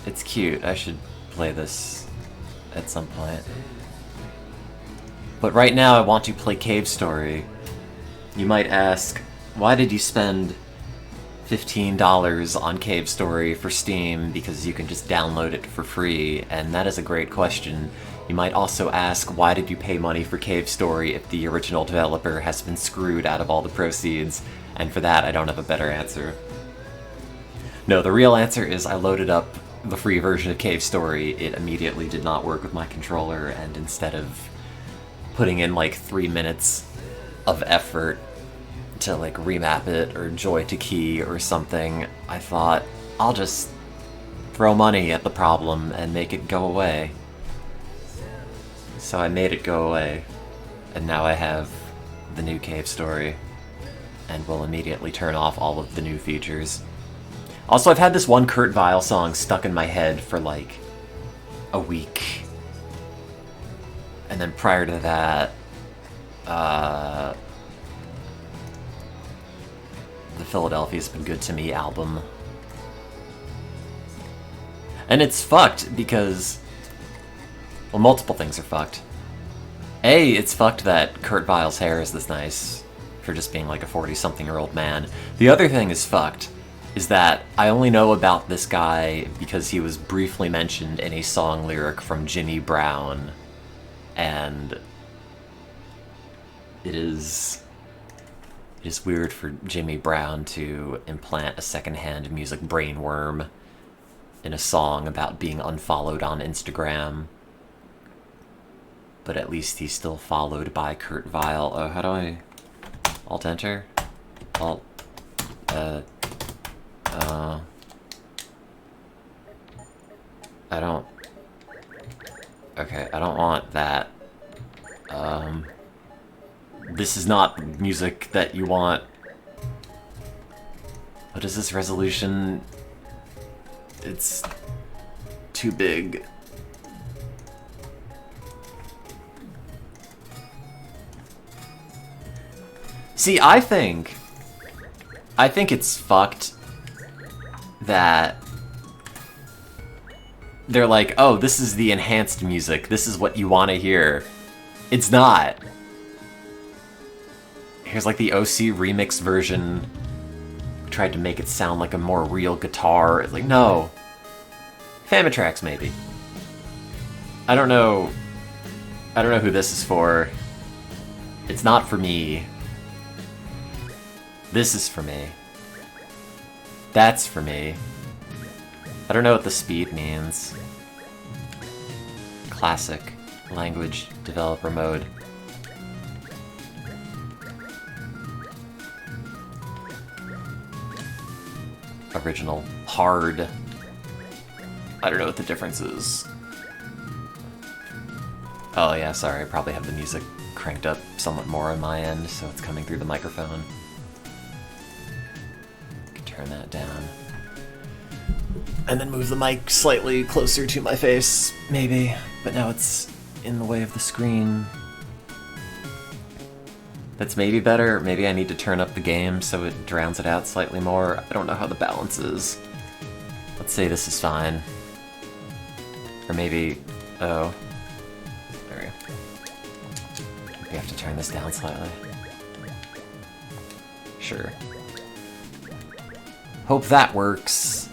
It's cute. I should play this at some point. But right now I want to play Cave Story. You might ask, why did you spend $15 on Cave Story for Steam because you can just download it for free? And that is a great question. You might also ask, why did you pay money for Cave Story if the original developer has been screwed out of all the proceeds? And for that, I don't have a better answer. No, the real answer is I loaded up the free version of Cave Story. It immediately did not work with my controller, and instead of putting in like 3 minutes of effort to like remap it or joy to key or something, I thought, I'll just throw money at the problem and make it go away. So I made it go away, and now I have the new Cave Story, and will immediately turn off all of the new features. Also, I've had this one Kurt Vile song stuck in my head for like a week. And then prior to that, the Philadelphia's Been Good to Me album. And it's fucked because, well, multiple things are fucked. A, it's fucked that Kurt Vile's hair is this nice for just being like a 40-something-year-old man. The other thing is fucked is that I only know about this guy because he was briefly mentioned in a song lyric from Jimmy Brown, and it is weird for Jimmy Brown to implant a secondhand music brainworm in a song about being unfollowed on Instagram. But at least he's still followed by Kurt Vile. Oh, how do I... Alt-enter? Alt... I don't... Okay, I don't want that. This is not music that you want. What is this resolution? It's too big. See, I think it's fucked that they're like, oh, this is the enhanced music. This is what you want to hear. It's not. Here's like the OC remix version. We tried to make it sound like a more real guitar. It's like, no. Famitracks, maybe. I don't know who this is for. It's not for me. This is for me. That's for me. I don't know what the speed means. Classic language developer mode. Original hard. I don't know what the difference is. Oh yeah, sorry, I probably have the music cranked up somewhat more on my end, so it's coming through the microphone. Turn that down. And then move the mic slightly closer to my face, maybe. But now it's in the way of the screen. That's maybe better. Maybe I need to turn up the game so it drowns it out slightly more. I don't know how the balance is. Let's say this is fine. Or maybe... oh. There we go. We have to turn this down slightly. Sure. Hope that works.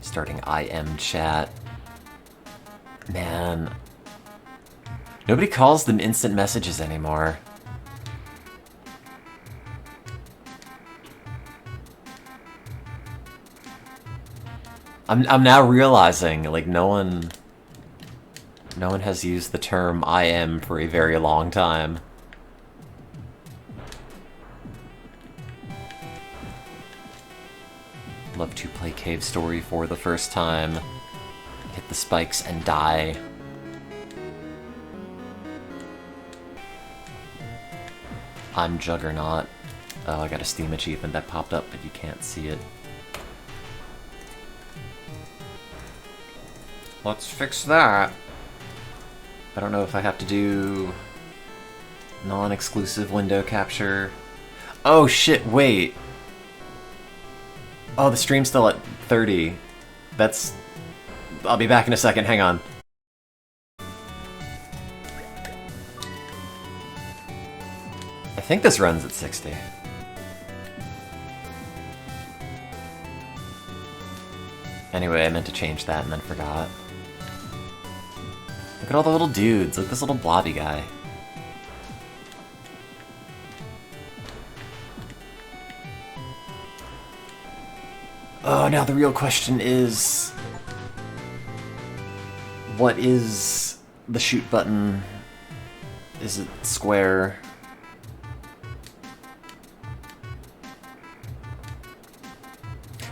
Starting IM chat. Man. Nobody calls them instant messages anymore. I'm now realizing, like, no one has used the term IM for a very long time. Love to play Cave Story for the first time. Hit the spikes and die. I'm Juggernaut. Oh, I got a Steam achievement that popped up, but you can't see it. Let's fix that. I don't know if I have to do non-exclusive window capture. Oh shit, wait. Oh, the stream's still at 30. That's... I'll be back in a second, hang on. I think this runs at 60. Anyway, I meant to change that and then forgot. Look at all the little dudes. Look at this little blobby guy. Oh, now the real question is... what is the shoot button? Is it square?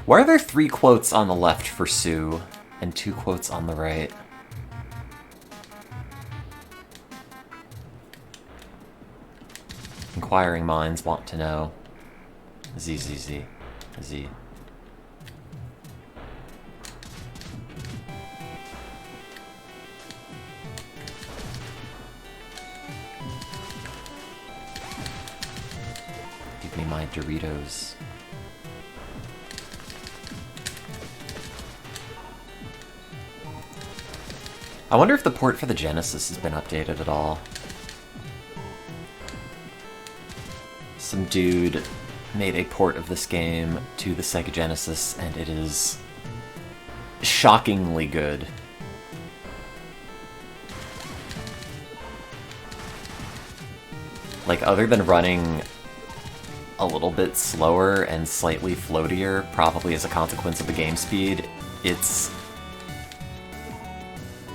Why are there 3 quotes on the left for Sue and 2 quotes on the right? Inquiring minds want to know. Z. Give me my Doritos. I wonder if the port for the Genesis has been updated at all. Some dude made a port of this game to the Sega Genesis, and it is shockingly good. Like, other than running a little bit slower and slightly floatier, probably as a consequence of the game speed, it's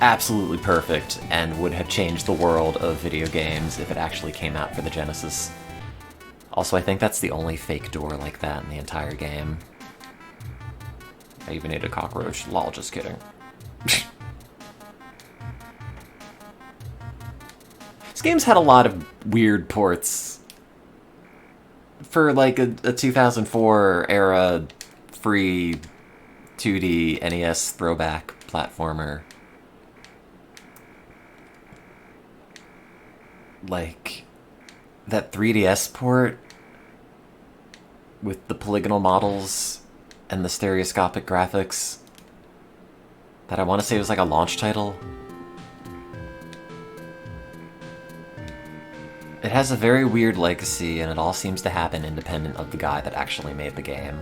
absolutely perfect and would have changed the world of video games if it actually came out for the Genesis. Also, I think that's the only fake door like that in the entire game. I even ate a cockroach. Lol, just kidding. This game's had a lot of weird ports. For like a 2004 era free 2D NES throwback platformer. Like, that 3DS port with the polygonal models and the stereoscopic graphics that I want to say was like a launch title. It has a very weird legacy, and it all seems to happen independent of the guy that actually made the game.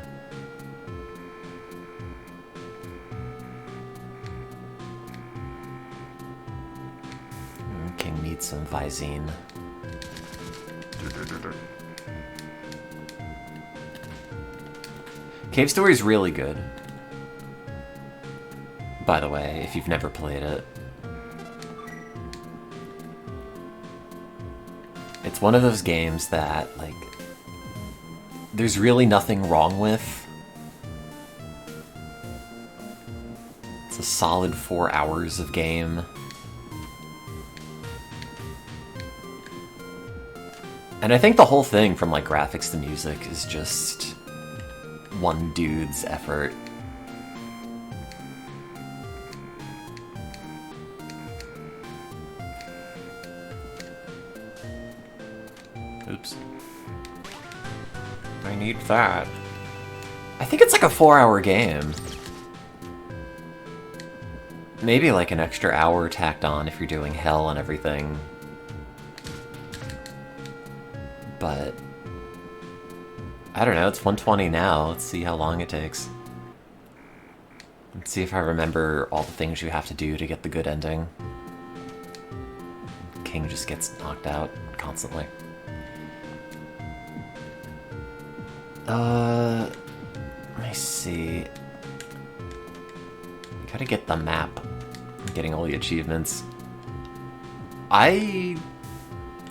King needs some Visine. Cave Story is really good. By the way, if you've never played it. It's one of those games that, like, there's really nothing wrong with. It's a solid 4 hours of game. And I think the whole thing, from like graphics to music, is just one dude's effort. Oops. I need that. I think it's like a 4-hour game. Maybe like an extra hour tacked on if you're doing hell and everything. But I don't know, it's 120 now. Let's see how long it takes. Let's see if I remember all the things you have to do to get the good ending. King just gets knocked out constantly. Let me see. Gotta get the map. I'm getting all the achievements.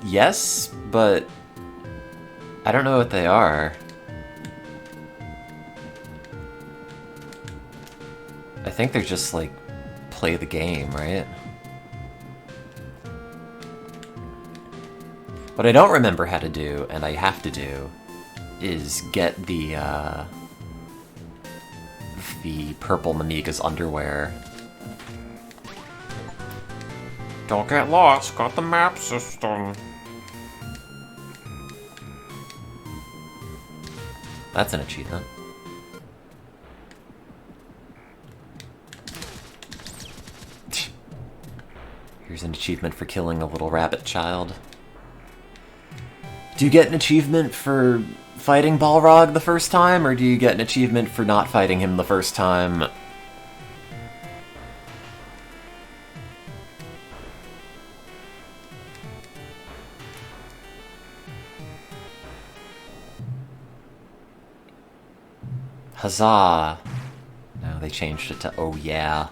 Yes, but I don't know what they are. I think they're just like, play the game, right? What I don't remember how to do, and I have to do, is get the purple Mimiga's underwear. Don't get lost, got the map system. That's an achievement. Here's an achievement for killing a little rabbit child. Do you get an achievement for fighting Balrog the first time, or do you get an achievement for not fighting him the first time? Huzzah! Now they changed it to oh yeah.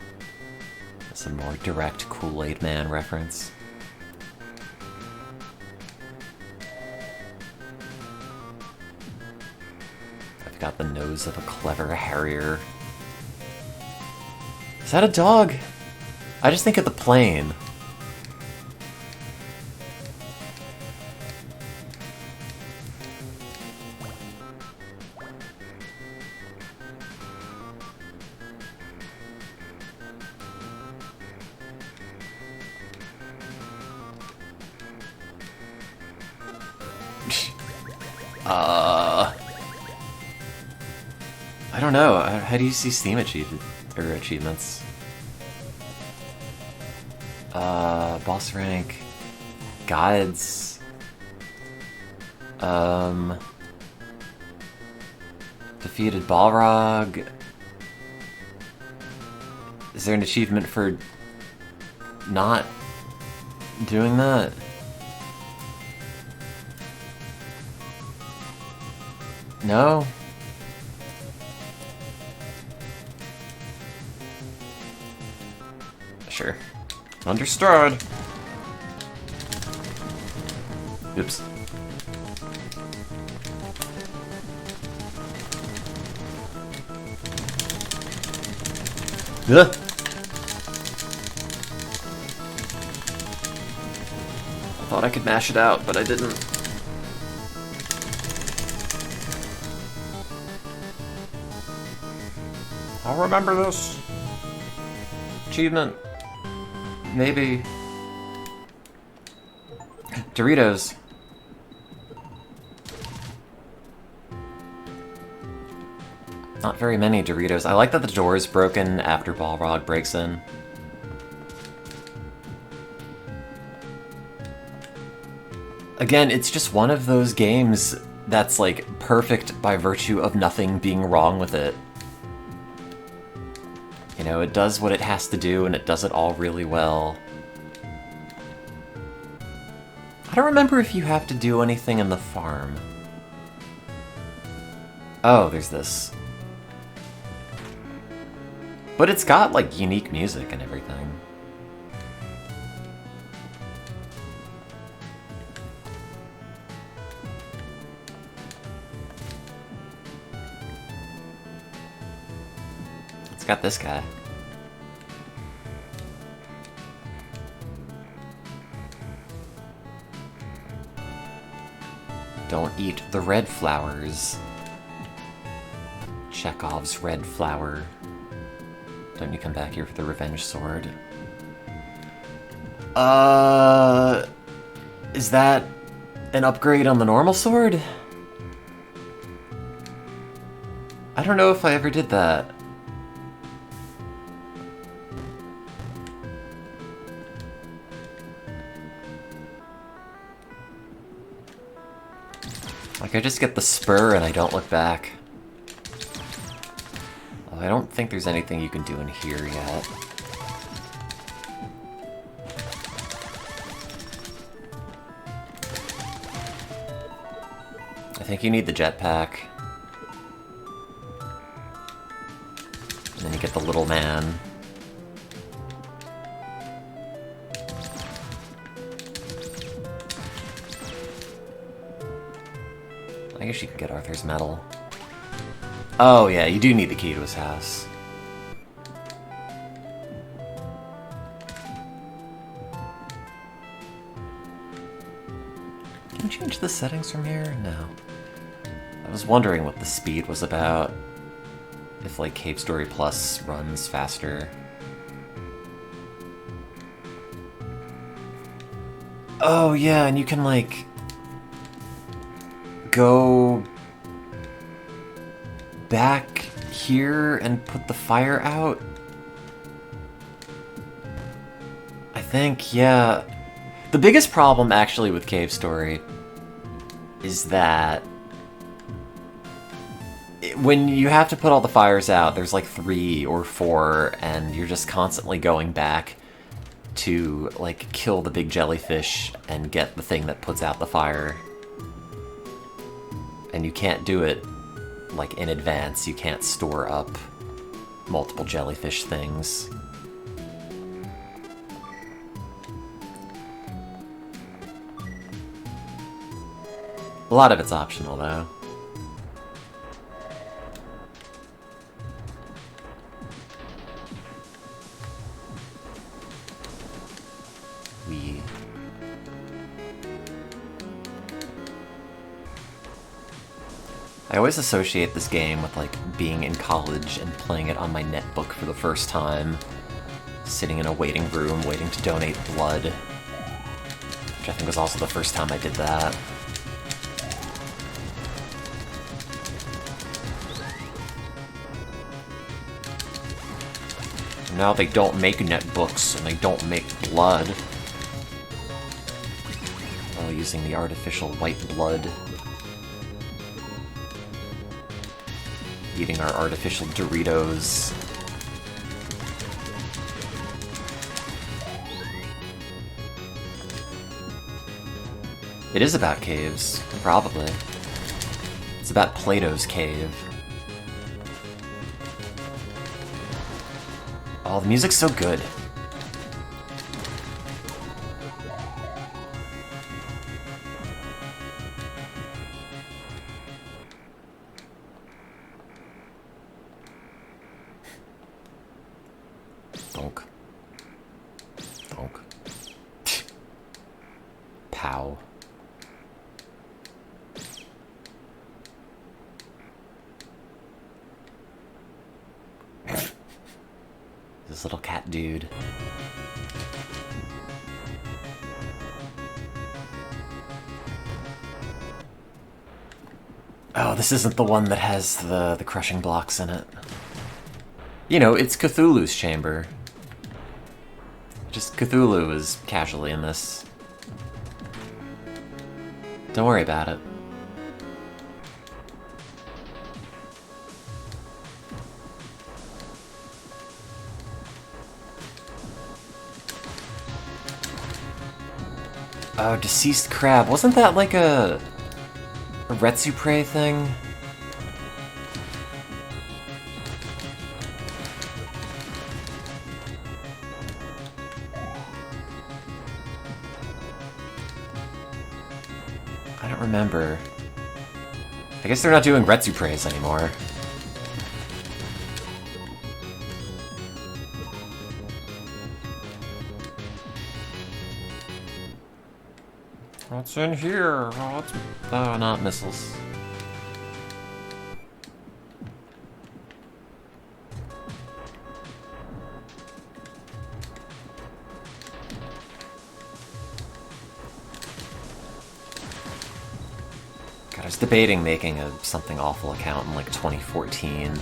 That's a more direct Kool-Aid Man reference. I've got the nose of a clever harrier. Is that a dog? I just think of the plane. I don't know. How do you see Steam achievements? Boss rank, guides, defeated Balrog. Is there an achievement for not doing that? No? Sure. Understood. Oops. Ugh. I thought I could mash it out, but I didn't. I'll remember this. Achievement. Maybe. Doritos. Not very many Doritos. I like that the door is broken after Balrog breaks in. Again, it's just one of those games that's like perfect by virtue of nothing being wrong with it. You know, it does what it has to do, and it does it all really well. I don't remember if you have to do anything in the farm. Oh, there's this. But it's got, like, unique music and everything. It's got this guy. Don't eat the red flowers. Chekhov's red flower. Don't you come back here for the revenge sword? Is that an upgrade on the normal sword? I don't know if I ever did that. Like, I just get the spur and I don't look back. I don't think there's anything you can do in here yet. I think you need the jetpack. And then you get the little man. I guess you can get Arthur's medal. Oh yeah, you do need the key to his house. Can you change the settings from here? No. I was wondering what the speed was about. If, like, Cave Story Plus runs faster. Oh yeah, and you can, like, go back here and put the fire out? I think, yeah. The biggest problem, actually, with Cave Story is that when you have to put all the fires out, there's like 3 or 4, and you're just constantly going back to, like, kill the big jellyfish and get the thing that puts out the fire. And you can't do it, like, in advance. You can't store up multiple jellyfish things. A lot of it's optional, though. I always associate this game with, like, being in college and playing it on my netbook for the first time. Sitting in a waiting room, waiting to donate blood. Which I think was also the first time I did that. Now they don't make netbooks, and they don't make blood. While using the artificial white blood. Eating our artificial Doritos. It is about caves, probably. It's about Plato's cave. Oh, the music's so good. Donk. Donk. Pow. This little cat dude. Oh, this isn't the one that has the crushing blocks in it. You know, it's Cthulhu's chamber. Just Cthulhu is casually in this. Don't worry about it. Oh, Deceased Crab. Wasn't that like a Retsupre thing? I don't remember. I guess they're not doing Retsupres anymore. What's in here? Oh, not missiles. God, I was debating making a Something Awful account in like 2014.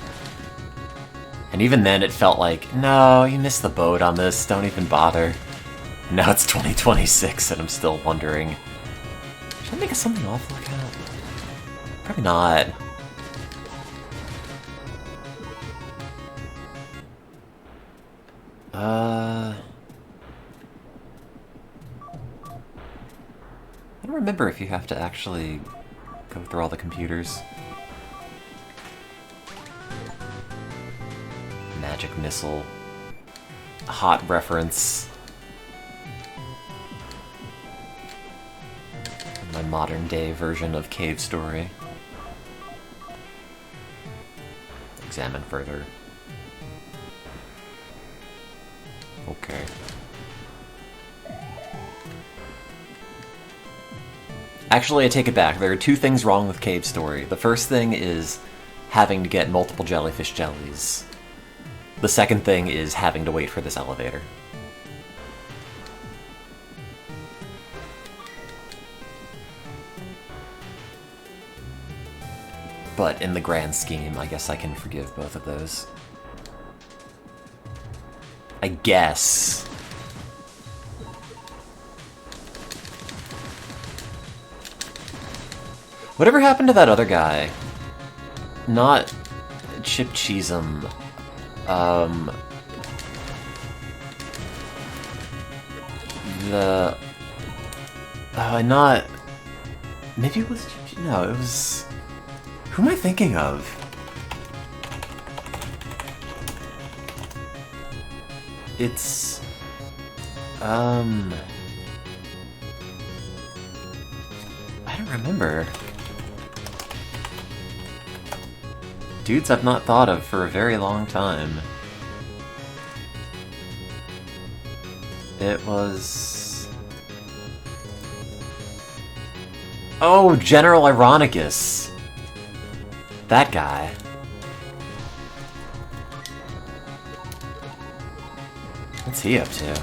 And even then it felt like, no, you missed the boat on this, don't even bother. Now it's 2026 and I'm still wondering, should I make a Something Awful account? Probably not. I don't remember if you have to actually go through all the computers. Magic missile. Hot reference. My modern day version of Cave Story. Examine further. Okay. Actually, I take it back. There are 2 things wrong with Cave Story. The first thing is having to get multiple jellyfish jellies. The second thing is having to wait for this elevator. but in the grand scheme, I guess I can forgive both of those. I guess. Whatever happened to that other guy? Not Chip Cheesem. Not... Maybe it was... No, it was... Who am I thinking of? It's... I don't remember. Dudes I've not thought of for a very long time. It was... Oh, General Ironicus! That guy. What's he up to?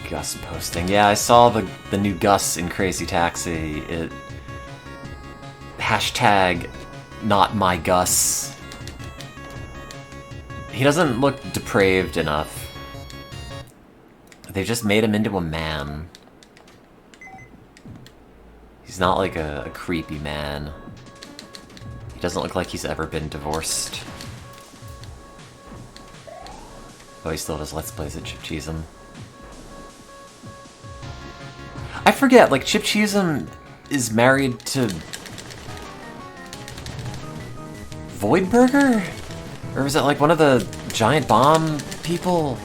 Gus posting. Yeah, I saw the new Gus in Crazy Taxi. It... Hashtag not my Gus. He doesn't look depraved enough. They just made him into a man. He's not like a creepy man. He doesn't look like he's ever been divorced. Oh, he still does Let's Plays at Chip Cheesem. I forget, like, Chip Cheesem is married to... Voidburger? Or was it like one of the giant bomb people?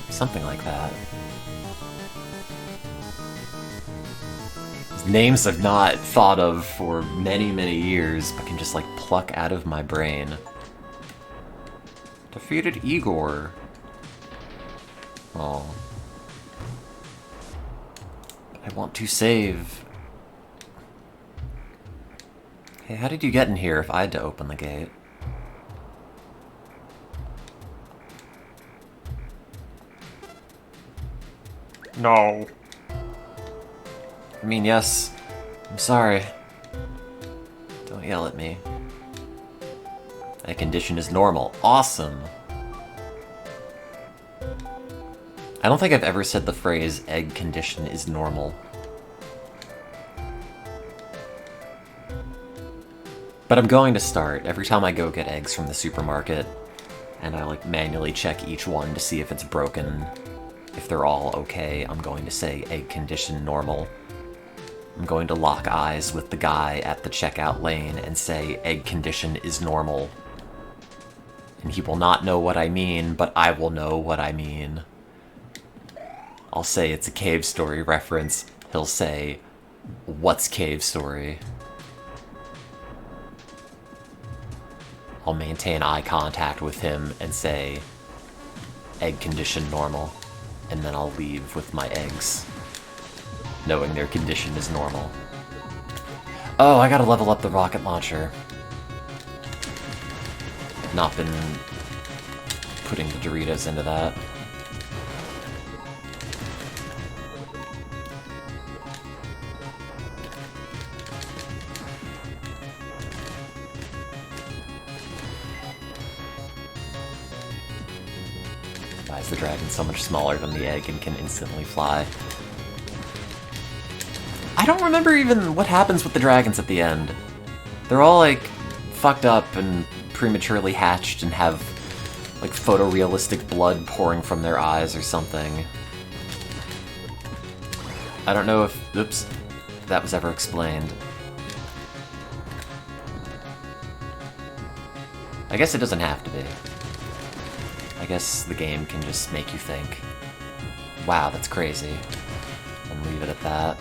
Something like that. Names I've not thought of for many, many years, but can just, like, pluck out of my brain. Defeated Igor. Oh. I want to save. Hey, how did you get in here if I had to open the gate? No. I mean, yes. I'm sorry. Don't yell at me. That condition is normal. Awesome! I don't think I've ever said the phrase, egg condition is normal. But I'm going to start. Every time I go get eggs from the supermarket, and I like manually check each one to see if it's broken, if they're all okay, I'm going to say egg condition normal. I'm going to lock eyes with the guy at the checkout lane and say egg condition is normal. And he will not know what I mean, but I will know what I mean. I'll say it's a Cave Story reference. He'll say, what's Cave Story? I'll maintain eye contact with him and say, egg condition normal. And then I'll leave with my eggs, knowing their condition is normal. Oh, I gotta level up the rocket launcher. Not been putting the Doritos into that. Why is the dragon so much smaller than the egg and can instantly fly? I don't remember even what happens with the dragons at the end. They're all, like, fucked up and prematurely hatched and have, like, photorealistic blood pouring from their eyes or something. I don't know if, oops, that was ever explained. I guess it doesn't have to be. I guess the game can just make you think, wow, that's crazy, and leave it at that.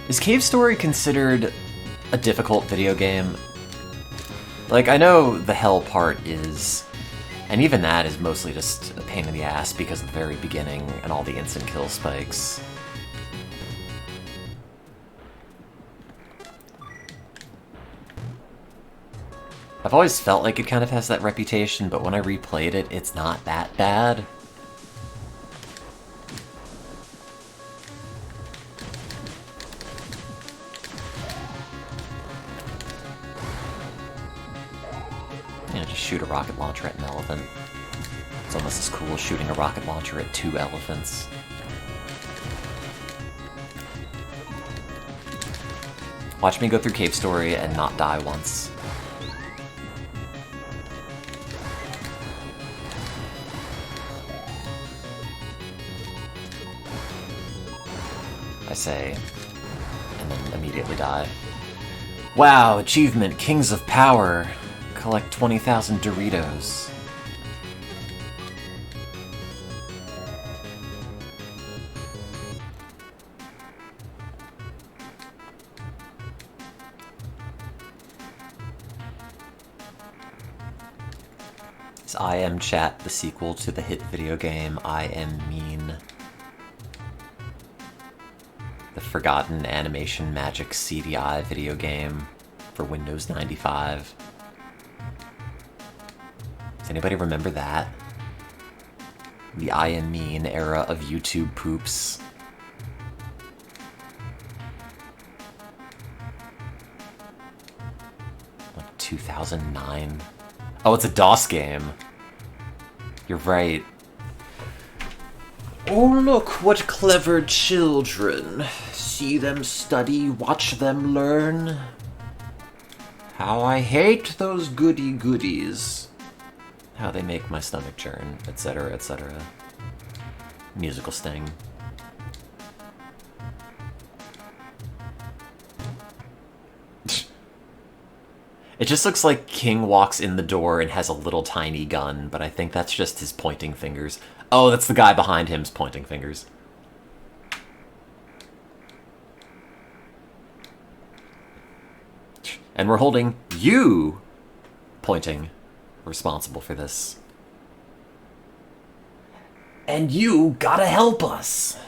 Is Cave Story considered a difficult video game? Like, I know the hell part is And even that is mostly just a pain in the ass because of the very beginning and all the instant kill spikes. I've always felt like it kind of has that reputation, but when I replayed it, it's not that bad. Yeah, just shoot a rocket launcher at an elephant. It's almost as cool as shooting a rocket launcher at 2 elephants. Watch me go through Cave Story and not die once. I say, and then immediately die. Wow, achievement, Kings of Power. Collect 20,000 Doritos. Is I Am Chat the sequel to the hit video game I Am Mean? The forgotten animation magic CDI video game for Windows 95. Does anybody remember that? The I Am Mean era of YouTube poops. Like 2009. Oh, it's a DOS game. You're right. Oh, look, what clever children. See them study, watch them learn. How I hate those goody-goodies. How they make my stomach churn, etc., etc. Musical sting. It just looks like King walks in the door and has a little tiny gun, but I think that's just his pointing fingers. Oh, that's the guy behind him's pointing fingers. And we're holding you pointing responsible for this. And you gotta help us!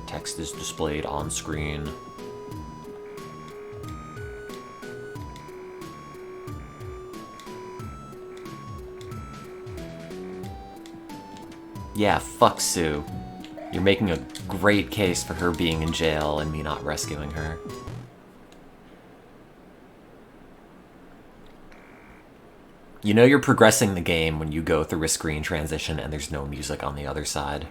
Text is displayed on screen. Yeah, fuck Sue. You're making a great case for her being in jail and me not rescuing her. You know you're progressing the game when you go through a screen transition and there's no music on the other side.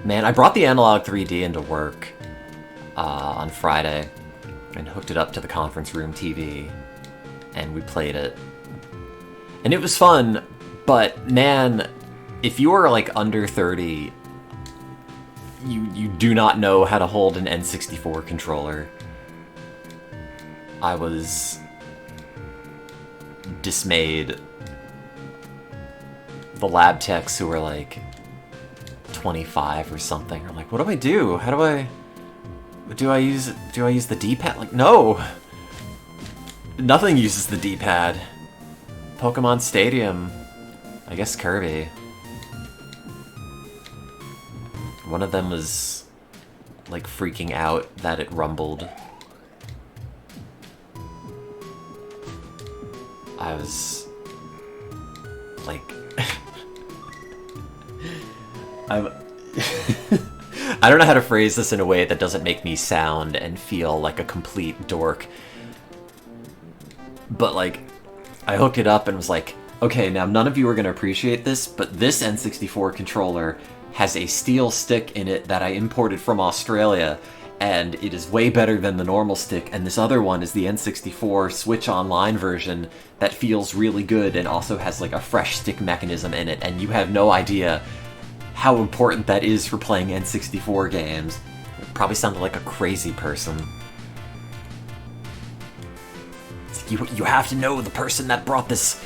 Man, I brought the Analog 3D into work on Friday and hooked it up to the conference room TV, and we played it. And it was fun, but man, if you are like under 30, you do not know how to hold an N64 controller. I was dismayed. The lab techs who were like 25 or something are like, what do I do? How do I use the D-pad? Like, no! Nothing uses the D-pad. Pokemon Stadium. I guess Kirby. One of them was like freaking out that it rumbled. I was like I don't know how to phrase this in a way that doesn't make me sound and feel like a complete dork. But like, I hooked it up and was like, okay, now none of you are going to appreciate this, but this N64 controller has a steel stick in it that I imported from Australia, and it is way better than the normal stick, and this other one is the N64 Switch Online version that feels really good and also has like a fresh stick mechanism in it, and you have no idea how important that is for playing N64 games. It probably sounded like a crazy person. It's like, you have to know the person that brought this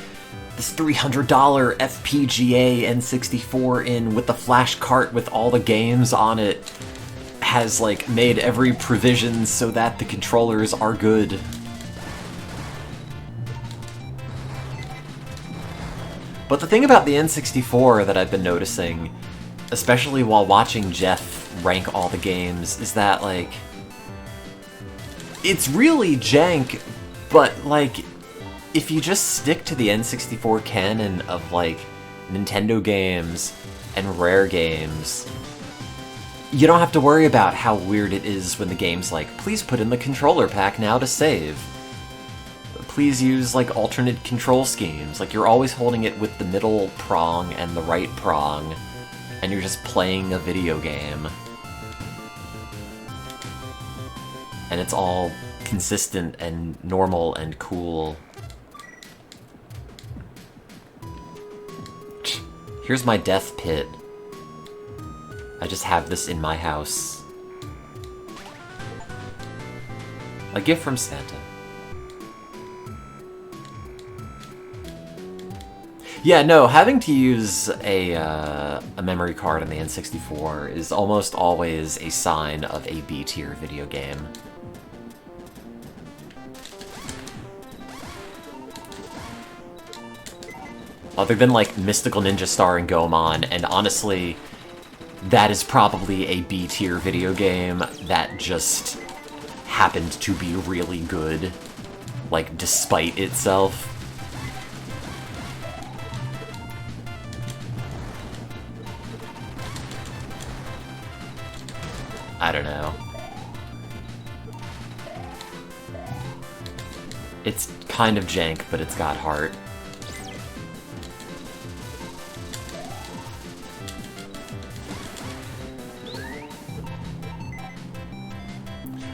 this $300 FPGA N64 in with the flash cart with all the games on it has, like, made every provision so that the controllers are good. But the thing about the N64 that I've been noticing, especially while watching Jeff rank all the games, is that, like, it's really jank, but, like, if you just stick to the N64 canon of, like, Nintendo games and Rare games, you don't have to worry about how weird it is when the game's like, please put in the controller pack now to save. Please use, like, alternate control schemes. Like, you're always holding it with the middle prong and the right prong, and you're just playing a video game. And it's all consistent and normal and cool. Here's my death pit. I just have this in my house. A gift from Santa. Yeah, no, having to use a memory card on the N64 is almost always a sign of a B-tier video game. Other than, like, Mystical Ninja Star and Goemon, and honestly, that is probably a B-tier video game that just happened to be really good, like, despite itself. I don't know. It's kind of jank, but it's got heart.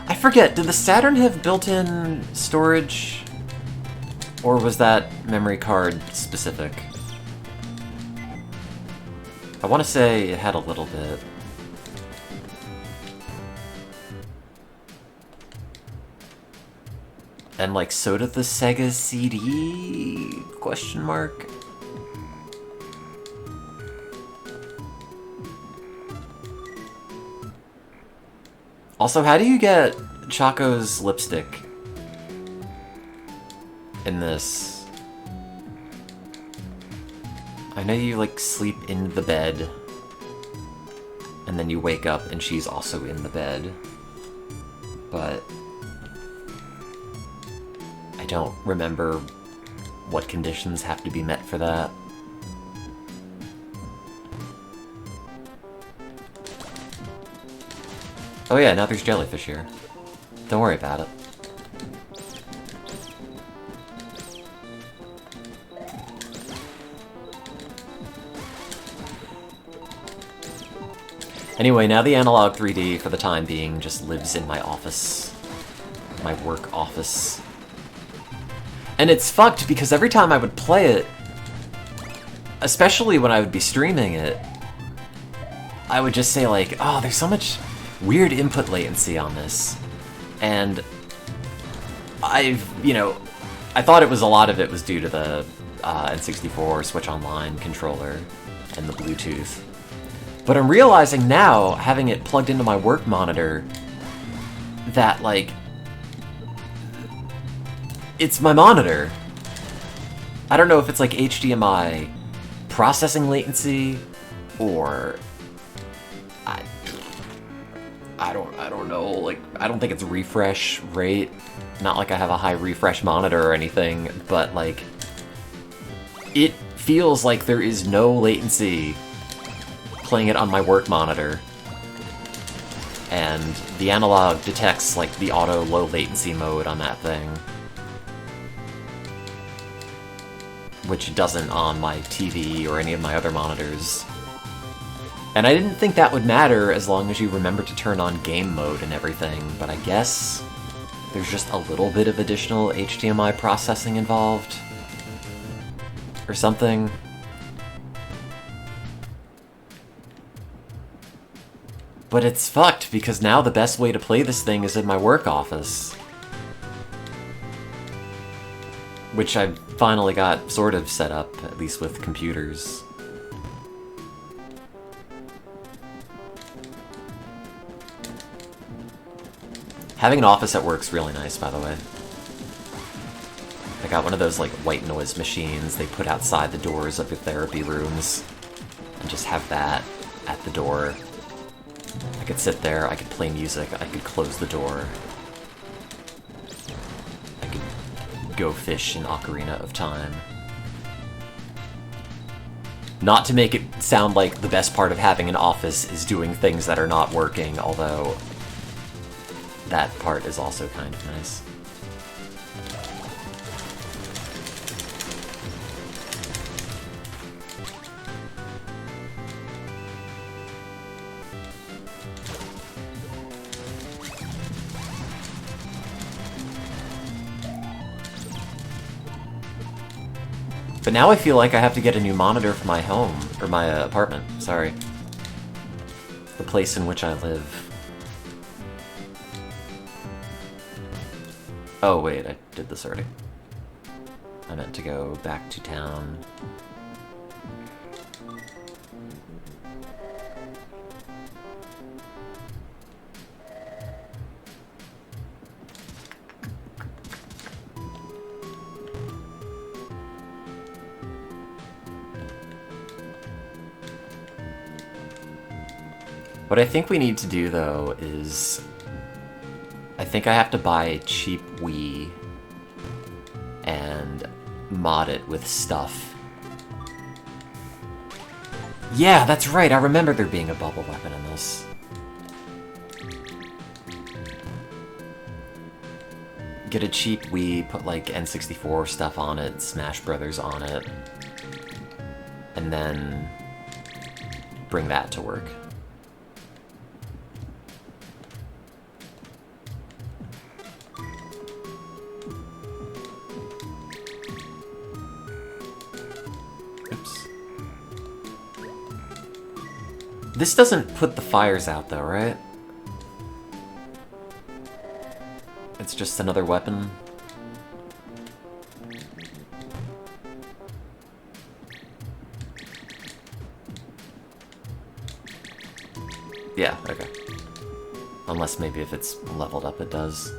I forget, did the Saturn have built-in storage? Or was that memory card specific? I want to say it had a little bit. And, like, so did the Sega CD? Question mark? Also, how do you get Choco's lipstick in this? I know you, like, sleep in the bed, and then you wake up and she's also in the bed, but I don't remember what conditions have to be met for that. Oh yeah, now there's jellyfish here. Don't worry about it. Anyway, now the analog 3D, for the time being, just lives in my office. My work office. And it's fucked because every time I would play it, especially when I would be streaming it, I would just say, like, oh, there's so much weird input latency on this. And you know, I thought it was a lot of it was due to the N64 Switch Online controller and the Bluetooth. But I'm realizing now, having it plugged into my work monitor, that, like, it's my monitor. I don't know if it's, like, HDMI processing latency, or I don't know, like, I don't think it's refresh rate. Not like I have a high refresh monitor or anything, but, like, it feels like there is no latency playing it on my work monitor. And the analog detects, like, the auto low latency mode on that thing, which it doesn't on my TV or any of my other monitors. And I didn't think that would matter as long as you remember to turn on game mode and everything, but I guess there's just a little bit of additional HDMI processing involved. Or something. But it's fucked, because now the best way to play this thing is in my work office. which I finally got sort of set up, at least with computers. Having an office at work's really nice, by the way. I got one of those, like, white noise machines they put outside the doors of your therapy rooms, and just have that at the door. I could sit there, I could play music, I could close the door. I could go fish in Ocarina of Time. Not to make it sound like the best part of having an office is doing things that are not working, although that part is also kind of nice. But now I feel like I have to get a new monitor for my home, or my apartment, sorry. The place in which I live. Oh wait, I did this already. I meant to go back to town. What I think we need to do, though, is... I think I have to buy a cheap Wii and mod it with stuff. Yeah, that's right, I remember there being a bubble weapon in this. Get a cheap Wii, put like N64 stuff on it, Smash Brothers on it, and then bring that to work. This doesn't put the fires out, though, right? It's just another weapon. Yeah, okay. Unless maybe if it's leveled up it does.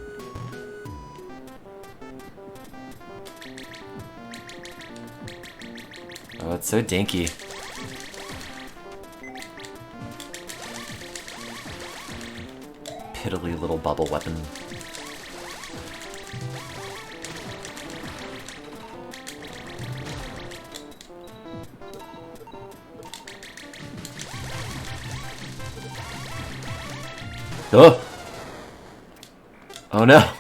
Oh, it's so dinky. Piddly little bubble weapon. Oh! Oh no!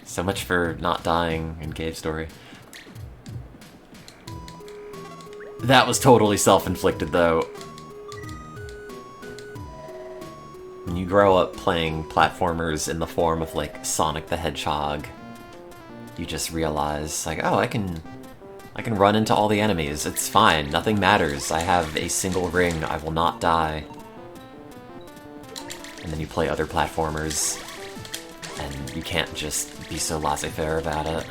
So much for not dying in Cave Story. That was totally self-inflicted, though. When you grow up playing platformers in the form of, like, Sonic the Hedgehog, you just realize, like, oh, I can run into all the enemies. It's fine. Nothing matters. I have a single ring. I will not die. And then you play other platformers, and you can't just be so laissez-faire about it.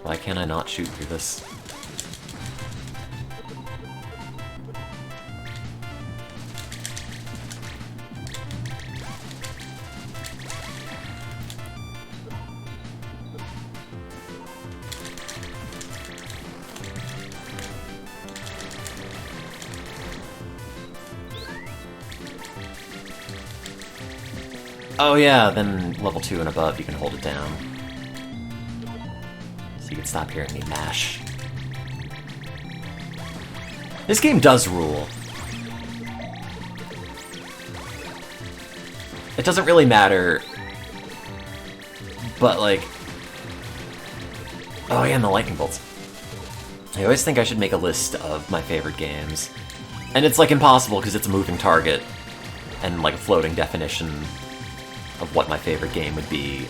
Why can't I not shoot through this? Oh yeah, then level 2 and above you can hold it down. So you can stop hearing me mash. This game does rule. It doesn't really matter, but like... Oh yeah, and the lightning bolts. I always think I should make a list of my favorite games. And it's like impossible because it's a moving target and like a floating definition of what my favorite game would be.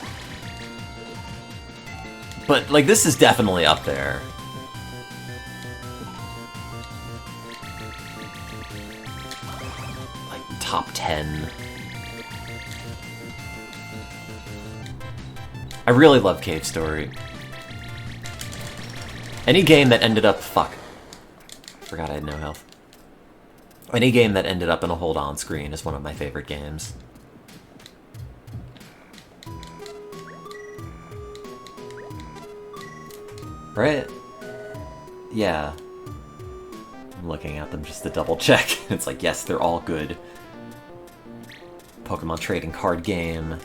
But, like, this is definitely up there. Like, top 10. I really love Cave Story. Any game that ended up... Fuck. Forgot I had no health. Any game that ended up in a hold-on screen is one of my favorite games. Right? Yeah. I'm looking at them just to double check. It's like, yes, they're all good. Pokemon trading card game,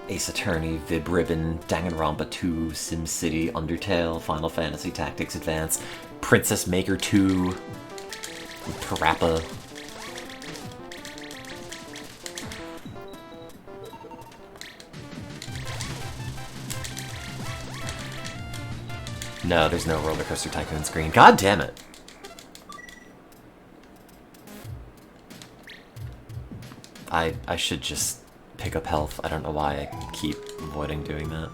Ace Attorney, Vib Ribbon, Danganronpa 2, SimCity, Undertale, Final Fantasy Tactics Advance, Princess Maker 2, Parappa. No, there's no Roller Coaster Tycoon screen. God damn it. I should just pick up health. I don't know why I keep avoiding doing that.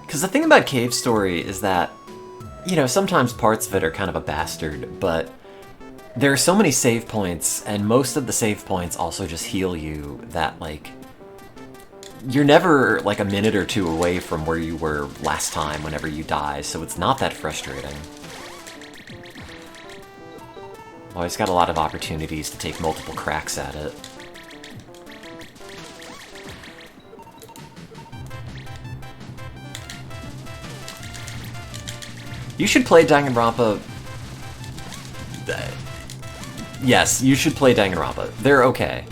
Because the thing about Cave Story is that, you know, sometimes parts of it are kind of a bastard, but there are so many save points, and most of the save points also just heal you, that, like, you're never, like, a minute or two away from where you were last time whenever you die, so it's not that frustrating. Always got a lot of opportunities to take multiple cracks at it. You should play Danganronpa... Yes, you should play Danganronpa. They're okay.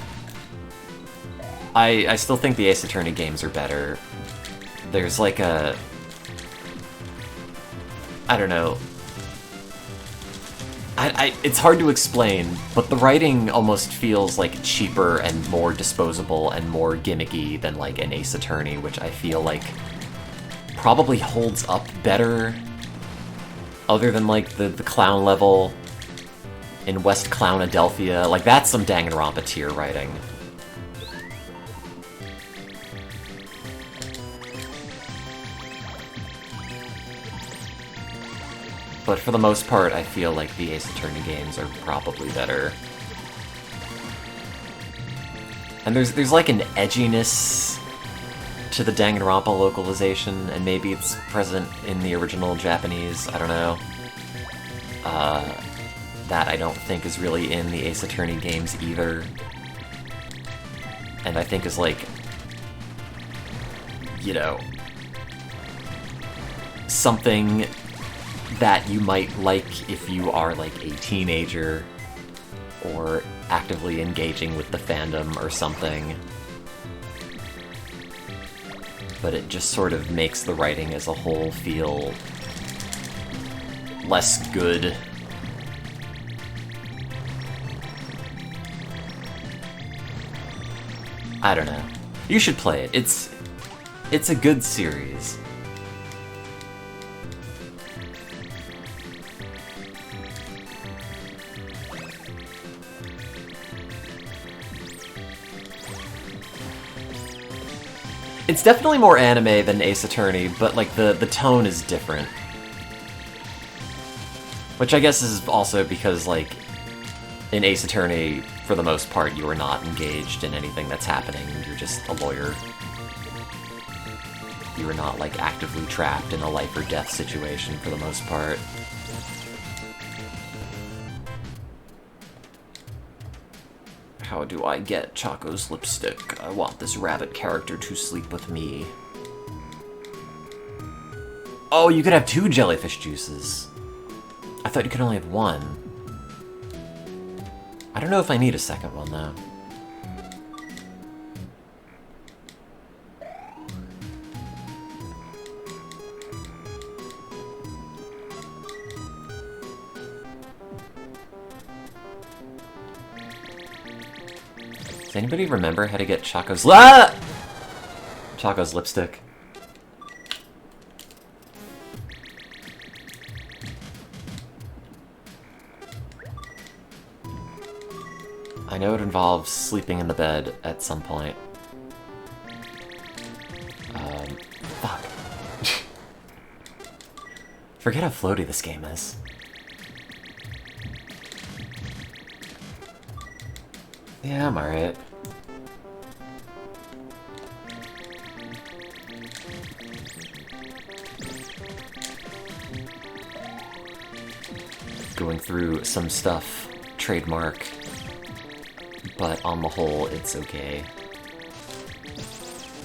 I still think the Ace Attorney games are better. There's like a... I don't know. It's hard to explain, but the writing almost feels like cheaper and more disposable and more gimmicky than like an Ace Attorney, which I feel like probably holds up better, other than like the clown level in West Clownadelphia. Like, that's some Danganronpa tier writing. But for the most part, I feel like the Ace Attorney games are probably better. And there's like an edginess to the Danganronpa localization, and maybe it's present in the original Japanese, I don't know. That I don't think is really in the Ace Attorney games either. And I think is like, you know, something that you might like if you are like a teenager or actively engaging with the fandom or something. But it just sort of makes the writing as a whole feel less good. I don't know. You should play it. It's a good series. It's definitely more anime than Ace Attorney, but like the tone is different. Which I guess is also because, like, in Ace Attorney, for the most part, you are not engaged in anything that's happening. You're just a lawyer. You are not, like, actively trapped in a life or death situation for the most part. How do I get Choco's lipstick? I want this rabbit character to sleep with me. Oh, you could have 2 jellyfish juices. I thought you could only have 1. I don't know if I need a second one, though. Does anybody remember how to get Choco's Choco's lipstick? I know it involves sleeping in the bed at some point. Fuck. Forget how floaty this game is. Yeah, I'm alright. through some stuff, trademark, but on the whole, it's okay.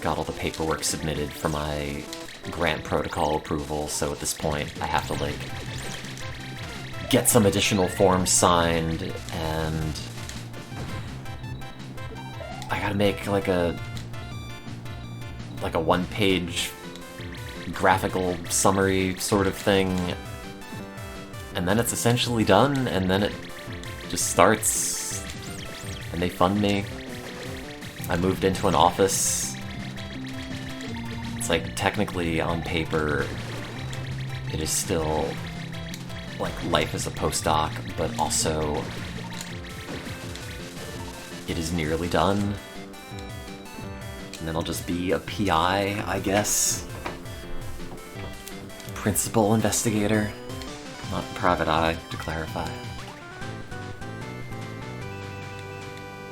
Got all the paperwork submitted for my grant protocol approval, so at this point, I have to, like, get some additional forms signed, and I gotta make, like a one-page graphical summary sort of thing, and then it's essentially done, and then it just starts, and they fund me. I moved into an office. It's like, technically, on paper, it is still, like, life as a postdoc, but also, it is nearly done. And then I'll just be a PI, I guess. Principal investigator, not private eye, to clarify.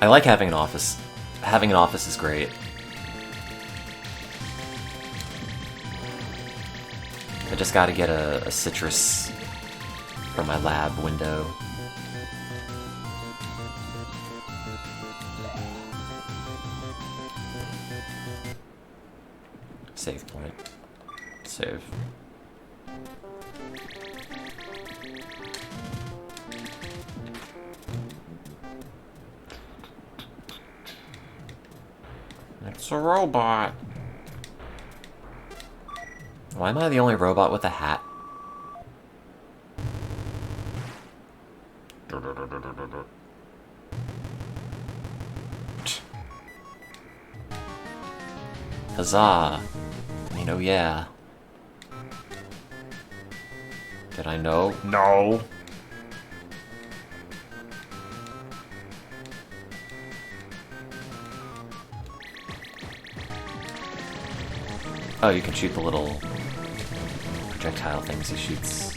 I like having an office. Having an office is great. I just gotta get a citrus for my lab window. Save point. Save. It's a robot. Why am I the only robot with a hat? Huzzah! I mean, oh yeah. Did I know? No. Oh, you can shoot the little projectile things he shoots.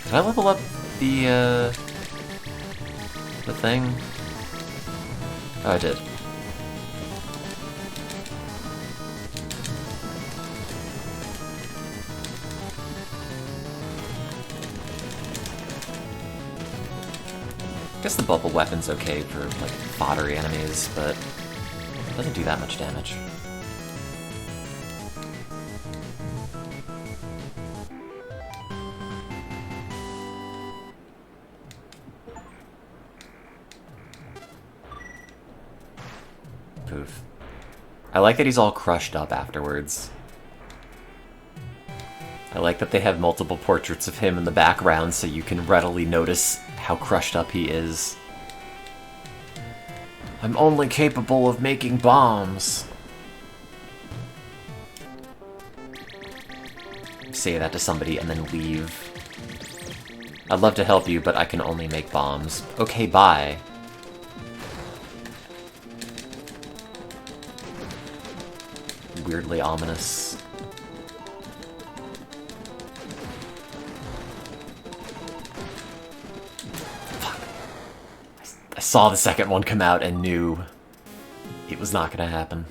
Did I level up the thing? Oh, I did. I guess the bubble weapon's okay for, like, foddery enemies, but it doesn't do that much damage. Poof. I like that he's all crushed up afterwards. I like that they have multiple portraits of him in the background so you can readily notice how crushed up he is. I'm only capable of making bombs. Say that to somebody and then leave. I'd love to help you, but I can only make bombs. Okay, bye. Weirdly ominous. I saw the second one come out and knew it was not gonna happen.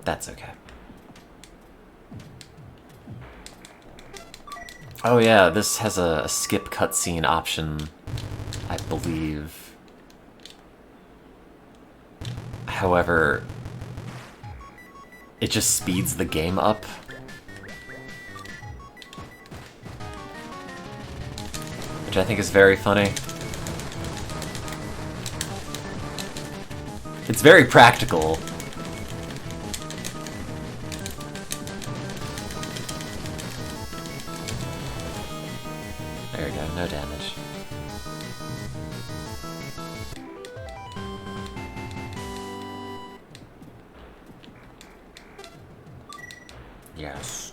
That's okay. Oh yeah, this has a skip cutscene option, I believe. However, it just speeds the game up. Which I think is very funny. It's very practical. There we go, no damage. Yes.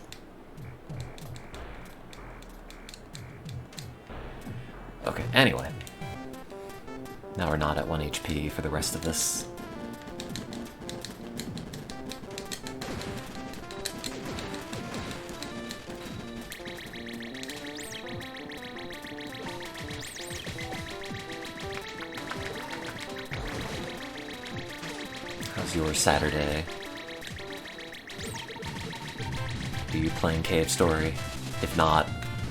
Okay, anyway. Now we're not at 1 HP for the rest of this. How's your Saturday? Are you playing Cave Story? If not,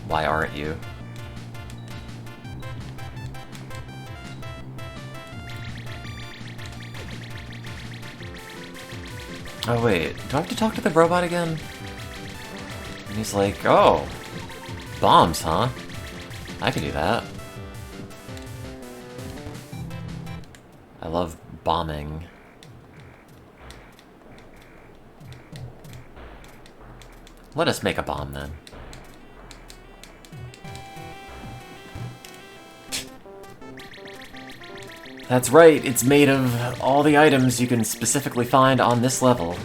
why aren't you? Oh wait, do I have to talk to the robot again? And he's like, oh, bombs, huh? I can do that. I love bombing. Let us make a bomb then. That's right, it's made of all the items you can specifically find on this level.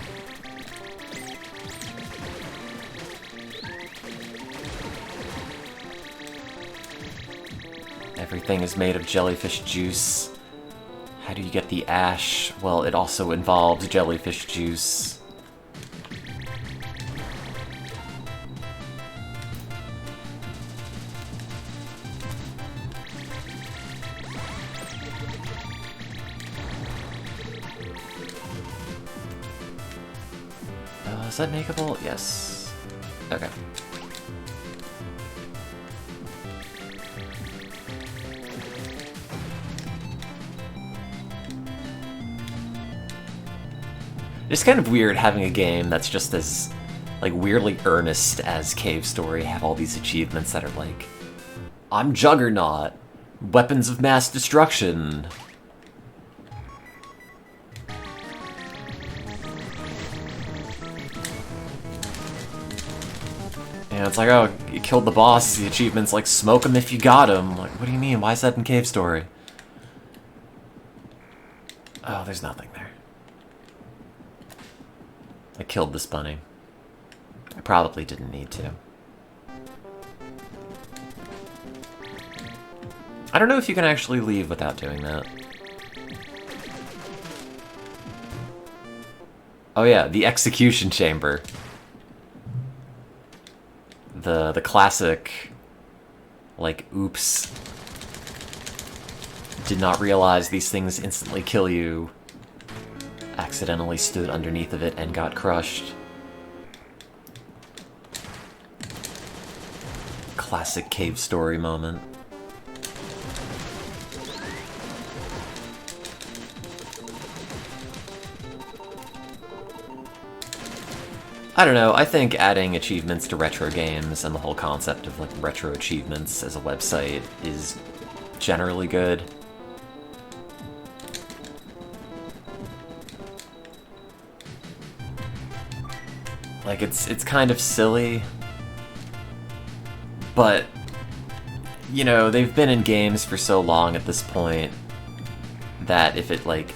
Everything is made of jellyfish juice. How do you get the ash? Well, it also involves jellyfish juice. Is that makeable? Yes. Okay. It's kind of weird having a game that's just as, like, weirdly earnest as Cave Story have all these achievements that are like, I'm Juggernaut, weapons of mass destruction. And it's like, oh, you killed the boss, the achievement's like, smoke him if you got him. Like, what do you mean? Why is that in Cave Story? Oh, there's nothing there. I killed this bunny. I probably didn't need to. I don't know if you can actually leave without doing that. Oh yeah, the execution chamber. The classic, like, oops. Did not realize these things instantly kill you. Accidentally stood underneath of it and got crushed. Classic Cave Story moment. I don't know, I think adding achievements to retro games and the whole concept of, like, retro achievements as a website is generally good. Like, it's kind of silly, but, you know, they've been in games for so long at this point that if it, like,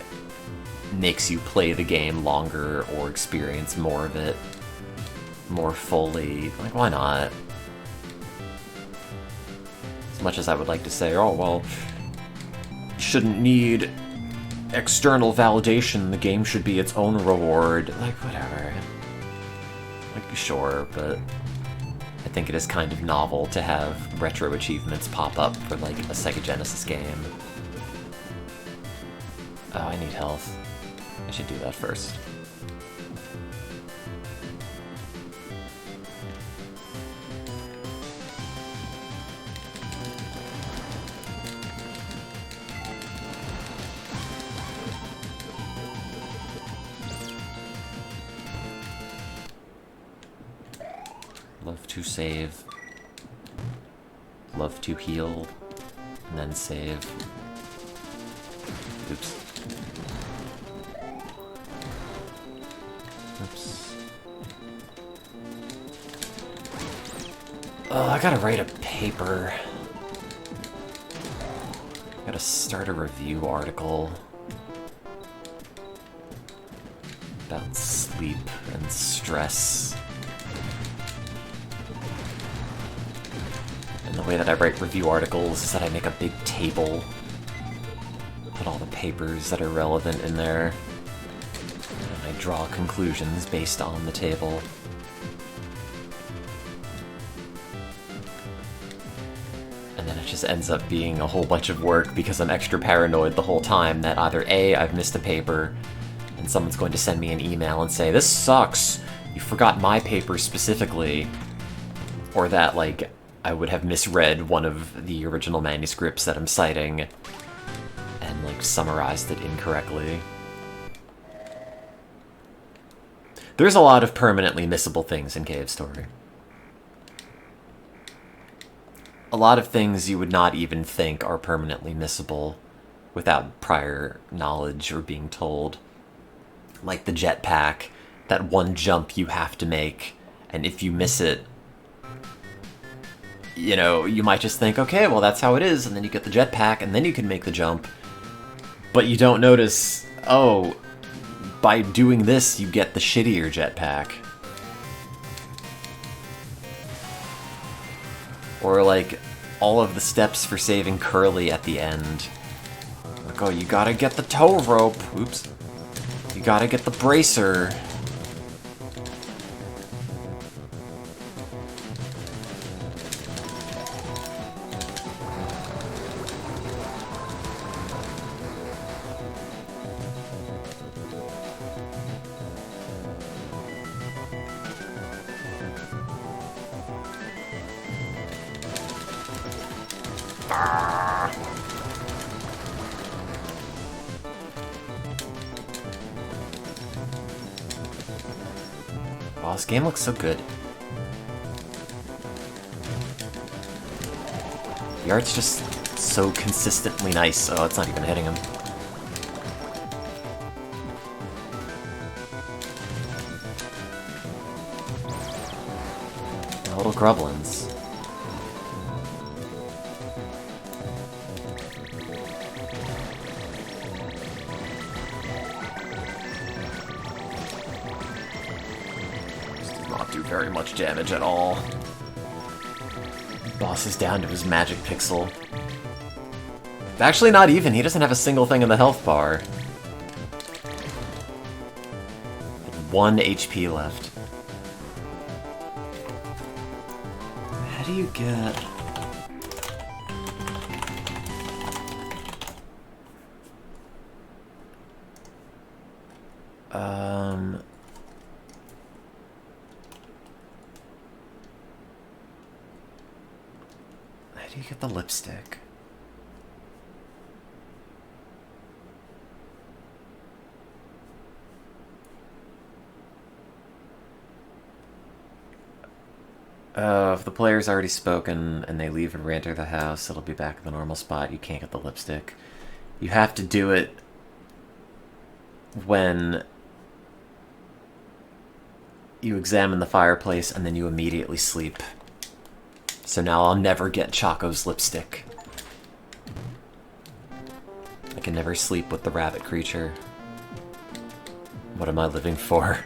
makes you play the game longer or experience more of it more fully, like, why not? As much as I would like to say, oh, well, shouldn't need external validation, the game should be its own reward, like, whatever. Like, sure, but I think it is kind of novel to have retro achievements pop up for, like, a Sega Genesis game. Oh, I need health. I should do that first. Love to save. Love to heal. And then save. Oops. Oops. Oh, I gotta write a paper. I gotta start a review article about sleep and stress. And the way that I write review articles is that I make a big table, put all the papers that are relevant in there, and I draw conclusions based on the table. And then it just ends up being a whole bunch of work because I'm extra paranoid the whole time that either A, I've missed a paper, and and someone's going to send me an email and say, "This sucks, you forgot my paper specifically," or that, like, I would have misread one of the original manuscripts that I'm citing and, like, summarized it incorrectly. There's a lot of permanently missable things in Cave Story. A lot of things you would not even think are permanently missable without prior knowledge or being told. Like the jetpack, that one jump you have to make, and if you miss it, you know, you might just think, okay, well that's how it is, and then you get the jetpack, and then you can make the jump. But you don't notice, oh, by doing this, you get the shittier jetpack. Or, like, all of the steps for saving Curly at the end. Like, oh, you gotta get the tow rope. Oops. You gotta get the bracer. Wow, this game looks so good. The art's just so consistently nice. Oh, it's not even hitting him. The little grublins. Very much damage at all. Boss is down to his magic pixel. Actually, not even. He doesn't have a single thing in the health bar. 1 HP left. How do you get... How do you get the lipstick? If the player's already spoken and they leave and re-enter the house, it'll be back in the normal spot. You can't get the lipstick. You have to do it when you examine the fireplace and then you immediately sleep. So now I'll never get Choco's lipstick. I can never sleep with the rabbit creature. What am I living for?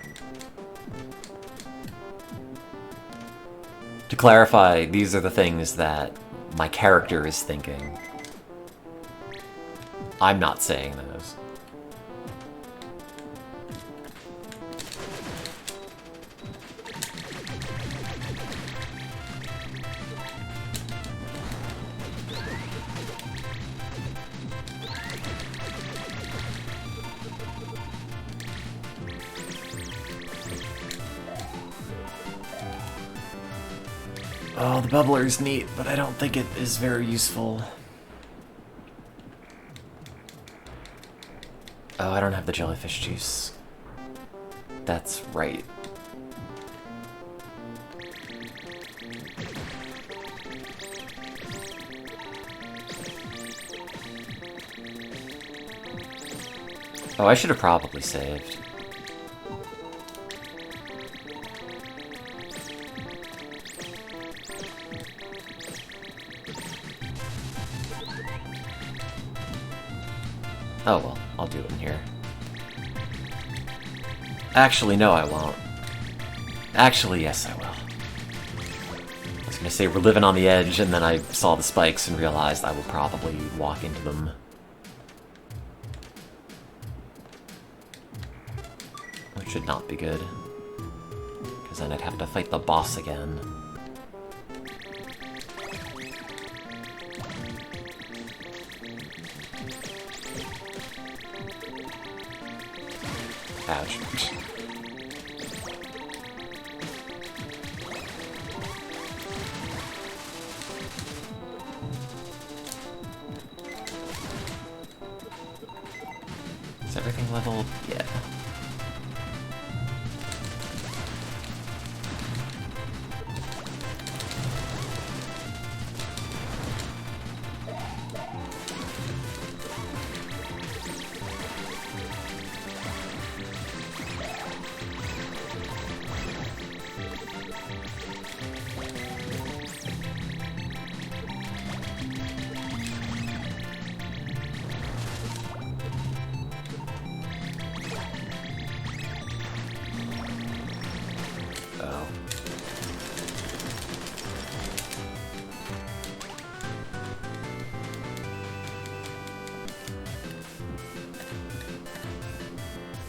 To clarify, these are the things that my character is thinking. I'm not saying those. Oh, the bubbler is neat, but I don't think it is very useful. Oh, I don't have the jellyfish juice. That's right. Oh, I should have probably saved. Oh well, I'll do it in here. Actually, no, I won't. Actually, yes, I will. I was gonna say we're living on the edge, and then I saw the spikes and realized I will probably walk into them. Which should not be good. Because then I'd have to fight the boss again. Ouch. Is everything leveled? Yeah.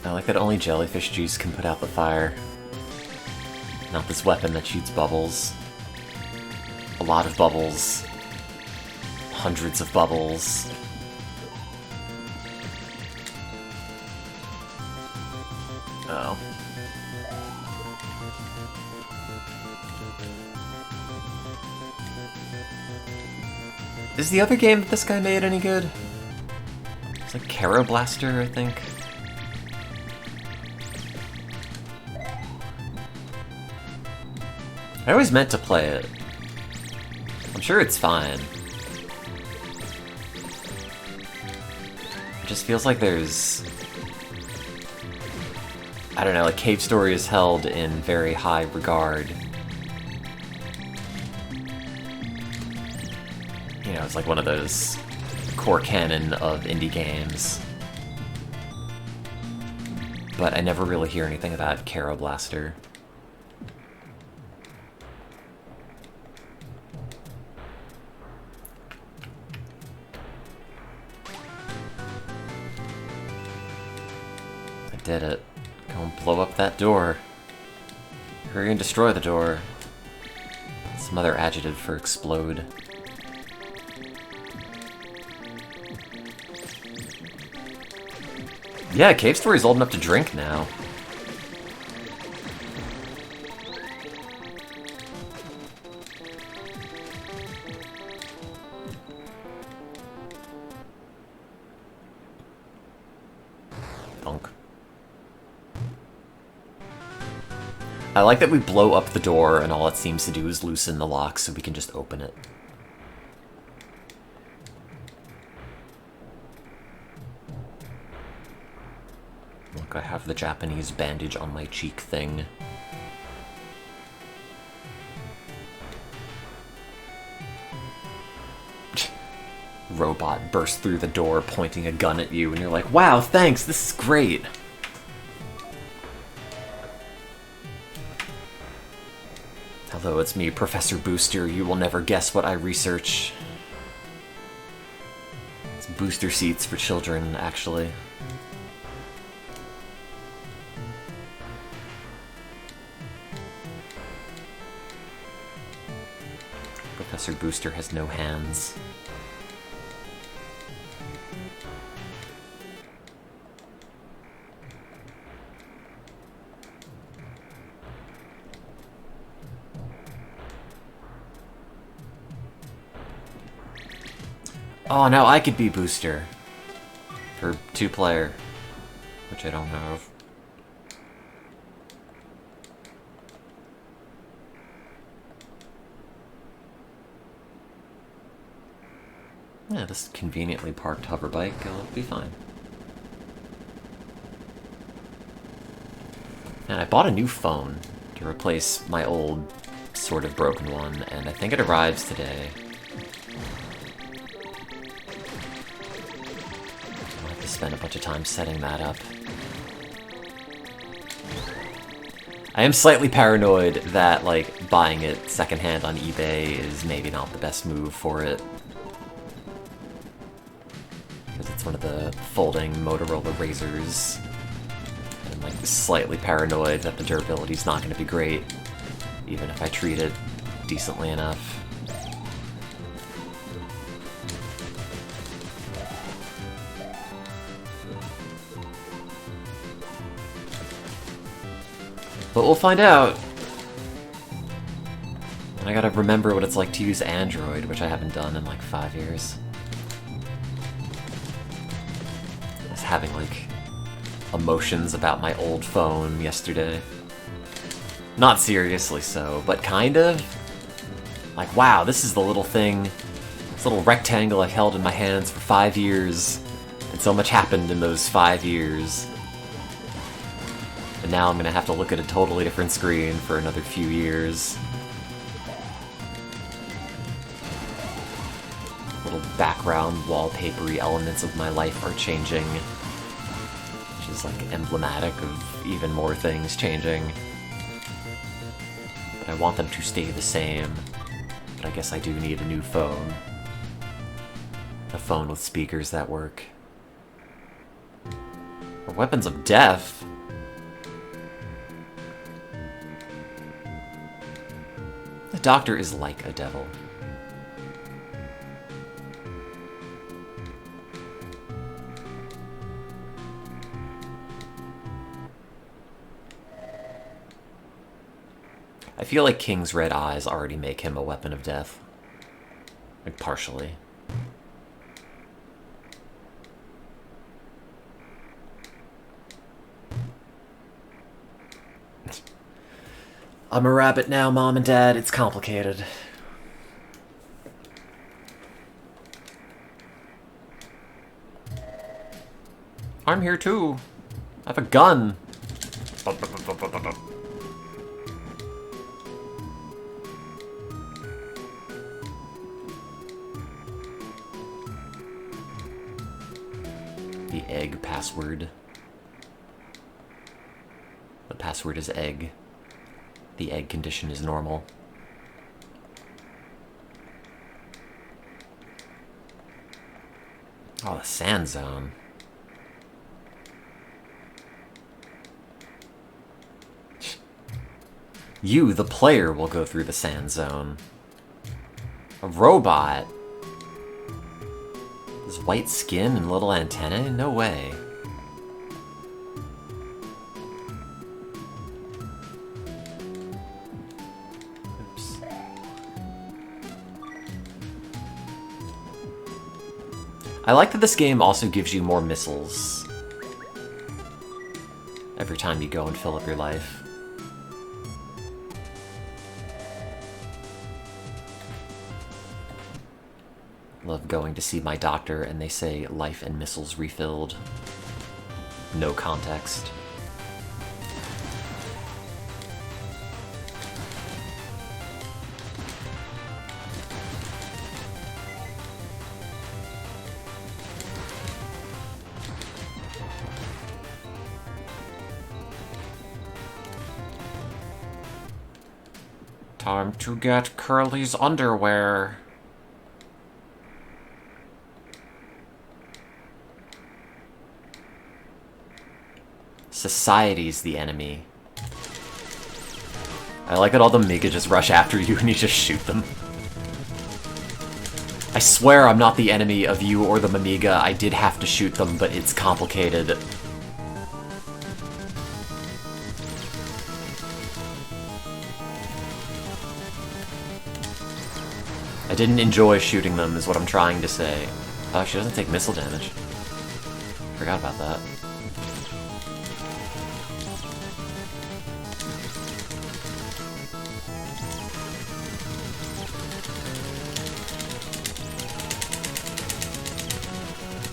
I like that only jellyfish juice can put out the fire. Not this weapon that shoots bubbles. A lot of bubbles. Hundreds of bubbles. Oh. Is the other game that this guy made any good? It's like Caro Blaster, I think. I always meant to play it. I'm sure it's fine. It just feels like there's... I don't know, like Cave Story is held in very high regard. You know, it's like one of those core canon of indie games. But I never really hear anything about Caro Blaster. Did it. Go and blow up that door. Hurry and destroy the door. Some other adjective for explode. Yeah, Cave Story's old enough to drink now. Thunk. I like that we blow up the door and all it seems to do is loosen the lock so we can just open it. Look, I have the Japanese bandage on my cheek thing. Robot bursts through the door pointing a gun at you and you're like, wow, thanks, this is great. Hello, it's me, Professor Booster. You will never guess what I research. It's booster seats for children, actually. Professor Booster has no hands. Oh, now I could be Booster. For 2-player. Which I don't have. Yeah, this conveniently parked hover bike, it'll be fine. And I bought a new phone to replace my old, sort of broken one, and I think it arrives today. I'll have to spend a bunch of time setting that up. I am slightly paranoid that, like, buying it secondhand on eBay is maybe not the best move for it. Because it's one of the folding Motorola Razrs. And I'm, like, slightly paranoid that the durability's not going to be great, even if I treat it decently enough. But we'll find out. And I gotta remember what it's like to use Android, which I haven't done in like 5 years. I was having like emotions about my old phone yesterday. Not seriously so, but kind of. Like, wow, this is the little thing, this little rectangle I've held in my hands for 5 years, and so much happened in those 5 years. And now I'm gonna have to look at a totally different screen for another few years. Little background wallpapery elements of my life are changing, which is like emblematic of even more things changing. But I want them to stay the same. But I guess I do need a new phone. A phone with speakers that work. Or weapons of death? The doctor is like a devil. I feel like King's red eyes already make him a weapon of death. Like, partially. I'm a rabbit now, Mom and Dad. It's complicated. I'm here too. I have a gun. The egg password. The password is egg. The egg condition is normal. Oh, the sand zone. You, the player, will go through the sand zone. A robot? This white skin and little antennae? No way. Oops. I like that this game also gives you more missiles every time you go and fill up your life. Love going to see my doctor and they say life and missiles refilled. No context. Time to get Curly's underwear. Society's the enemy. I like that all the Mega just rush after you and you just shoot them. I swear I'm not the enemy of you or the Mamiga. I did have to shoot them, but it's complicated. I didn't enjoy shooting them, is what I'm trying to say. Oh, she doesn't take missile damage. Forgot about that.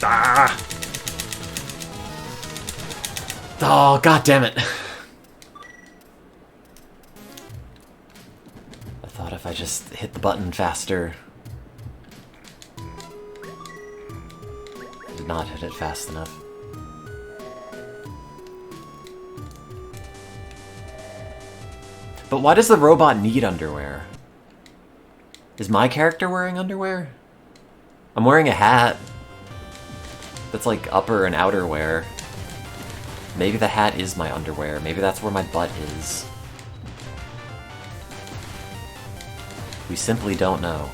Ah! Oh, god damn it. I thought if I just hit the button faster. I did not hit it fast enough. But why does the robot need underwear? Is my character wearing underwear? I'm wearing a hat. That's like upper and outerwear. Maybe the hat is my underwear. Maybe that's where my butt is. We simply don't know.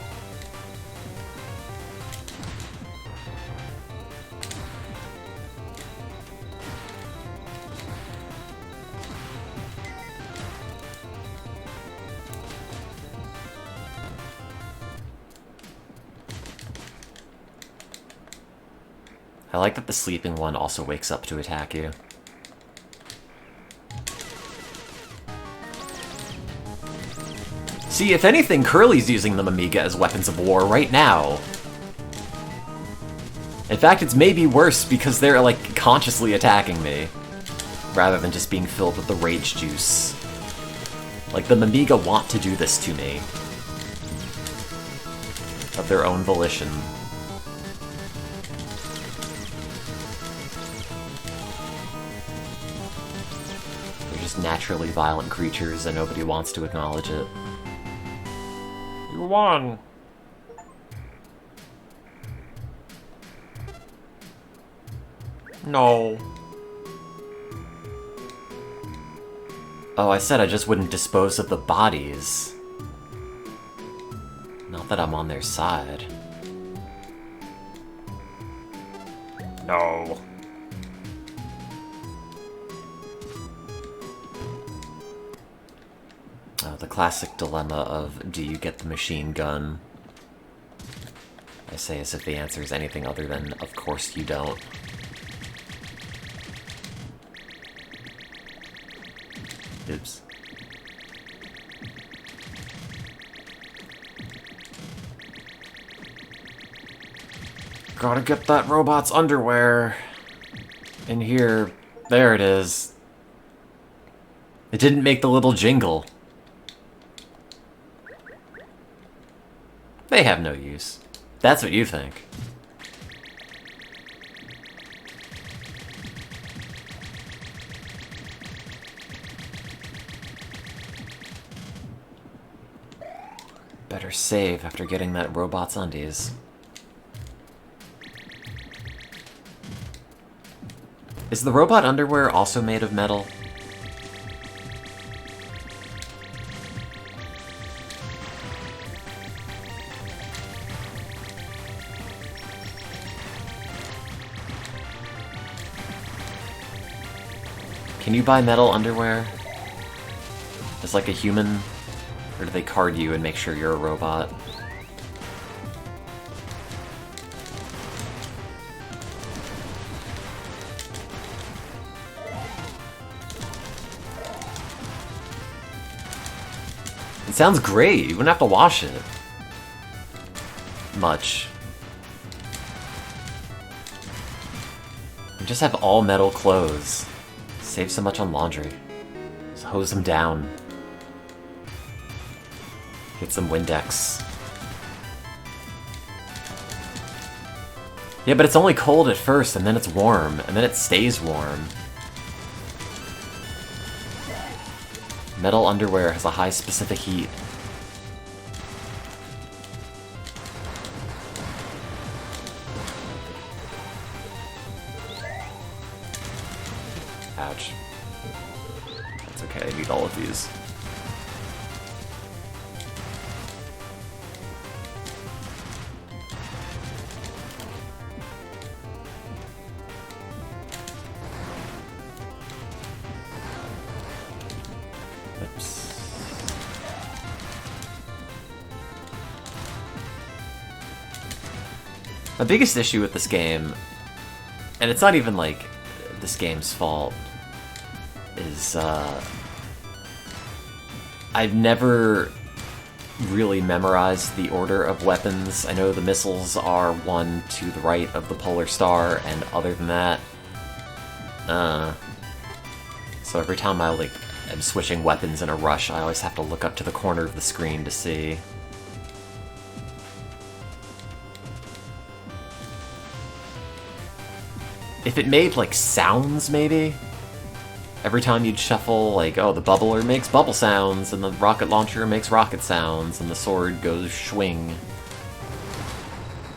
I like that the sleeping one also wakes up to attack you. See, if anything, Curly's using the Amiga as weapons of war right now. In fact, it's maybe worse because they're, like, consciously attacking me, rather than just being filled with the rage juice. Like, the Amiga want to do this to me. Of their own volition. They're just naturally violent creatures and nobody wants to acknowledge it. You won. No. Oh, I said I just wouldn't dispose of the bodies. Not that I'm on their side. No. The classic dilemma of, do you get the machine gun? I say as if the answer is anything other than, of course you don't. Oops. Gotta get that robot's underwear. In here, there it is. It didn't make the little jingle. They have no use. That's what you think. Better save after getting that robot's undies. Is the robot underwear also made of metal? Can you buy metal underwear? As like a human? Or do they card you and make sure you're a robot? It sounds great. You wouldn't have to wash it. Much. You just have all metal clothes. Save so much on laundry. Just hose them down. Get some Windex. Yeah, but it's only cold at first, and then it's warm, and then it stays warm. Metal underwear has a high specific heat. Ouch. It's okay, I need all of these. My biggest issue with this game, and it's not even like this game's fault, is I've never really memorized the order of weapons. I know the missiles are one to the right of the polar star, and other than that, so every time I am switching weapons in a rush, I always have to look up to the corner of the screen to see. If it made, like, sounds, maybe? Every time you'd shuffle, like, oh, the bubbler makes bubble sounds, and the rocket launcher makes rocket sounds, and the sword goes swing.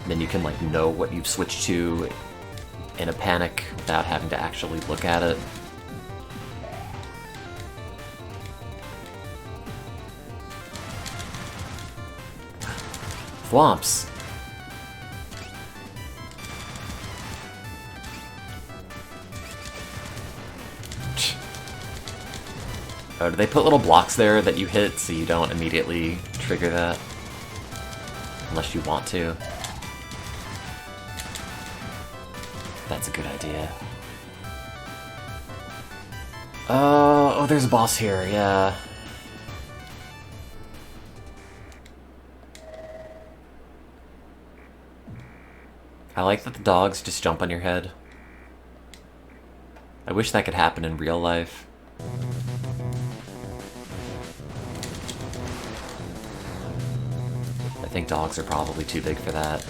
Then you can, like, know what you've switched to in a panic without having to actually look at it. Thwomps. Oh, do they put little blocks there that you hit so you don't immediately trigger that? Unless you want to. That's a good idea. Oh, there's a boss here, yeah. I like that the dogs just jump on your head. I wish that could happen in real life. I think dogs are probably too big for that.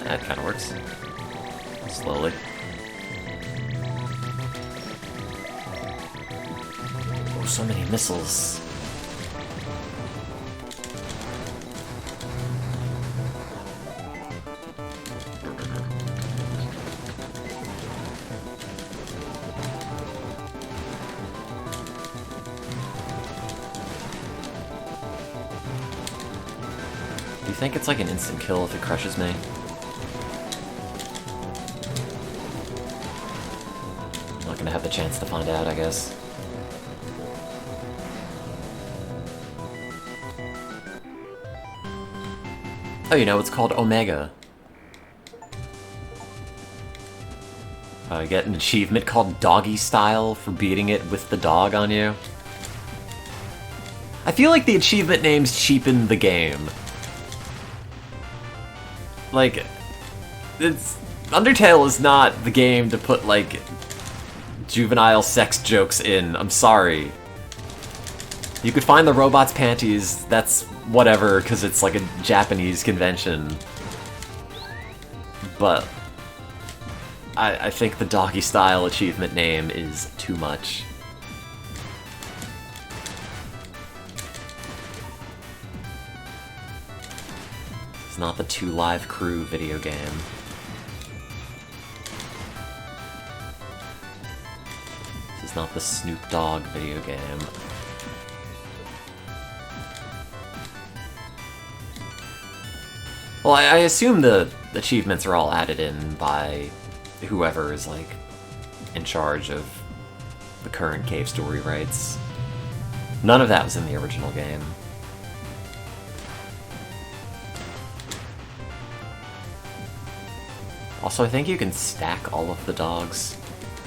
That kind of works. Slowly. Oh, so many missiles. Do you think it's like an instant kill if it crushes me? Not gonna have the chance to find out, I guess. Oh, you know, it's called Omega. I get an achievement called Doggy Style for beating it with the dog on you. I feel like the achievement names cheapen the game. Like, Undertale is not the game to put, like, juvenile sex jokes in. I'm sorry. You could find the robot's panties, that's whatever, because it's like a Japanese convention. But I think the Doggy Style achievement name is too much. It's not the 2 Live Crew video game. This is not the Snoop Dogg video game. Well, I assume the achievements are all added in by whoever is, like, in charge of the current cave story rights. None of that was in the original game. Also, I think you can stack all of the dogs.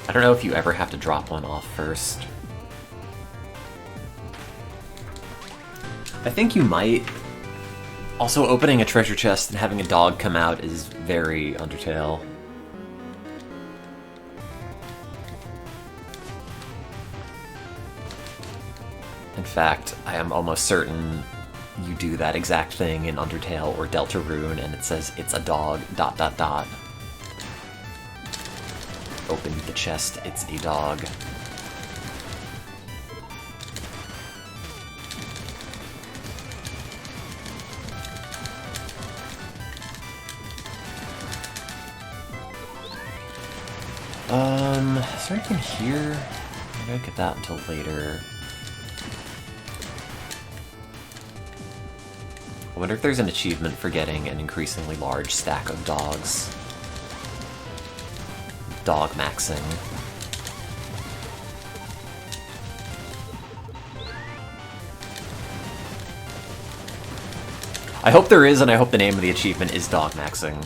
I don't know if you ever have to drop one off first. I think you might. Also, opening a treasure chest and having a dog come out is very Undertale. In fact, I am almost certain you do that exact thing in Undertale or Deltarune, and it says it's a dog, ... Open the chest, it's a dog. Is there anything here? I don't get that until later. I wonder if there's an achievement for getting an increasingly large stack of dogs. Dog maxing. I hope there is, and I hope the name of the achievement is dog maxing.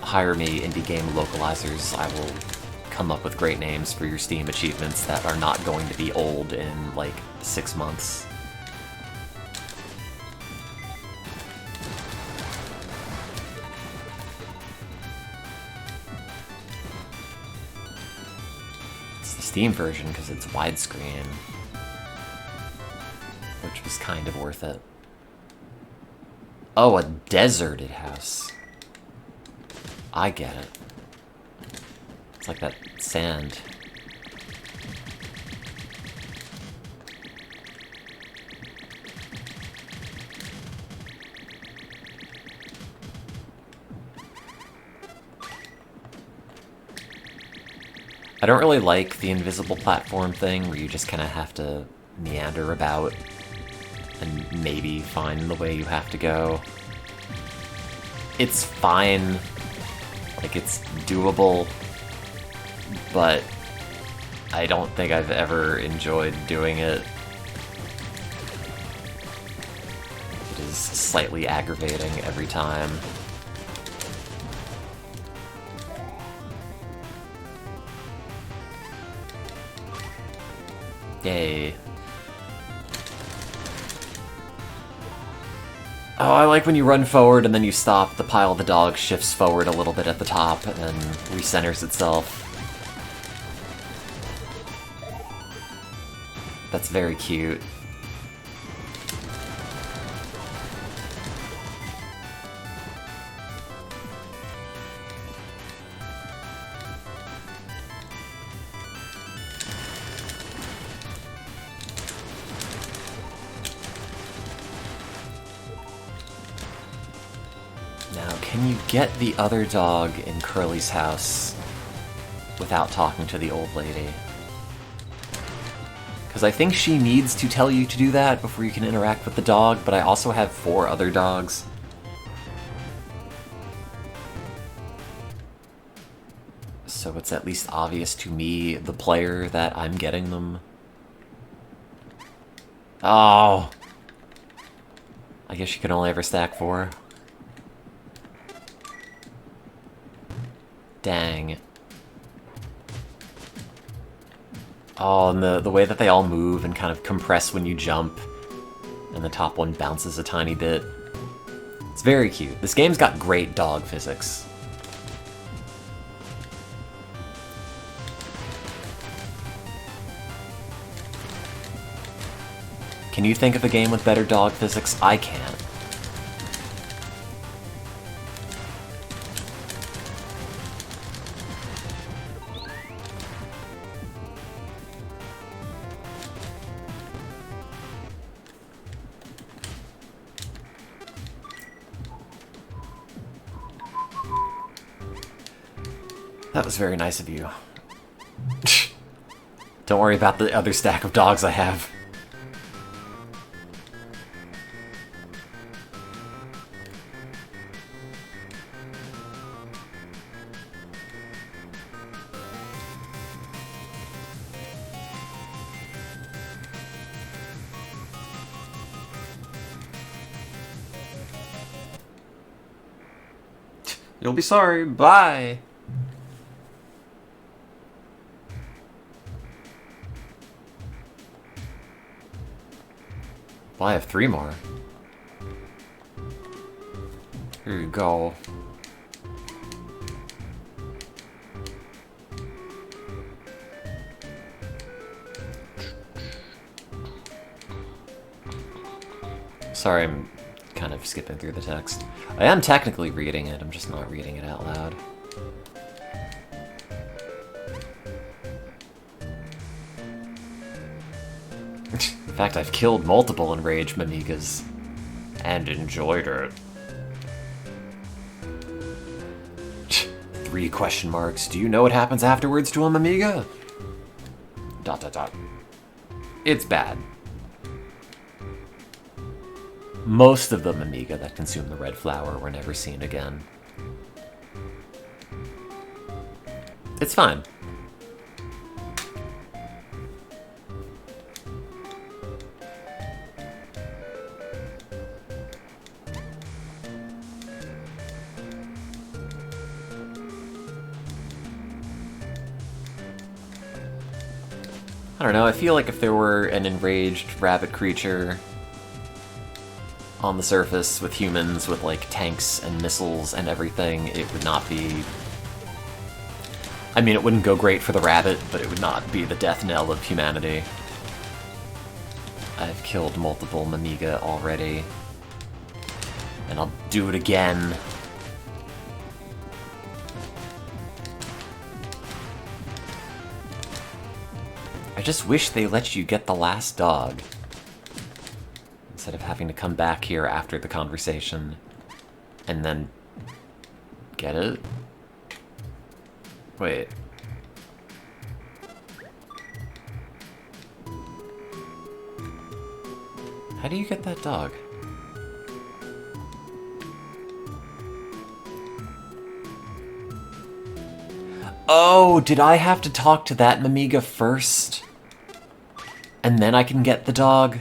Hire me, indie game localizers. I will come up with great names for your Steam achievements that are not going to be old in, like, 6 months. It's the Steam version because it's widescreen, which was kind of worth it. Oh, a deserted house. I get it. It's like that sand. I don't really like the invisible platform thing where you just kind of have to meander about and maybe find the way you have to go. It's fine. Like, it's doable. But I don't think I've ever enjoyed doing it. It is slightly aggravating every time. Yay. Oh, I like when you run forward and then you stop, the pile of the dog shifts forward a little bit at the top and then recenters itself. That's very cute. Now, can you get the other dog in Curly's house without talking to the old lady? Because I think she needs to tell you to do that before you can interact with the dog, but I also have 4 other dogs. So it's at least obvious to me, the player, that I'm getting them. Oh! I guess you can only ever stack 4. Dang. Oh, and the way that they all move and kind of compress when you jump, and the top one bounces a tiny bit. It's very cute. This game's got great dog physics. Can you think of a game with better dog physics? I can't. That was very nice of you. Don't worry about the other stack of dogs I have. You'll be sorry. Bye! Well, I have 3 more. Here you go. Sorry, I'm kind of skipping through the text. I am technically reading it, I'm just not reading it out loud. In fact, I've killed multiple enraged Mimigas. And enjoyed it. 3 question marks. Do you know what happens afterwards to a Mimiga? ... It's bad. Most of the Mimiga that consume the red flower were never seen again. It's fine. I don't know, I feel like if there were an enraged rabbit creature on the surface with humans with like tanks and missiles and everything, it would not be... I mean, it wouldn't go great for the rabbit, but it would not be the death knell of humanity. I've killed multiple Mimiga already. And I'll do it again. I just wish they let you get the last dog. Instead of having to come back here after the conversation and then get it. Wait. How do you get that dog? Oh, did I have to talk to that Mimiga first? And then I can get the dog?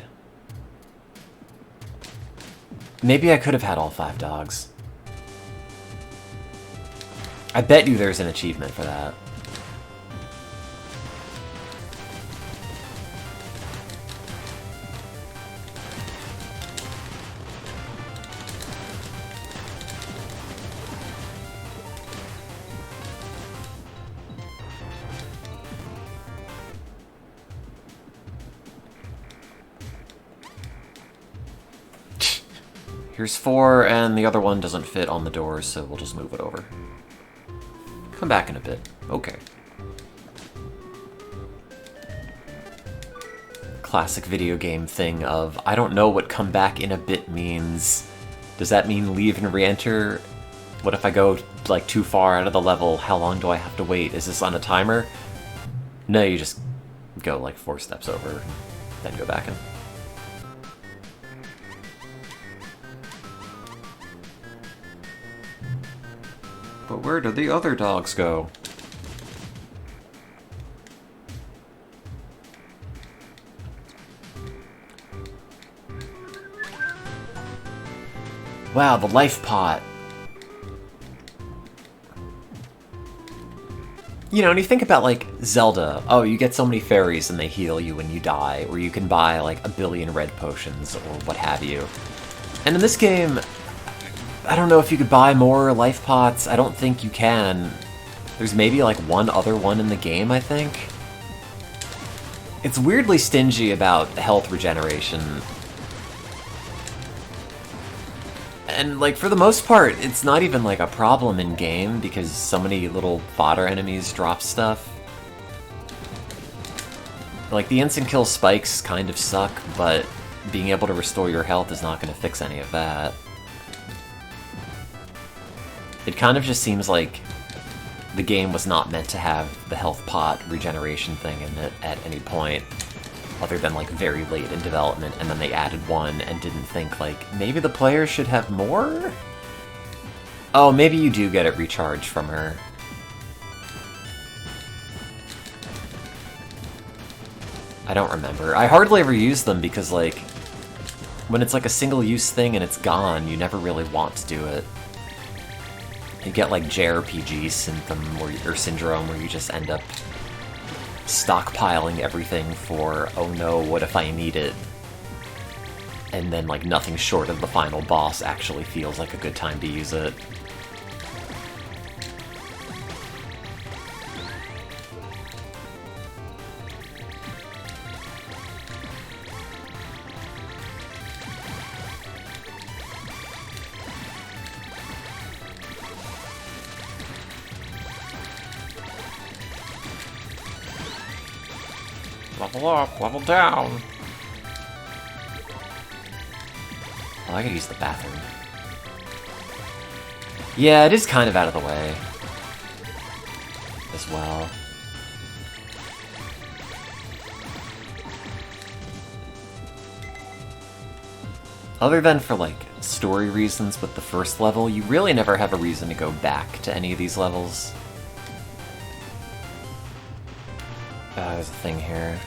Maybe I could have had all 5 dogs. I bet you there's an achievement for that. Here's 4, and the other one doesn't fit on the doors, so we'll just move it over. Come back in a bit. Okay. Classic video game thing of, I don't know what come back in a bit means. Does that mean leave and re-enter? What if I go, like, too far out of the level? How long do I have to wait? Is this on a timer? No, you just go, like, 4 steps over, then go back in. But where did the other dogs go? Wow, the life pot. You know, and you think about, like, Zelda. Oh, you get so many fairies and they heal you when you die. Or you can buy, like, 1 billion red potions or what have you. And in this game, I don't know if you could buy more life pots. I don't think you can. There's maybe like 1 other one in the game, I think. It's weirdly stingy about health regeneration. And like for the most part, it's not even like a problem in game because so many little fodder enemies drop stuff. Like the instant kill spikes kind of suck, but being able to restore your health is not going to fix any of that. It kind of just seems like the game was not meant to have the health pot regeneration thing in it at any point, other than like very late in development, and then they added 1 and didn't think like, maybe the player should have more? Oh, maybe you do get it recharged from her. I don't remember. I hardly ever use them because like, when it's like a single-use thing and it's gone, you never really want to do it. You get like JRPG syndrome where you just end up stockpiling everything for, oh no, what if I need it? And then like nothing short of the final boss actually feels like a good time to use it. Level up, level down. Oh, I could use the bathroom. Yeah, it is kind of out of the way. As well. Other than for, like, story reasons with the first level, you really never have a reason to go back to any of these levels. There's a thing here.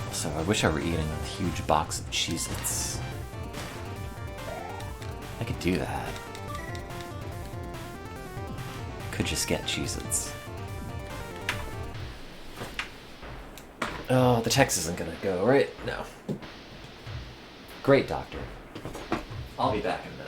Also, I wish I were eating a huge box of Cheez-Its. I could do that. Could just get Cheez-Its. Oh, the text isn't gonna go, right? No. Great, Doctor. I'll be back in a minute.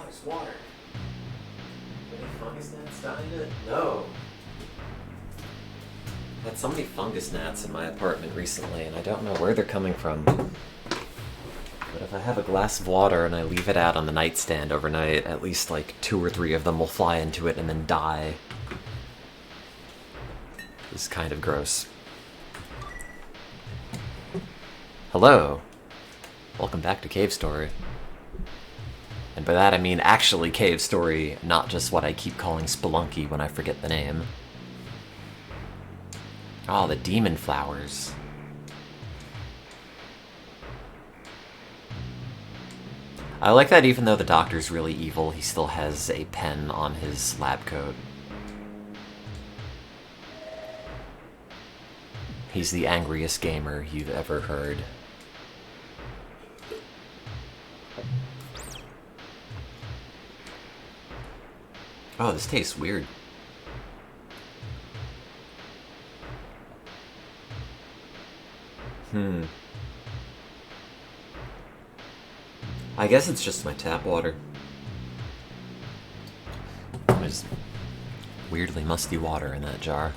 there's water. Any fungus gnats dying in it? No. I had so many fungus gnats in my apartment recently, and I don't know where they're coming from. But if I have a glass of water and I leave it out on the nightstand overnight, at least like 2 or 3 of them will fly into it and then die. This is kind of gross. Hello. Welcome back to Cave Story. And by that I mean actually Cave Story, not just what I keep calling Spelunky when I forget the name. Oh, the demon flowers. I like that even though the doctor's really evil, he still has a pen on his lab coat. He's the angriest gamer you've ever heard. Oh, this tastes weird. I guess it's just my tap water. There's weirdly musty water in that jar.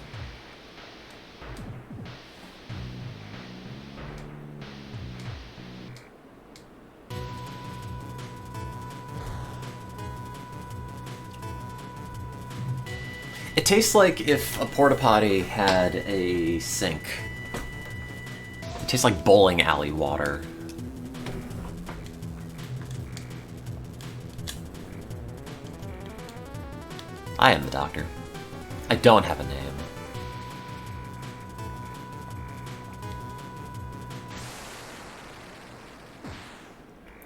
It tastes like if a porta potty had a sink. It tastes like bowling alley water. I am the doctor. I don't have a name.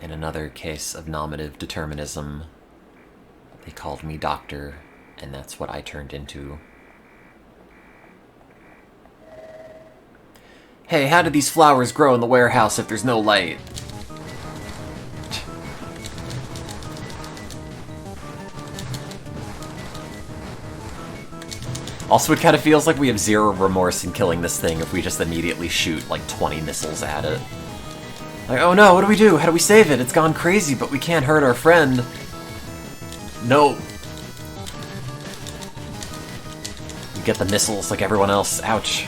In another case of nominative determinism, they called me doctor, and that's what I turned into. Hey, how did these flowers grow in the warehouse if there's no light? Also, it kind of feels like we have zero remorse in killing this thing if we just immediately shoot like 20 missiles at it. Like, oh no, what do we do? How do we save it? It's gone crazy, but we can't hurt our friend. No. You get the missiles like everyone else. Ouch.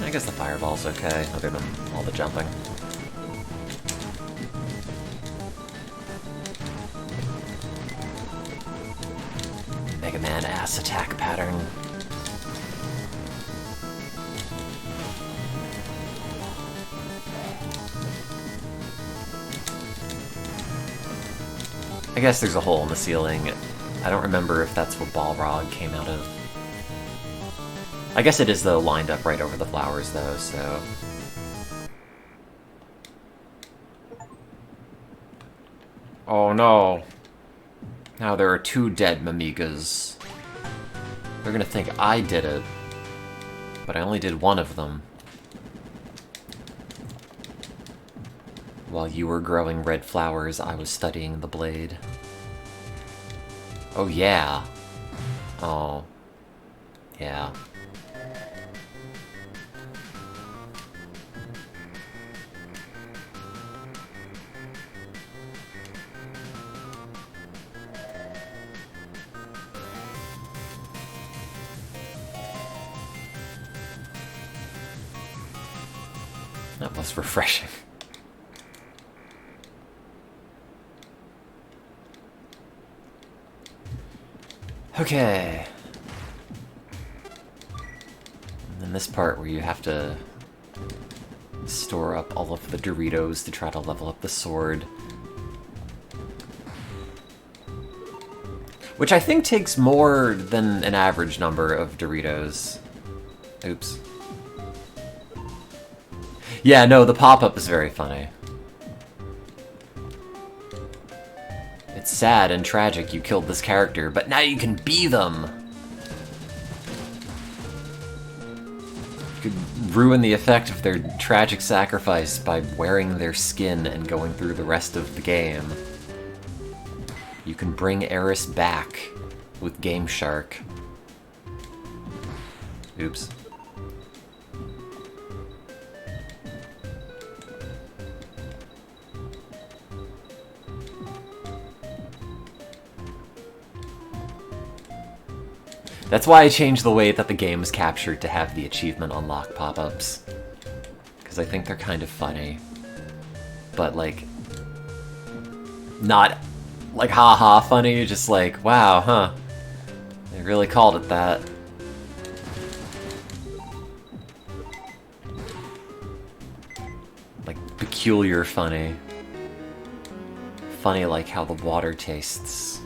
I guess the fireball's okay, other than all the jumping. Mega Man ass attack pattern. I guess there's a hole in the ceiling. I don't remember if that's what Balrog came out of. I guess it is, though, lined up right over the flowers, though, so... Oh no. Now there are 2 dead Mamigas. They're gonna think I did it. But I only did 1 of them. While you were growing red flowers, I was studying the blade. Oh yeah. Oh. Yeah. That was refreshing. Okay. And then this part where you have to store up all of the Doritos to try to level up the sword. Which I think takes more than an average number of Doritos. Oops. Yeah, no, the pop-up is very funny. It's sad and tragic you killed this character, but now you can be them! You could ruin the effect of their tragic sacrifice by wearing their skin and going through the rest of the game. You can bring Eris back with Game Shark. Oops. That's why I changed the way that the game is captured to have the achievement unlock pop-ups. Because I think they're kind of funny. But, like, not, like, haha funny, just like, wow, huh. They really called it that. Like, peculiar funny. Funny like how the water tastes.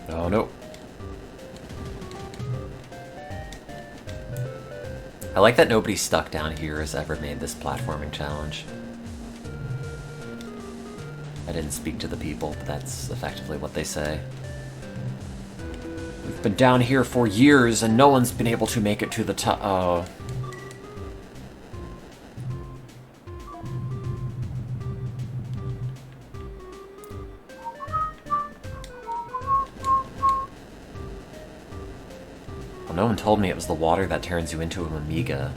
Oh no. I like that nobody stuck down here has ever made this platforming challenge. I didn't speak to the people, but that's effectively what they say. We've been down here for years and no one's been able to make it to the top. Oh. Well, no one told me it was the water that turns you into an Amiga.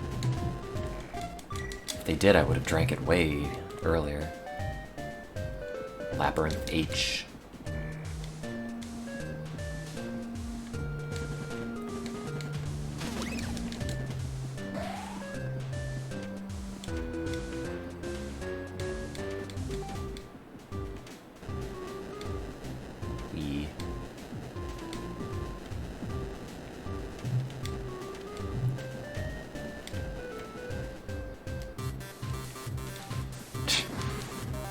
If they did, I would have drank it way earlier. Labyrinth H.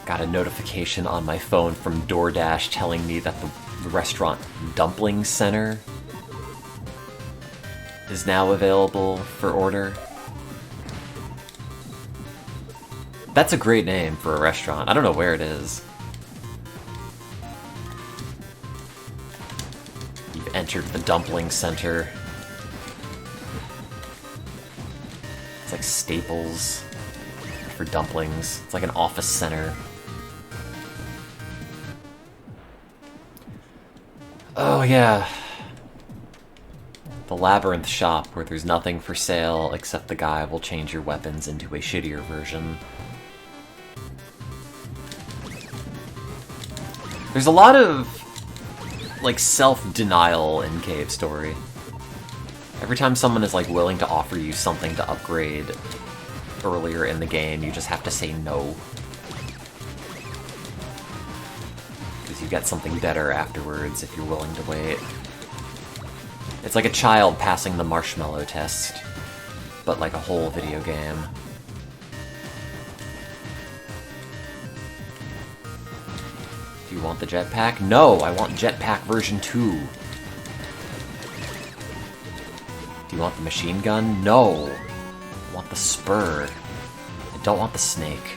Got a notification on my phone from DoorDash telling me that the restaurant Dumpling Center is now available for order. That's a great name for a restaurant. I don't know where it is. You've entered the Dumpling Center. It's like Staples for dumplings. It's like an office center. Oh yeah. The Labyrinth shop where there's nothing for sale except the guy will change your weapons into a shittier version. There's a lot of, like, self-denial in Cave Story. Every time someone is, like, willing to offer you something to upgrade earlier in the game, you just have to say no. Because you get something better afterwards if you're willing to wait. It's like a child passing the marshmallow test, but like a whole video game. Do you want the jetpack? No, I want jetpack version 2. Do you want the machine gun? No. I want the spur. I don't want the snake.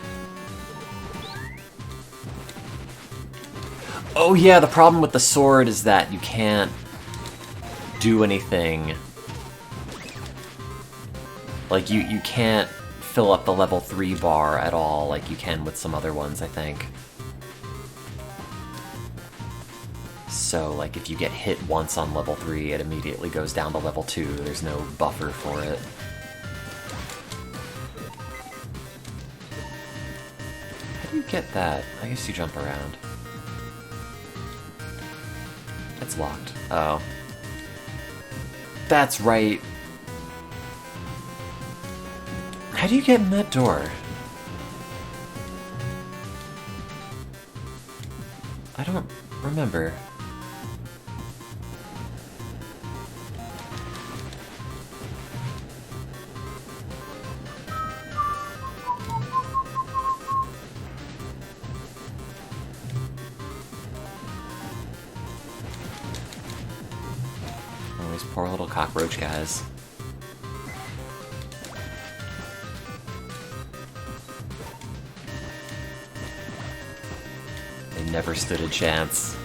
Oh yeah, the problem with the sword is that you can't do anything. Like, you can't fill up the level 3 bar at all like you can with some other ones, I think. So, like, if you get hit once on level 3, it immediately goes down to level 2. There's no buffer for it. How do you get that? I guess you jump around. It's locked. Oh. That's right. How do you get in that door? I don't remember. Oh, these poor little cockroach guys. They never stood a chance.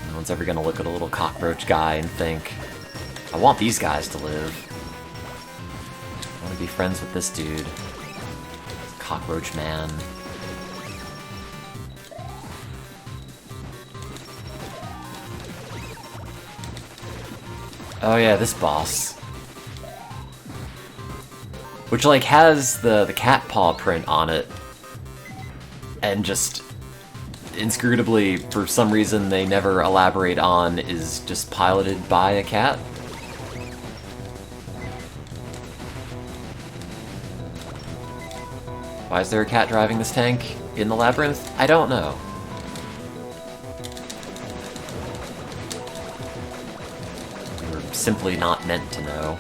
No one's ever gonna look at a little cockroach guy and think, I want these guys to live. I want to be friends with this dude. Cockroach man. Oh yeah, this boss. Which, like, has the cat paw print on it. And just, inscrutably, for some reason they never elaborate on, is just piloted by a cat. Why is there a cat driving this tank in the labyrinth? I don't know. We're simply not meant to know.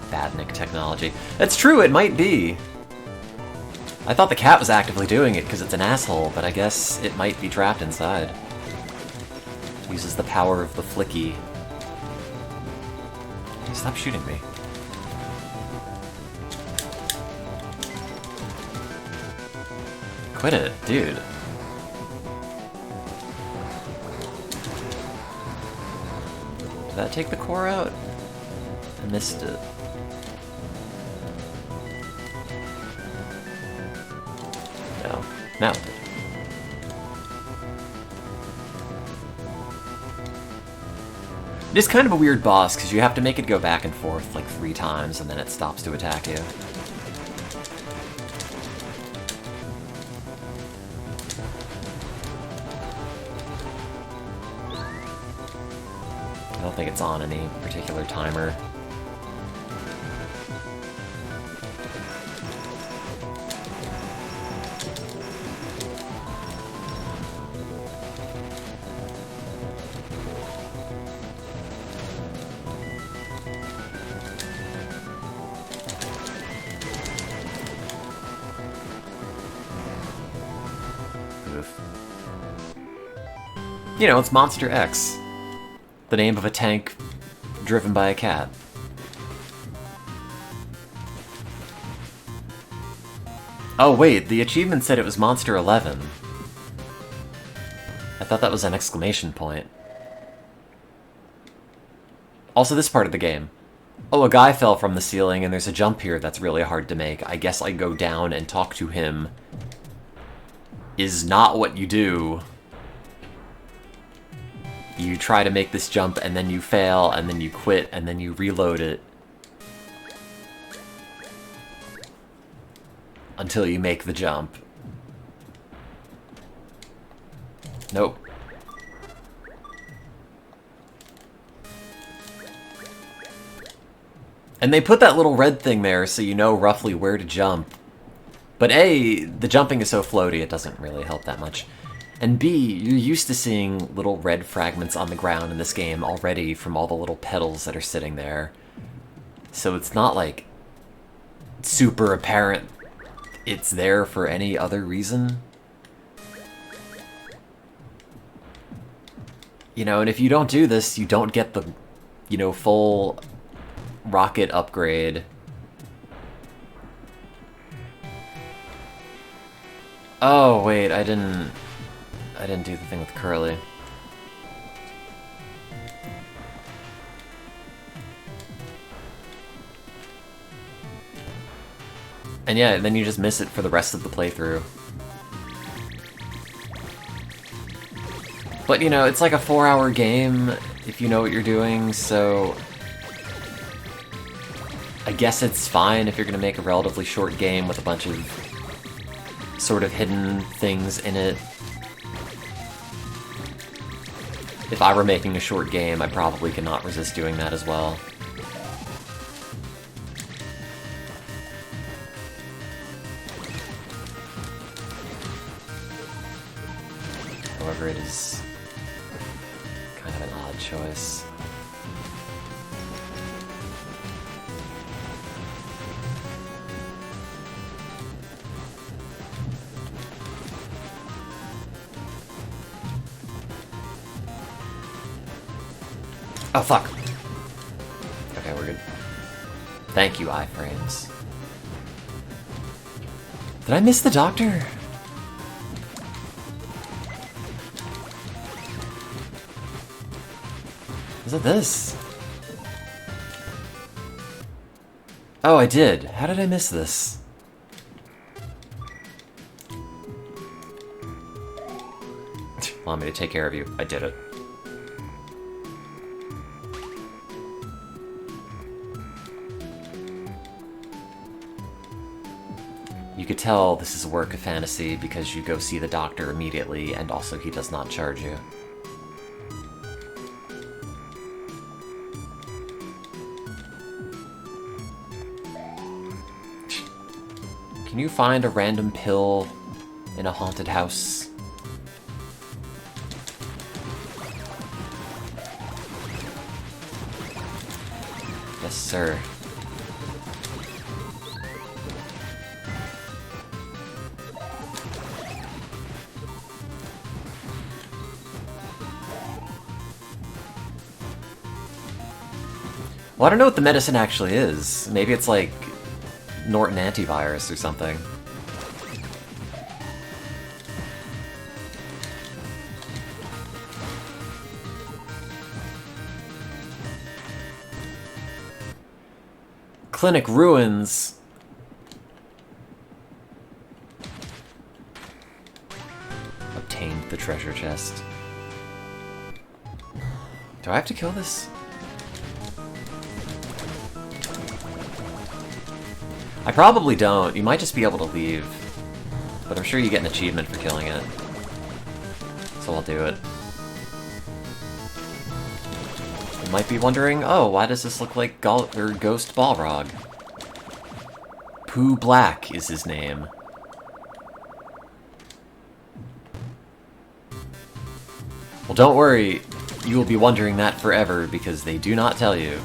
Badnik technology. That's true, it might be. I thought the cat was actively doing it because it's an asshole, but I guess it might be trapped inside. Uses the power of the flicky. Stop shooting me. Quit it, dude. Did that take the core out? I missed it. No. No. It is kind of a weird boss, because you have to make it go back and forth like 3 times, and then it stops to attack you. I don't think it's on any particular timer. You know, it's Monster X. The name of a tank driven by a cat. Oh wait, the achievement said it was Monster 11. I thought that was an exclamation point. Also this part of the game. Oh, a guy fell from the ceiling and there's a jump here that's really hard to make. I guess I go down and talk to him. Is not what you do. You try to make this jump, and then you fail, and then you quit, and then you reload it. Until you make the jump. Nope. And they put that little red thing there so you know roughly where to jump. But A, the jumping is so floaty it doesn't really help that much. And B, you're used to seeing little red fragments on the ground in this game already from all the little petals that are sitting there. So it's not like super apparent it's there for any other reason. You know, and if you don't do this, you don't get the, you know, full rocket upgrade. Oh, wait, I didn't do the thing with Curly. And yeah, then you just miss it for the rest of the playthrough. But, you know, it's like a 4-hour game, if you know what you're doing, so I guess it's fine if you're gonna make a relatively short game with a bunch of sort of hidden things in it. If I were making a short game, I probably could not resist doing that as well. However, it is kind of an odd choice. Oh, fuck. Okay, we're good. Thank you, iframes. Did I miss the doctor? Is it this? Oh, I did. How did I miss this? Allow me to take care of you. I did it. You could tell this is a work of fantasy because you go see the doctor immediately, and also he does not charge you. Can you find a random pill in a haunted house? Yes, sir. Well, I don't know what the medicine actually is. Maybe it's like Norton antivirus or something. Clinic ruins. Obtained the treasure chest. Do I have to kill this? I probably don't. You might just be able to leave. But I'm sure you get an achievement for killing it. So I'll do it. You might be wondering, oh, why does this look like Ghost Balrog? Pooh Black is his name. Well, don't worry. You will be wondering that forever because they do not tell you.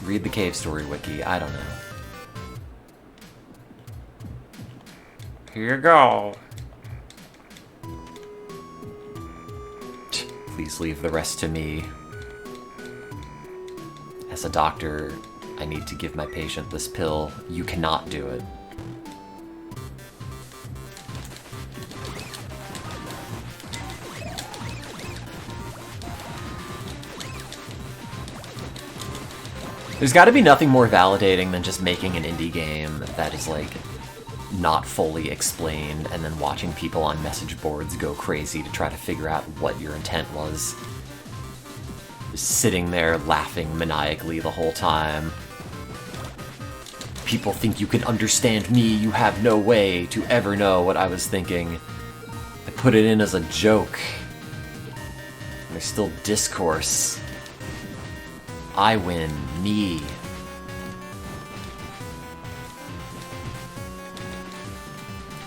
Read the Cave Story wiki, I don't know. Here you go. Please leave the rest to me. As a doctor, I need to give my patient this pill. You cannot do it. There's gotta be nothing more validating than just making an indie game that is, like, not fully explained, and then watching people on message boards go crazy to try to figure out what your intent was. Just sitting there laughing maniacally the whole time. People think you can understand me, you have no way to ever know what I was thinking. I put it in as a joke. And there's still discourse. I win, me.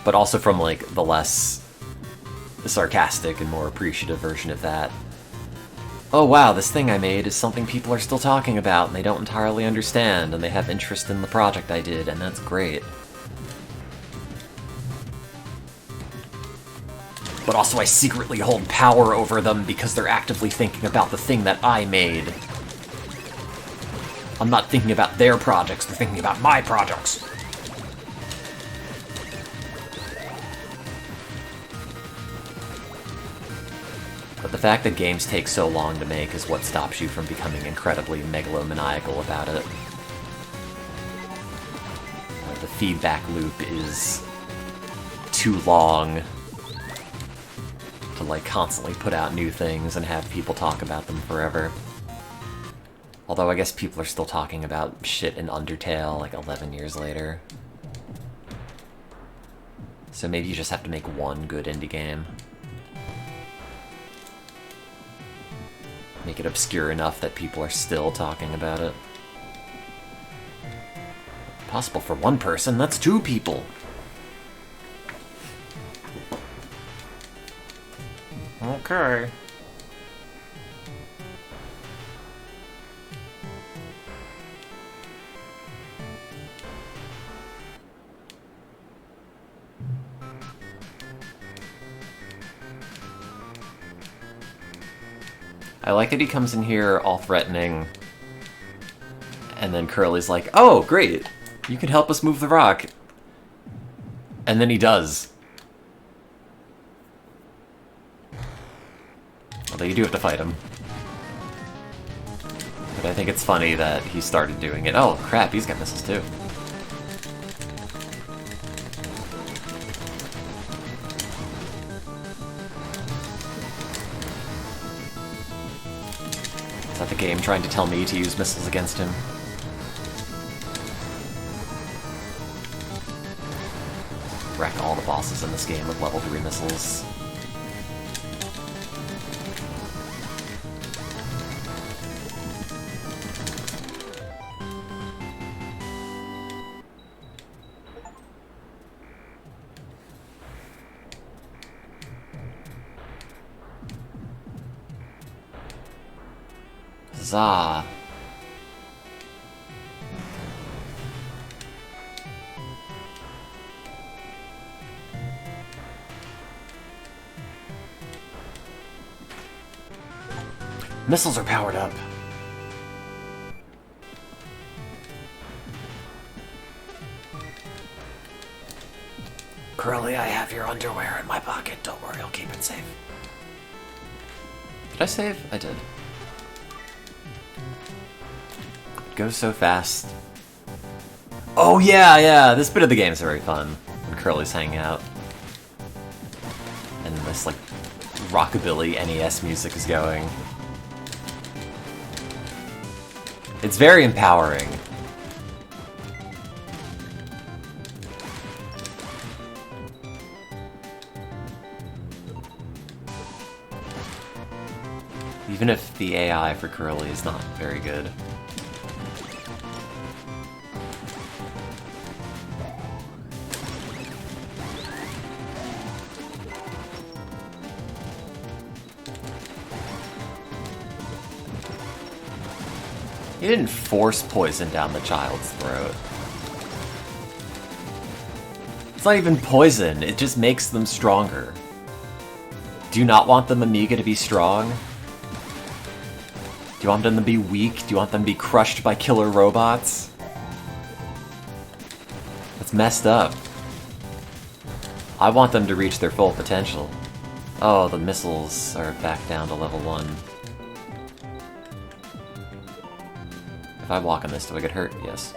But also from, like, the less sarcastic and more appreciative version of that. Oh wow, this thing I made is something people are still talking about and they don't entirely understand, and they have interest in the project I did, and that's great. But also I secretly hold power over them because they're actively thinking about the thing that I made. I'm not thinking about their projects, they're thinking about my projects. But the fact that games take so long to make is what stops you from becoming incredibly megalomaniacal about it. The feedback loop is too long to, like, constantly put out new things and have people talk about them forever. Although I guess people are still talking about shit in Undertale, like, 11 years later. So maybe you just have to make one good indie game. Make it obscure enough that people are still talking about it. Possible for one person, that's two people! Okay. I like that he comes in here all threatening, and then Curly's like, "Oh, great! You can help us move the rock." And then he does. Although you do have to fight him. But I think it's funny that he started doing it. Oh, crap, he's got missiles too. Is that the game trying to tell me to use missiles against him? Wreck all the bosses in this game with level 3 missiles. Huzzah! Missiles are powered up. Curly, I have your underwear in my pocket. Don't worry, I'll keep it safe. Did I save? I did. It goes so fast. Oh yeah, this bit of the game is very fun. When Curly's hanging out. And this, like, rockabilly NES music is going. It's very empowering. Even if the AI for Curly is not very good. You didn't force poison down the child's throat. It's not even poison, it just makes them stronger. Do you not want the Amiga to be strong? Do you want them to be weak? Do you want them to be crushed by killer robots? That's messed up. I want them to reach their full potential. Oh, the missiles are back down to level 1. If I walk on this, do I get hurt? Yes.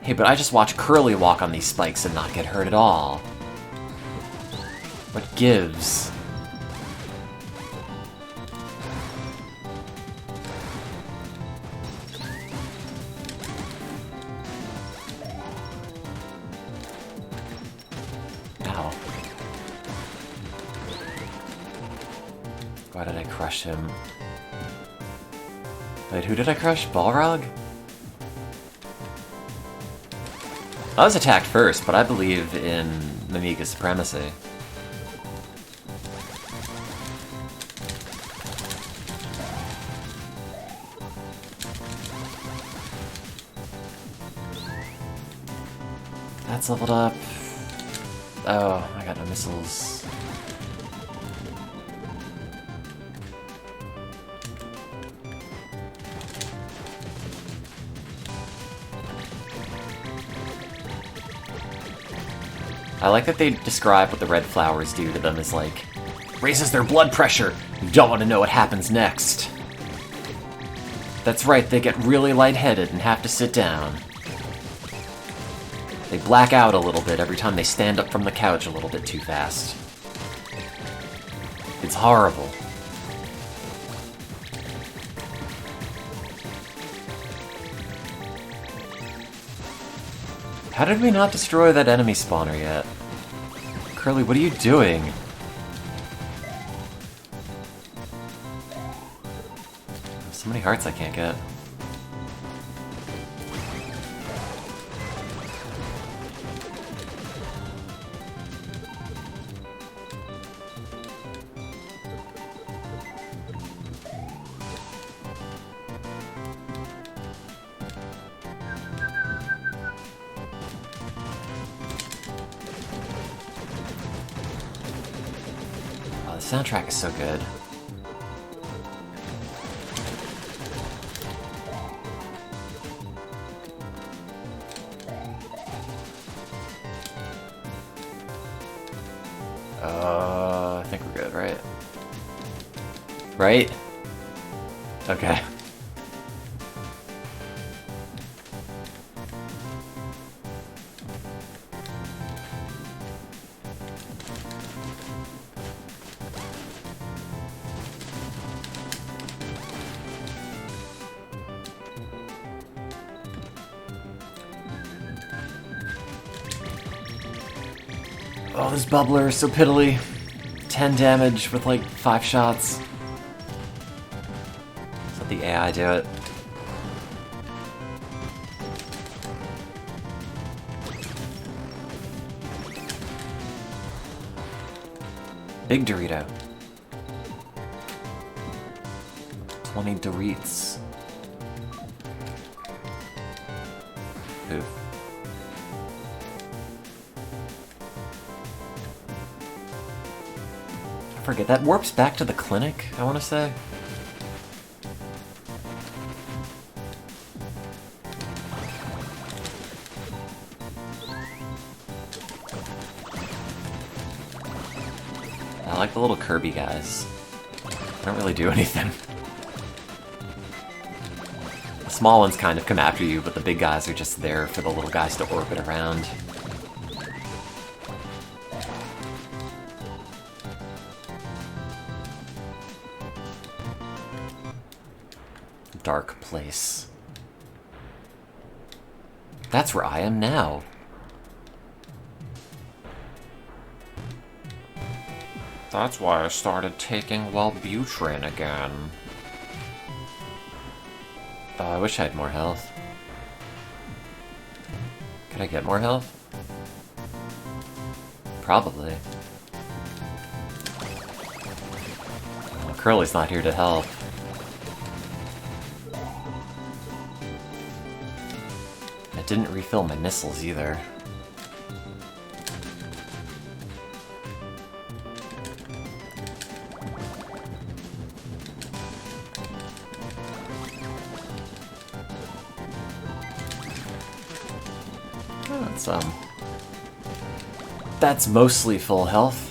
Hey, but I just watched Curly walk on these spikes and not get hurt at all. What gives? Ow. Why did I crush him? Wait, who did I crush? Balrog? I was attacked first, but I believe in Amiga supremacy. That's leveled up. Oh, I got no missiles. I like that they describe what the red flowers do to them as, like, raises their blood pressure. You don't want to know what happens next. That's right, they get really lightheaded and have to sit down. They black out a little bit every time they stand up from the couch a little bit too fast. It's horrible. How did we not destroy that enemy spawner yet? Curly, what are you doing? So many hearts I can't get. The soundtrack is so good. I think we're good, right? Right? Okay. Oh, this bubbler is so piddly. 10 damage with like 5 shots. Let the AI do it. Big Dorito. 20 Doritos. Oof. I forget, that warps back to the clinic, I want to say. I like the little Kirby guys. They don't really do anything. The small ones kind of come after you, but the big guys are just there for the little guys to orbit around. Dark place. That's where I am now. That's why I started taking Wellbutrin again. Oh, I wish I had more health. Could I get more health? Probably. Well, Curly's not here to help. I didn't refill my missiles either. Oh, that's mostly full health.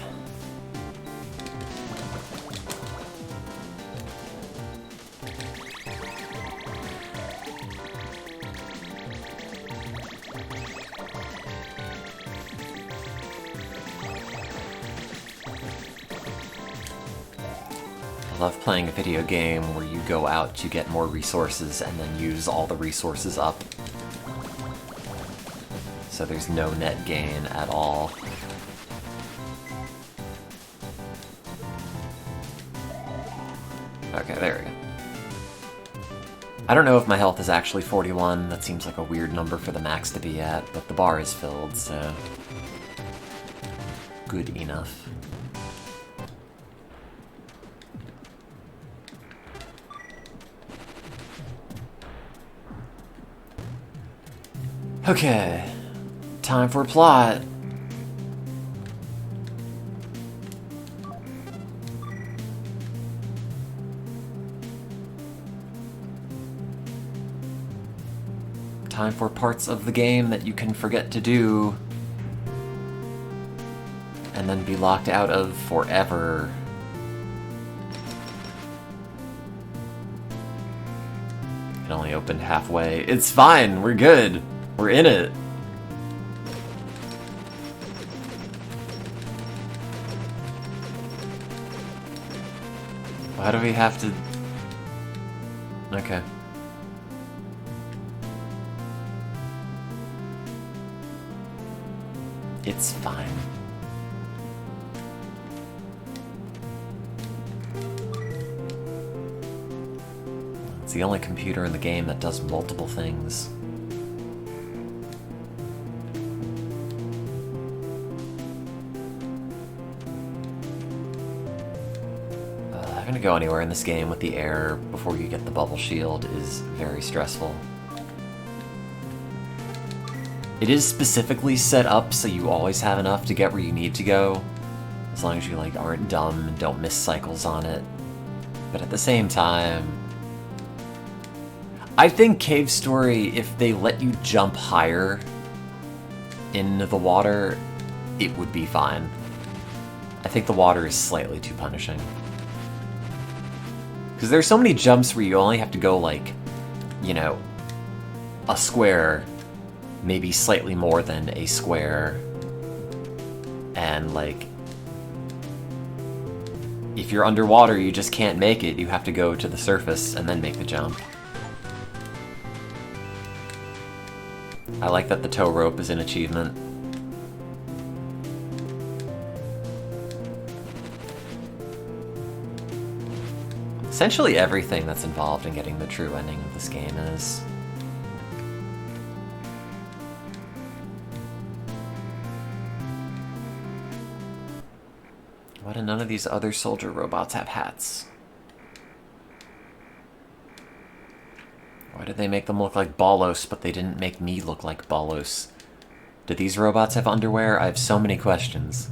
I love playing a video game where you go out to get more resources and then use all the resources up. So there's no net gain at all. Okay, there we go. I don't know if my health is actually 41. That seems like a weird number for the max to be at, but the bar is filled, so good enough. Okay, time for a plot. Time for parts of the game that you can forget to do and then be locked out of forever. It only opened halfway. It's fine, we're good. We're in it. Why do we have to... Okay. It's fine. It's the only computer in the game that does multiple things. Having to go anywhere in this game with the air before you get the bubble shield is very stressful. It is specifically set up so you always have enough to get where you need to go, as long as you like aren't dumb and don't miss cycles on it. But at the same time, I think Cave Story, if they let you jump higher into the water, it would be fine. I think the water is slightly too punishing. Because there's so many jumps where you only have to go, like, you know, a square, maybe slightly more than a square, and, like, if you're underwater, you just can't make it. You have to go to the surface and then make the jump. I like that the tow rope is an achievement. Essentially everything that's involved in getting the true ending of this game is. Why do none of these other soldier robots have hats? Why did they make them look like Ballos, but they didn't make me look like Ballos? Do these robots have underwear? I have so many questions.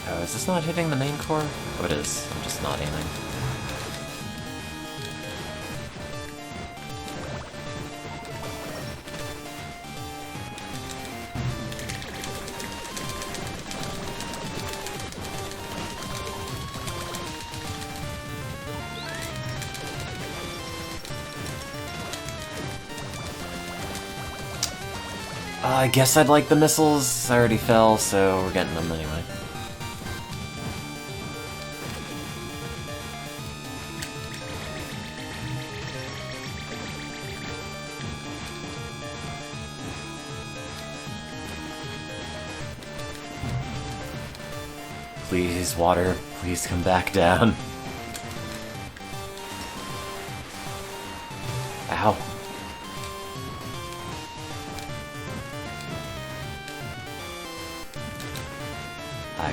Oh, is this not hitting the main core? Oh, it is. I'm just not aiming. I guess I'd like the missiles. I already fell, so we're getting them anyway. Please, water, please come back down. Ow.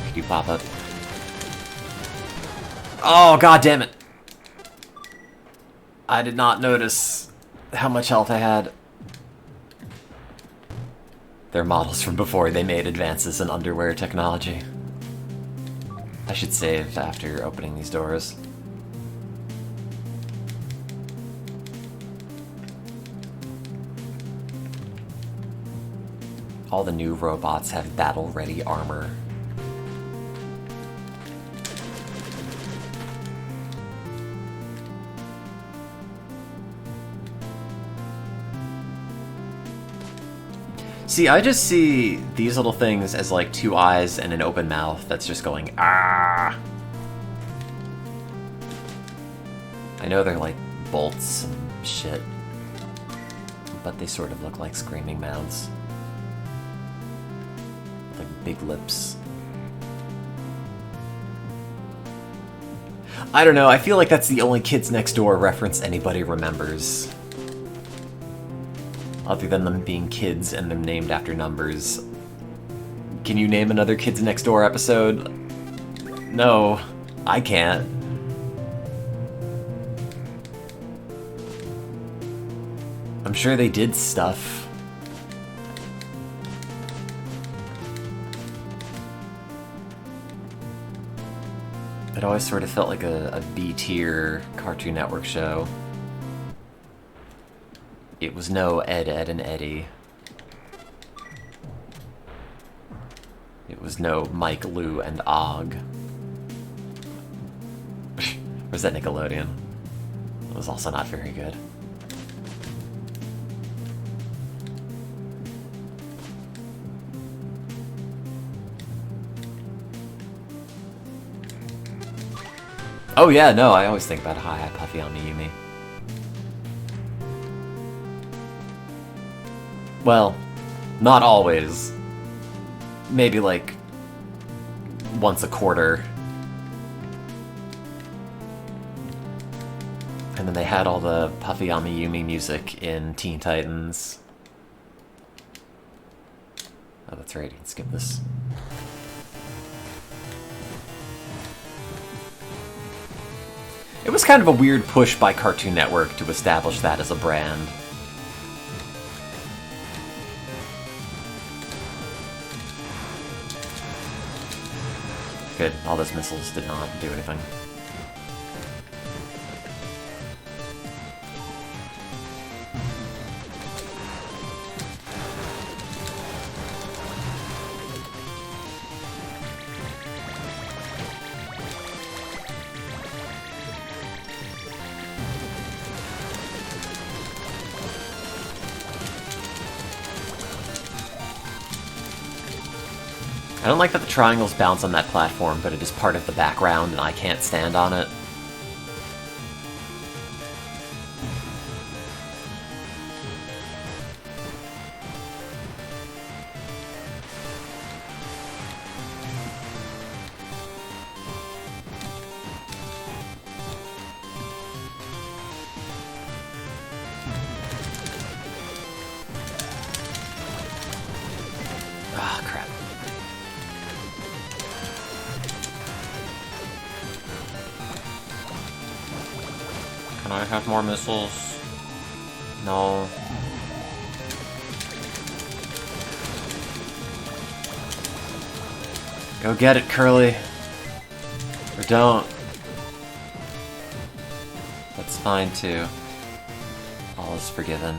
Could you pop up? Oh, god damn it! I did not notice how much health I had. They're models from before they made advances in underwear technology. I should save after opening these doors. All the new robots have battle-ready armor. See, I just see these little things as like two eyes and an open mouth that's just going, ah! I know they're like bolts and shit, but they sort of look like screaming mouths. Like big lips. I don't know, I feel like that's the only Kids Next Door reference anybody remembers. Other than them being kids and them named after numbers. Can you name another Kids Next Door episode? No, I can't. I'm sure they did stuff. It always sort of felt like a B-tier Cartoon Network show. It was no Ed, Ed, and Eddie. It was no Mike, Lou, and Og. Was that Nickelodeon? It was also not very good. Oh yeah, no, I always think about Hi Puffy on Miyumi. Well, not always. Maybe like once a quarter. And then they had all the Puffy Amiyumi music in Teen Titans. Oh, that's right, you can skip this. It was kind of a weird push by Cartoon Network to establish that as a brand. good. All those missiles did not do anything. I don't like that the triangles bounce on that platform, but it is part of the background and I can't stand on it. Ah, crap. Can I have more missiles? No. Go get it, Curly. Or don't. That's fine, too. All is forgiven.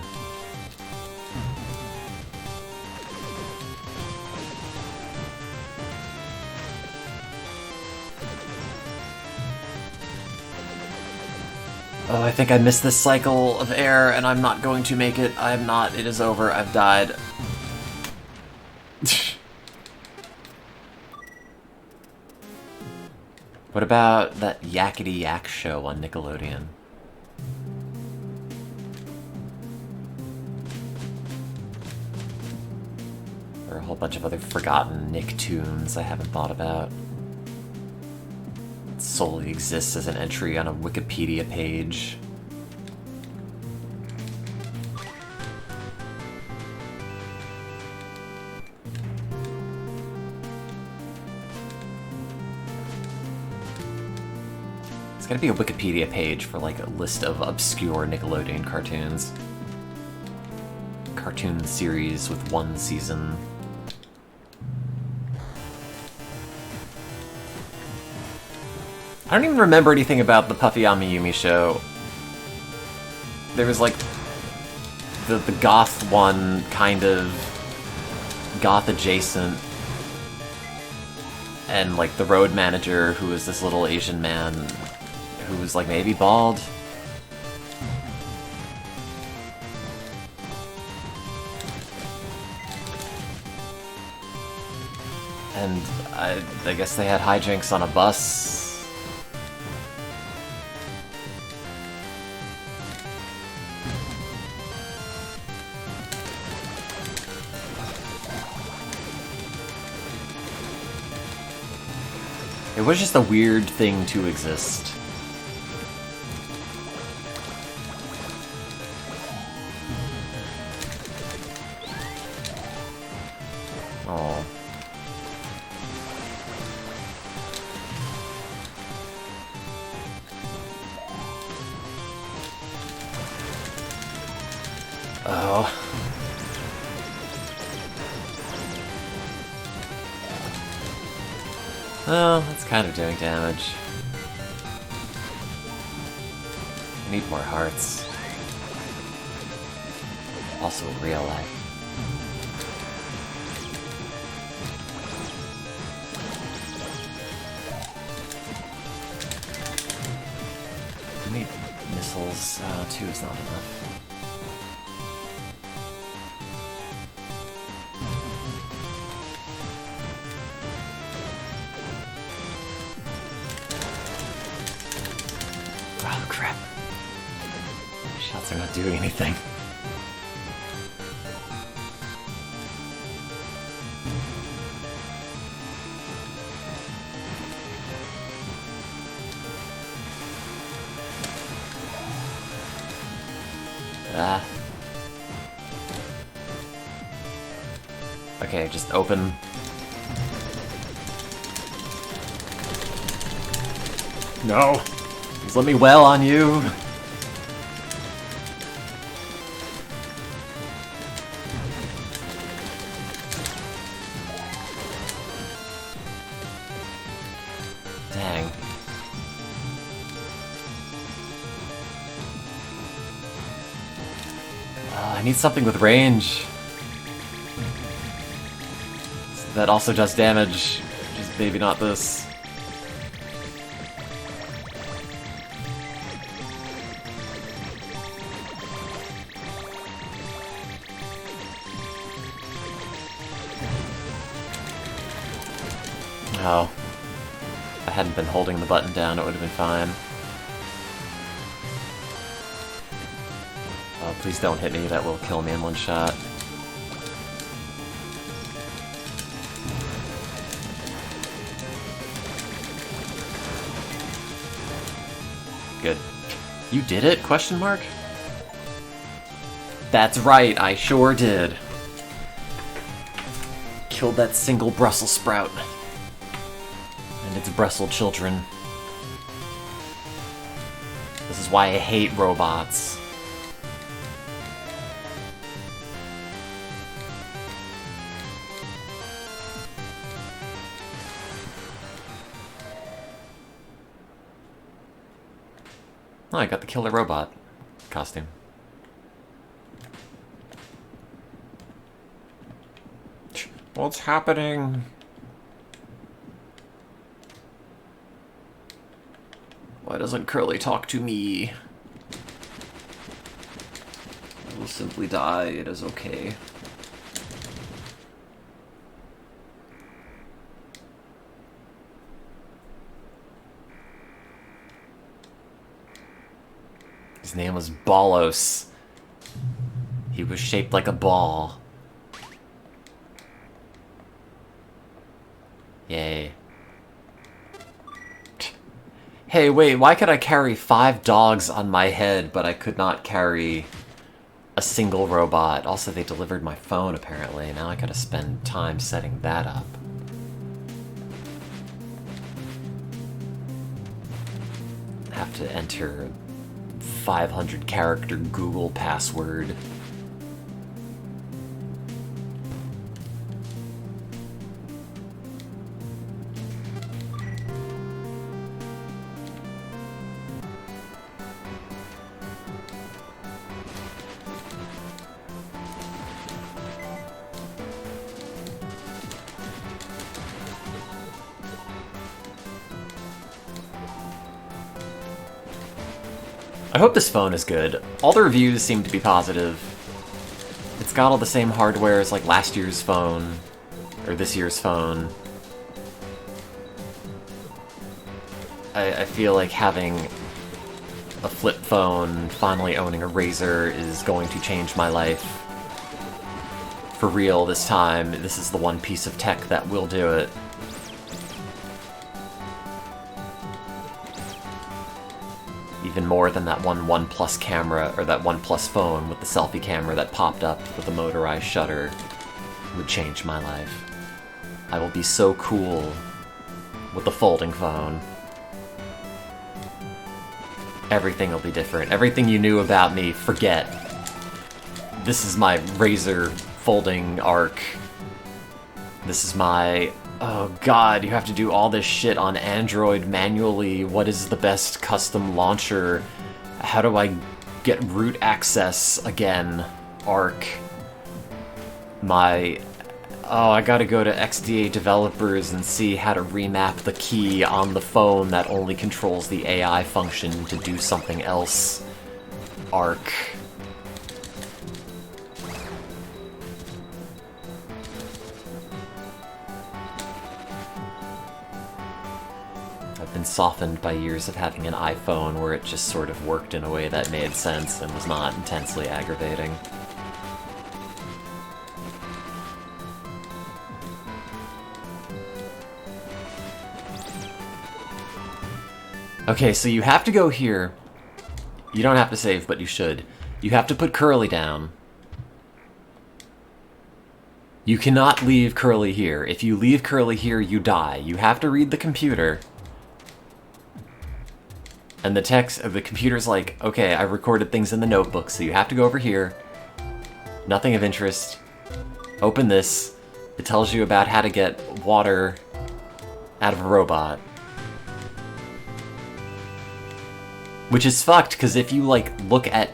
Oh, I think I missed this cycle of air, and I'm not going to make it. I'm not. It is over. I've died. What about that Yakety Yak show on Nickelodeon? There are a whole bunch of other forgotten Nicktoons I haven't thought about. It solely exists as an entry on a Wikipedia page. It's gotta be a Wikipedia page for like a list of obscure Nickelodeon cartoons. Cartoon series with one season. I don't even remember anything about the Puffy Amiyumi show. There was like the goth one, kind of goth adjacent, and like the road manager who was this little Asian man who was like maybe bald. And I guess they had hijinks on a bus. It was just a weird thing to exist. Oh. Oh. Oh, that's kind of doing damage. I need more hearts. Also in real life. How many missiles? 2 is not enough. Oh, crap. Shots are not doing anything. Ah. Okay, just open. No! Please let me well on you! Oh, I need something with range. That also does damage. Just maybe not this. Oh. If I hadn't been holding the button down, it would have been fine. Oh, please don't hit me. That will kill me in one shot. Good. You did it? Question mark? That's right, I sure did. Killed that single Brussels sprout. And its Brussels children. This is why I hate robots. Oh, I got the killer robot costume. What's happening? Why doesn't Curly talk to me? I will simply die, it is okay. His name was Ballos. He was shaped like a ball. Yay. Hey, wait, why could I carry 5 dogs on my head, but I could not carry a single robot? Also, they delivered my phone, apparently. Now I gotta spend time setting that up. I have to enter a 500-character Google password. I hope this phone is good. All the reviews seem to be positive. It's got all the same hardware as like last year's phone, or this year's phone. I feel like having a flip phone, finally owning a Razr, is going to change my life. For real this time, this is the one piece of tech that will do it. Even more than that one OnePlus camera, or that OnePlus phone with the selfie camera that popped up with the motorized shutter, would change my life. I will be so cool with the folding phone. Everything will be different. Everything you knew about me, forget. This is my Razr folding arc. This is my... Oh god, you have to do all this shit on Android manually. What is the best custom launcher? How do I get root access again? Arc. My... Oh, I gotta go to XDA developers and see how to remap the key on the phone that only controls the AI function to do something else. Arc. Been softened by years of having an iPhone where it just sort of worked in a way that made sense and was not intensely aggravating. Okay, so you have to go here. You don't have to save, but you should. You have to put Curly down. You cannot leave Curly here. If you leave Curly here, you die. You have to read the computer. And the text of the computer's like, okay, I recorded things in the notebook, so you have to go over here. Nothing of interest. Open this. It tells you about how to get water out of a robot. Which is fucked, because if you, like, look at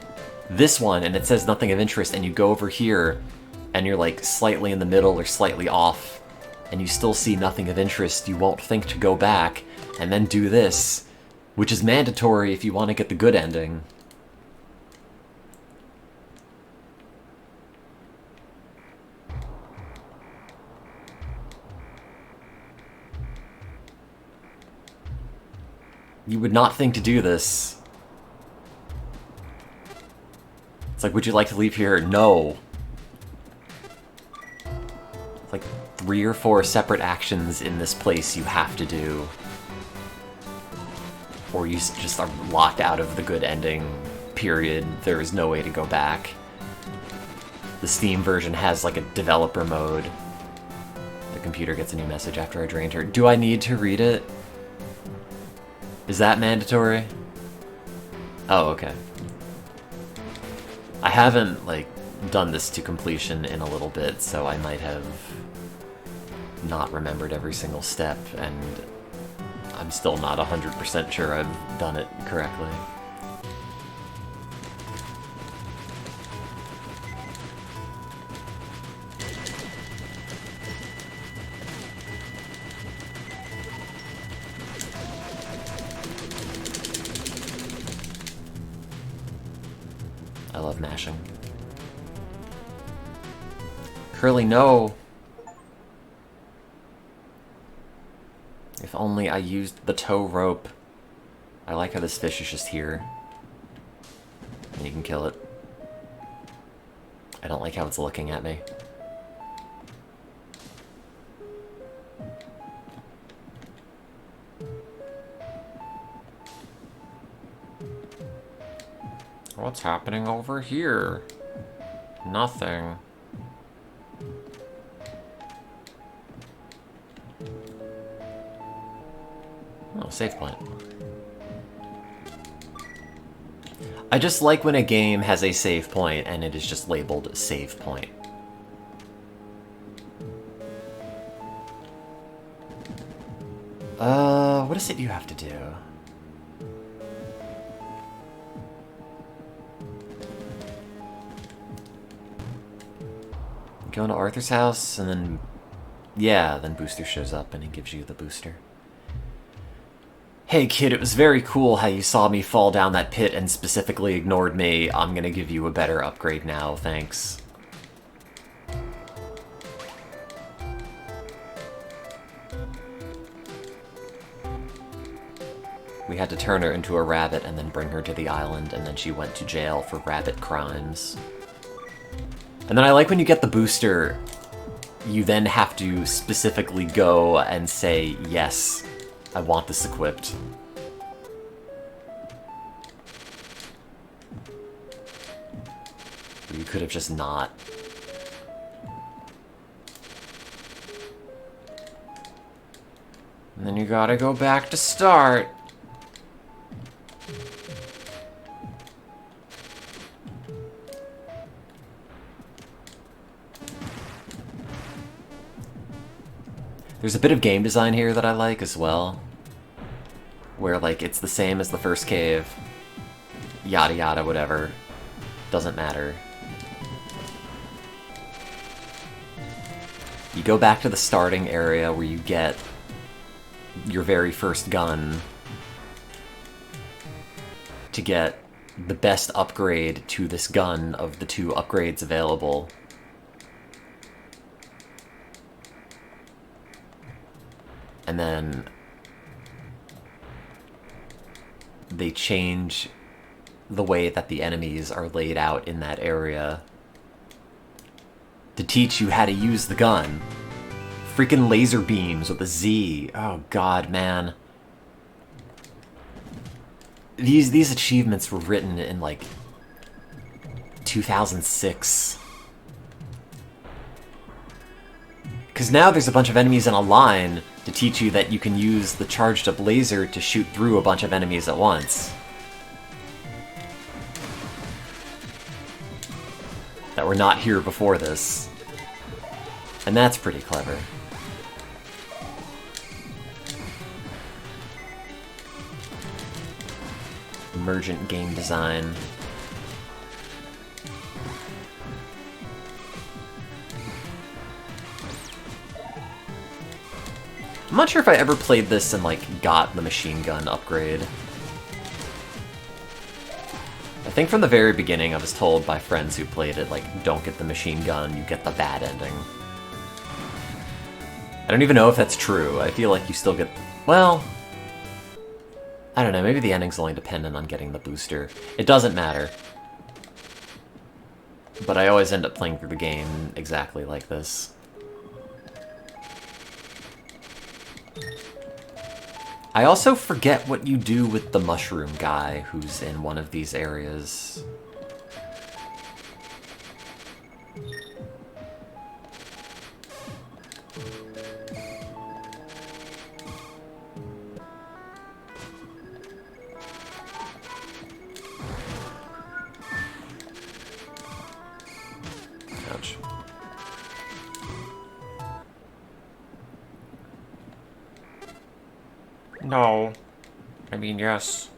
this one and it says nothing of interest, and you go over here and you're like slightly in the middle or slightly off, and you still see nothing of interest, you won't think to go back and then do this, which is mandatory if you want to get the good ending. You would not think to do this. It's like, would you like to leave here? No. It's like 3 or 4 separate actions in this place you have to do. Or you just are locked out of the good ending, period. There is no way to go back. The Steam version has like a developer mode. The computer gets a new message after I drained her. Do I need to read it? Is that mandatory? Oh, okay. I haven't, like, done this to completion in a little bit, so I might have not remembered every single step, and I'm still not 100% sure I've done it correctly. I love mashing. Curly, no! If only I used the tow rope. I like how this fish is just here. And you can kill it. I don't like how it's looking at me. What's happening over here? Nothing. Oh, save point. I just like when a game has a save point and it is just labeled save point. What is it you have to do? Go into Arthur's house, and then... yeah, then Booster shows up and he gives you the booster. Hey kid, it was very cool how you saw me fall down that pit and specifically ignored me. I'm gonna give you a better upgrade now, thanks. We had to turn her into a rabbit and then bring her to the island, and then she went to jail for rabbit crimes. And then I like when you get the booster, you then have to specifically go and say, yes, I want this equipped. You could have just not. And then you gotta go back to start. There's a bit of game design here that I like as well. Where, like, it's the same as the first cave. Yada yada, whatever. Doesn't matter. You go back to the starting area where you get your very first gun to get the best upgrade to this gun of the 2 upgrades available. And then they change the way that the enemies are laid out in that area to teach you how to use the gun. Freaking laser beams with a Z. Oh god, man. These achievements were written in like 2006. Because now there's a bunch of enemies in a line to teach you that you can use the charged up laser to shoot through a bunch of enemies at once. That were not here before this. And that's pretty clever. Emergent game design. I'm not sure if I ever played this and, like, got the machine gun upgrade. I think from the very beginning I was told by friends who played it, like, don't get the machine gun, you get the bad ending. I don't even know if that's true. I feel like you still get... Well... I don't know, maybe the ending's only dependent on getting the booster. It doesn't matter. But I always end up playing through the game exactly like this. I also forget what you do with the mushroom guy who's in one of these areas. Ouch. No. I mean, yes.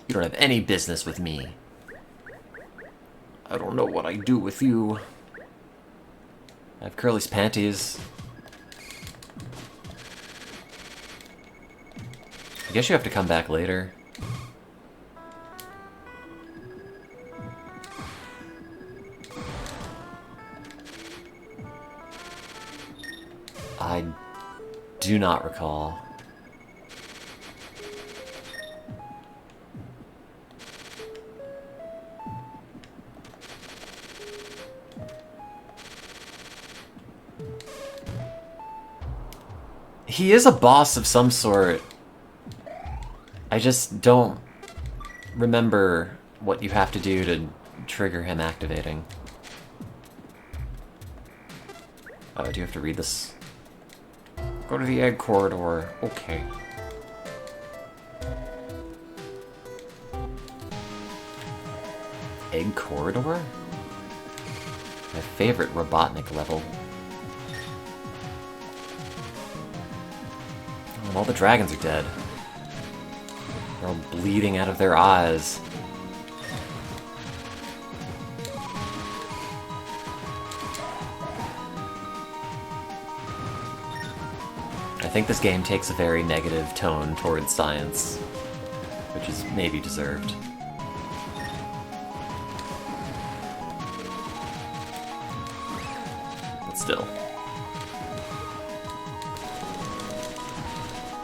You don't have any business with me. I don't know what I do with you. I have Curly's panties. I guess you have to come back later. I do not recall. He is a boss of some sort. I just don't remember what you have to do to trigger him activating. Oh, do you have to read this? Go to the egg corridor. Okay. Egg corridor? My favorite Robotnik level. Oh, and all the dragons are dead. They're all bleeding out of their eyes. I think this game takes a very negative tone towards science, which is maybe deserved. But still.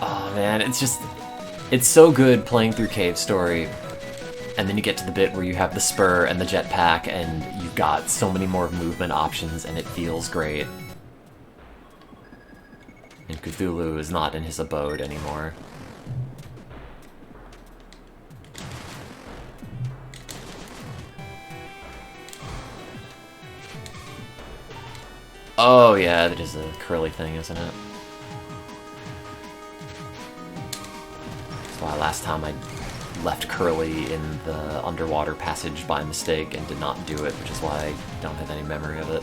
Oh man, it's so good playing through Cave Story, and then you get to the bit where you have the spur and the jetpack, and you've got so many more movement options, and it feels great. And Cthulhu is not in his abode anymore. Oh yeah, that is a curly thing, isn't it? That's why last time I left Curly in the underwater passage by mistake and did not do it, which is why I don't have any memory of it.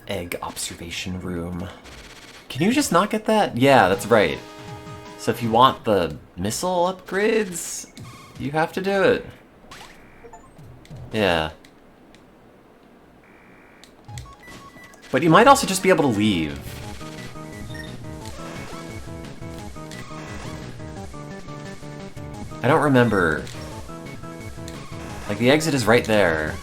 Egg observation room. Can you just not get that? Yeah, that's right. So if you want the missile upgrades, you have to do it. Yeah. But you might also just be able to leave. I don't remember. Like, the exit is right there.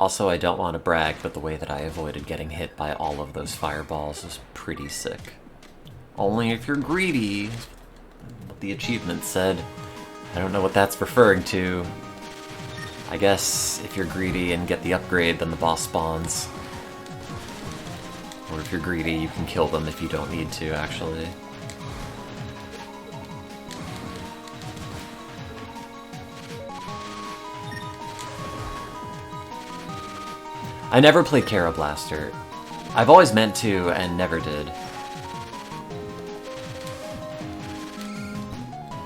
Also, I don't want to brag, but the way that I avoided getting hit by all of those fireballs was pretty sick. Only if you're greedy, what the achievement said. I don't know what that's referring to. I guess if you're greedy and get the upgrade, then the boss spawns. Or if you're greedy, you can kill them if you don't need to, actually. I never played Kara Blaster. I've always meant to, and never did.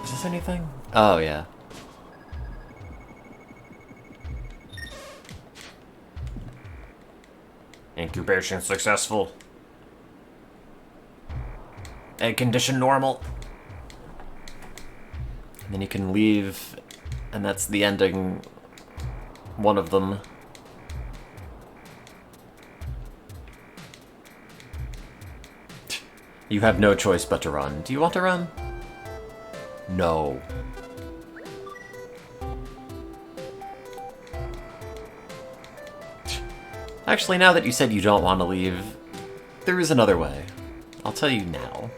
Is this anything? Oh, yeah. Incubation successful. Egg condition normal. And then you can leave, and that's the ending. One of them. You have no choice but to run. Do you want to run? No. Actually, now that you said you don't want to leave, there is another way. I'll tell you now.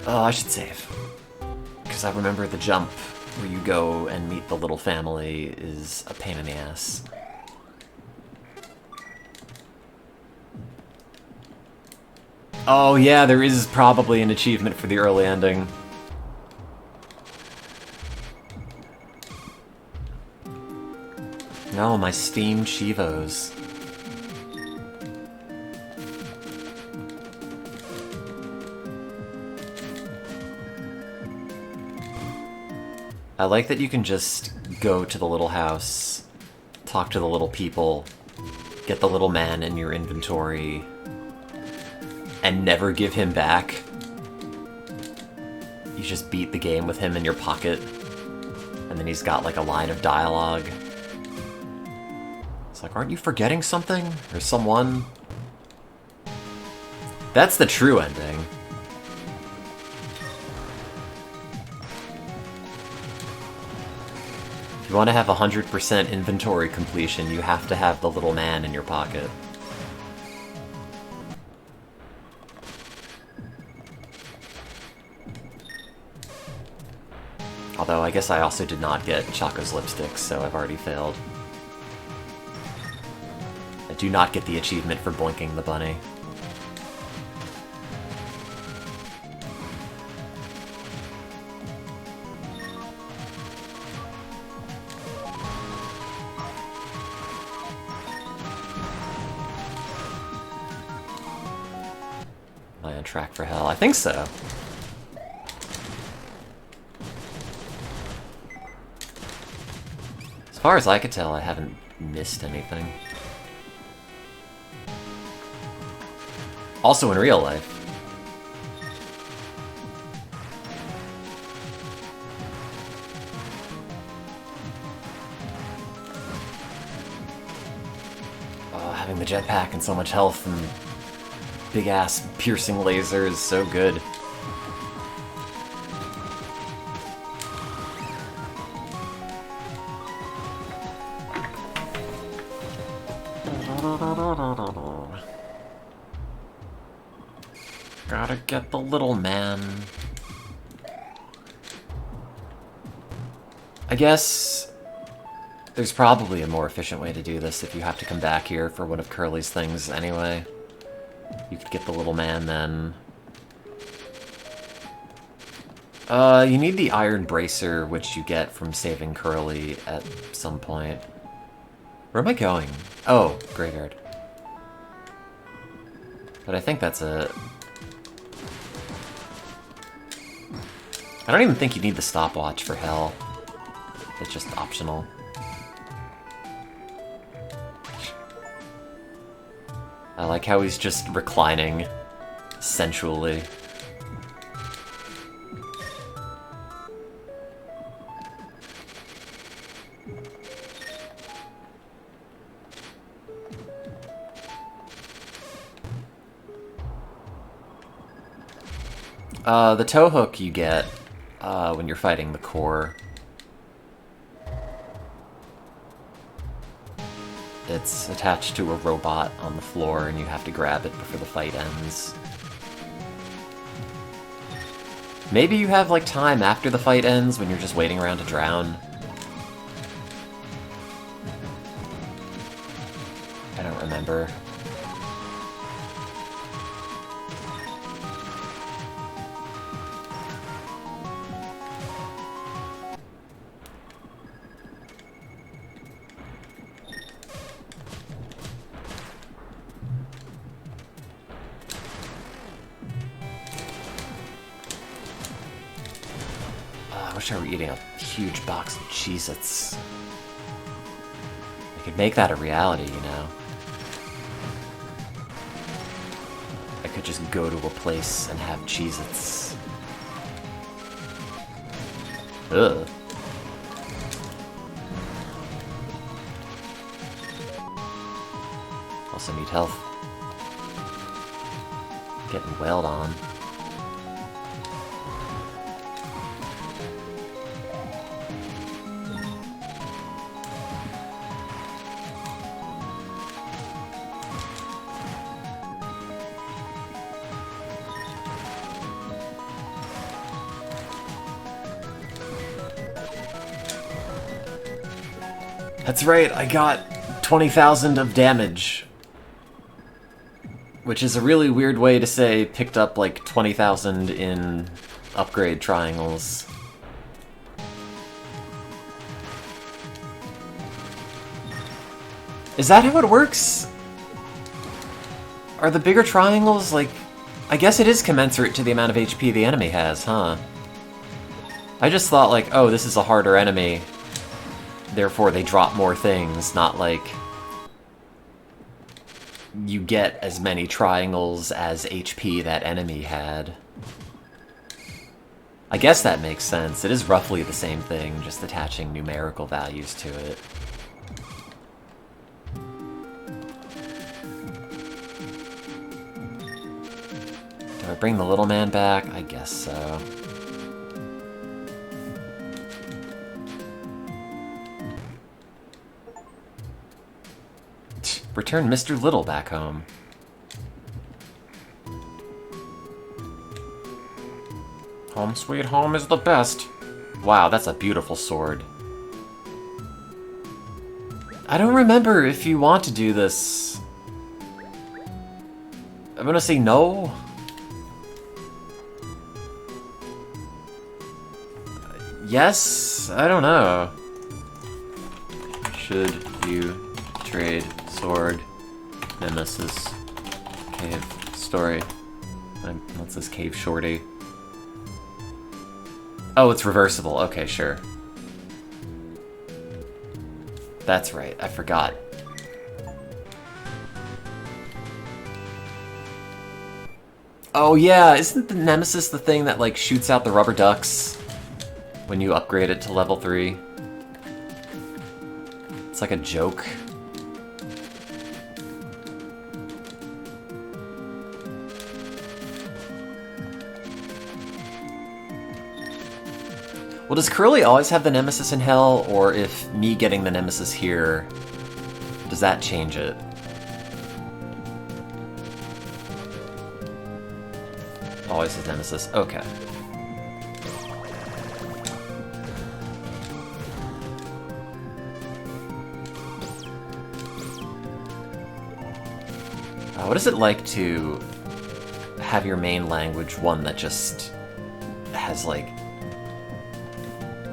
Oh, I should save. Because I remember the jump where you go and meet the little family is a pain in the ass. Oh yeah, there is probably an achievement for the early ending. No, my Steam Chivos. I like that you can just go to the little house, talk to the little people, get the little man in your inventory, and never give him back. You just beat the game with him in your pocket, and then he's got like a line of dialogue. It's like, aren't you forgetting something? Or someone? That's the true ending. If you want to have 100% inventory completion, you have to have the little man in your pocket. Although, I guess I also did not get Choco's lipstick, so I've already failed. I do not get the achievement for boinking the bunny. Am I on track for hell? I think so. As far as I could tell, I haven't missed anything. Also in real life. Oh, having the jetpack and so much health and big-ass piercing laser is so good. Gotta get the little man. I guess there's probably a more efficient way to do this if you have to come back here for one of Curly's things anyway. You could get the little man then. You need the iron bracer, which you get from saving Curly at some point. Where am I going? Oh, graveyard. But I think that's it. I don't even think you need the stopwatch for hell. It's just optional. I like how he's just reclining sensually. The tow hook you get when you're fighting the core. It's attached to a robot on the floor, and you have to grab it before the fight ends. Maybe you have, like, time after the fight ends when you're just waiting around to drown. I don't remember. I wish I were eating a huge box of Cheez-Its. I could make that a reality, you know? I could just go to a place and have Cheez-Its. Ugh. Also need health. Getting wailed on. That's right, I got 20,000 of damage. Which is a really weird way to say picked up like 20,000 in upgrade triangles. Is that how it works? Are the bigger triangles like... I guess it is commensurate to the amount of HP the enemy has, huh? I just thought like, oh, this is a harder enemy. Therefore, they drop more things, not like you get as many triangles as HP that enemy had. I guess that makes sense. It is roughly the same thing, just attaching numerical values to it. Do I bring the little man back? I guess so. Return Mr. Little back home. Home sweet home is the best. Wow, that's a beautiful sword. I don't remember if you want to do this. I'm gonna say no. Yes? I don't know. Should you trade sword, nemesis, cave, story? What's this cave shorty? Oh, it's reversible. Okay, sure. That's right, I forgot. Oh yeah, isn't the nemesis the thing that like shoots out the rubber ducks when you upgrade it to level 3? It's like a joke. Well, does Curly always have the nemesis in hell, or if me getting the nemesis here, does that change it? Always his nemesis. Okay. What is it like to have your main language one that just has, like,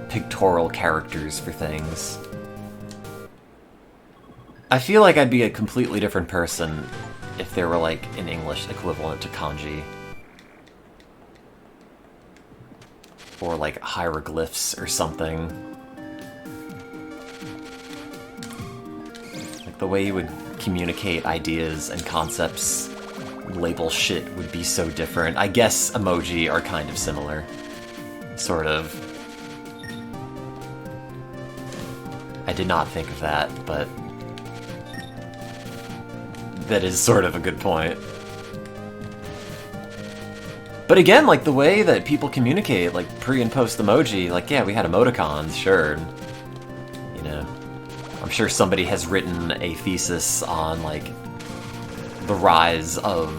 pictorial characters for things? I feel like I'd be a completely different person if there were, like, an English equivalent to kanji. Or, like, hieroglyphs or something. Like, the way you would communicate ideas and concepts, label shit would be so different. I guess emoji are kind of similar. Sort of. I did not think of that, but that is sort of a good point. But again, like, the way that people communicate, like, pre- and post-emoji, like, yeah, we had emoticons, sure. You know, I'm sure somebody has written a thesis on, like, the rise of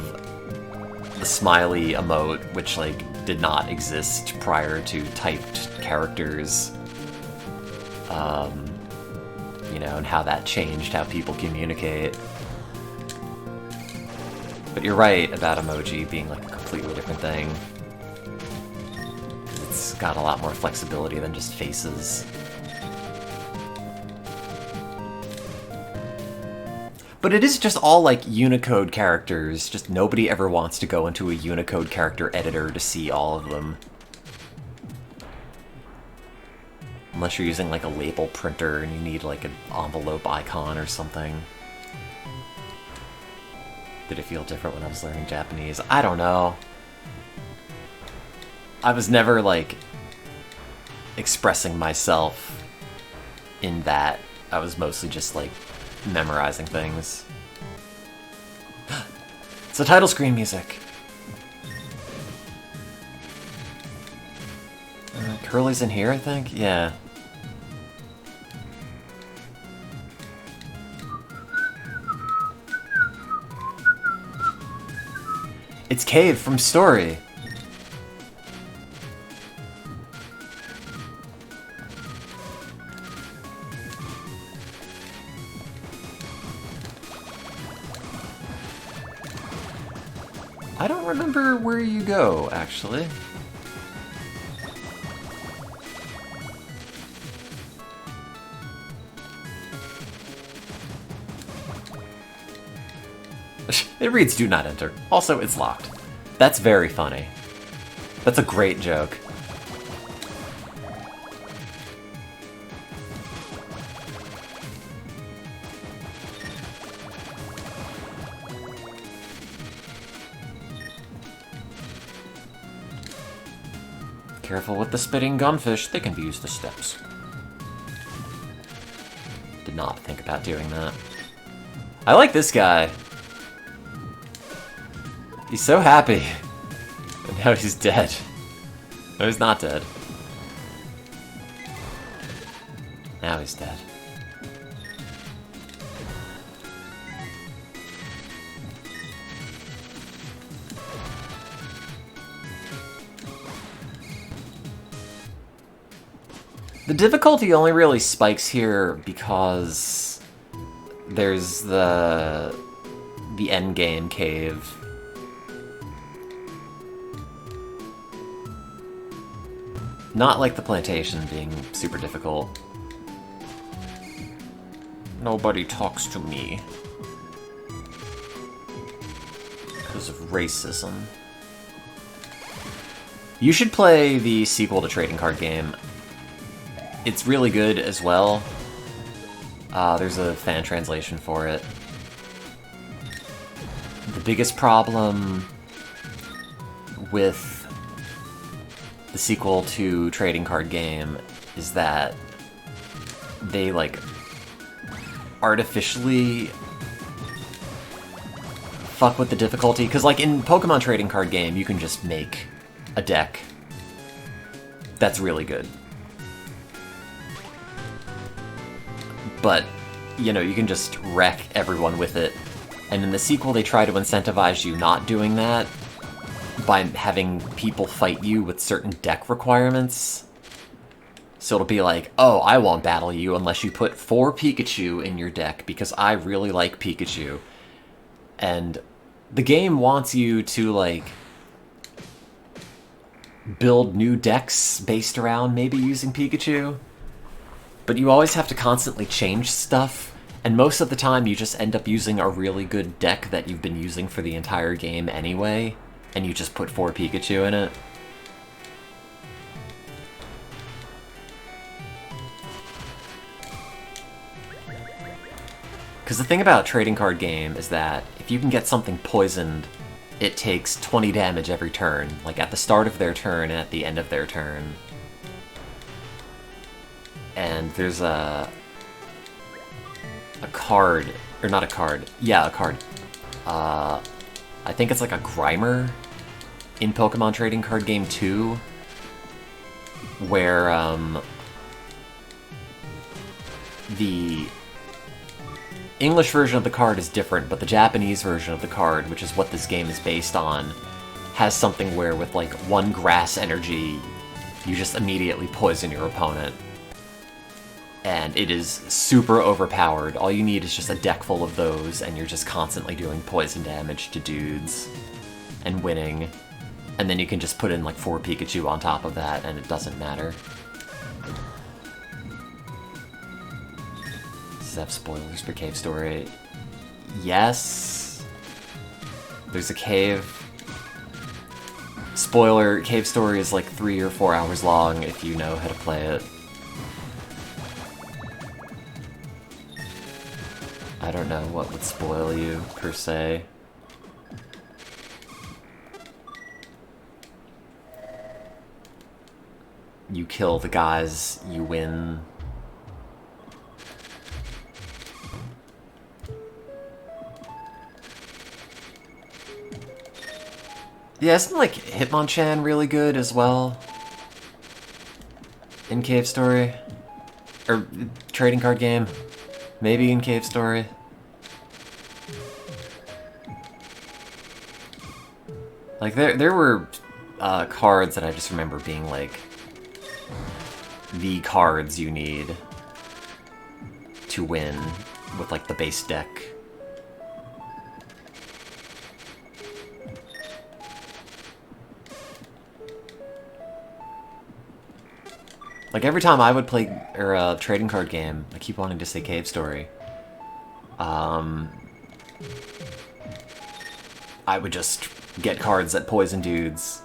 the smiley emote, which, like, did not exist prior to typed characters. You know, and how that changed how people communicate. But you're right about emoji being, like, a completely different thing. It's got a lot more flexibility than just faces. But it is just all, like, Unicode characters, just nobody ever wants to go into a Unicode character editor to see all of them. Unless you're using, like, a label printer and you need, like, an envelope icon or something. Did it feel different when I was learning Japanese? I don't know. I was never, like, expressing myself in that. I was mostly just, like, memorizing things. It's the title screen music. Curly's in here, I think? Yeah. It's Cave from Story. I don't remember where you go, actually. It reads "Do not enter." Also, it's locked. That's very funny. That's a great joke. Careful with the spitting gunfish, they can be used as steps. Did not think about doing that. I like this guy. He's so happy. And now he's dead. No, he's not dead. Now he's dead. The difficulty only really spikes here because there's the endgame cave. Not like the plantation being super difficult. Nobody talks to me. Because of racism. You should play the sequel to Trading Card Game. It's really good as well. There's a fan translation for it. The biggest problem with the sequel to Trading Card Game is that they, like, artificially fuck with the difficulty. Because, like, in Pokemon Trading Card Game, you can just make a deck that's really good. But, you know, you can just wreck everyone with it. And in the sequel, they try to incentivize you not doing that by having people fight you with certain deck requirements. So it'll be like, oh, I won't battle you unless you put 4 Pikachu in your deck because I really like Pikachu. And the game wants you to, like, build new decks based around maybe using Pikachu. But you always have to constantly change stuff, and most of the time you just end up using a really good deck that you've been using for the entire game anyway, and you just put 4 Pikachu in it. Because the thing about Trading Card Game is that if you can get something poisoned, it takes 20 damage every turn, like at the start of their turn and at the end of their turn. And there's a card, or not a card, yeah, a card. I think it's like a Grimer in Pokemon Trading Card Game 2, where the English version of the card is different, but the Japanese version of the card, which is what this game is based on, has something where with like 1 grass energy, you just immediately poison your opponent. And it is super overpowered. All you need is just a deck full of those, and you're just constantly doing poison damage to dudes and winning. And then you can just put in like 4 Pikachu on top of that, and it doesn't matter. Does it have spoilers for Cave Story? Yes. There's a cave. Spoiler, Cave Story is like 3 or 4 hours long if you know how to play it. I don't know what would spoil you, per se. You kill the guys, you win. Yeah, isn't like Hitmonchan really good as well? In Cave Story? Or trading card game? Maybe in Cave Story? Like, there were cards that I just remember being, like, the cards you need to win with, like, the base deck. Like, every time I would play a trading card game, I keep wanting to say Cave Story, I would just get cards that poison dudes,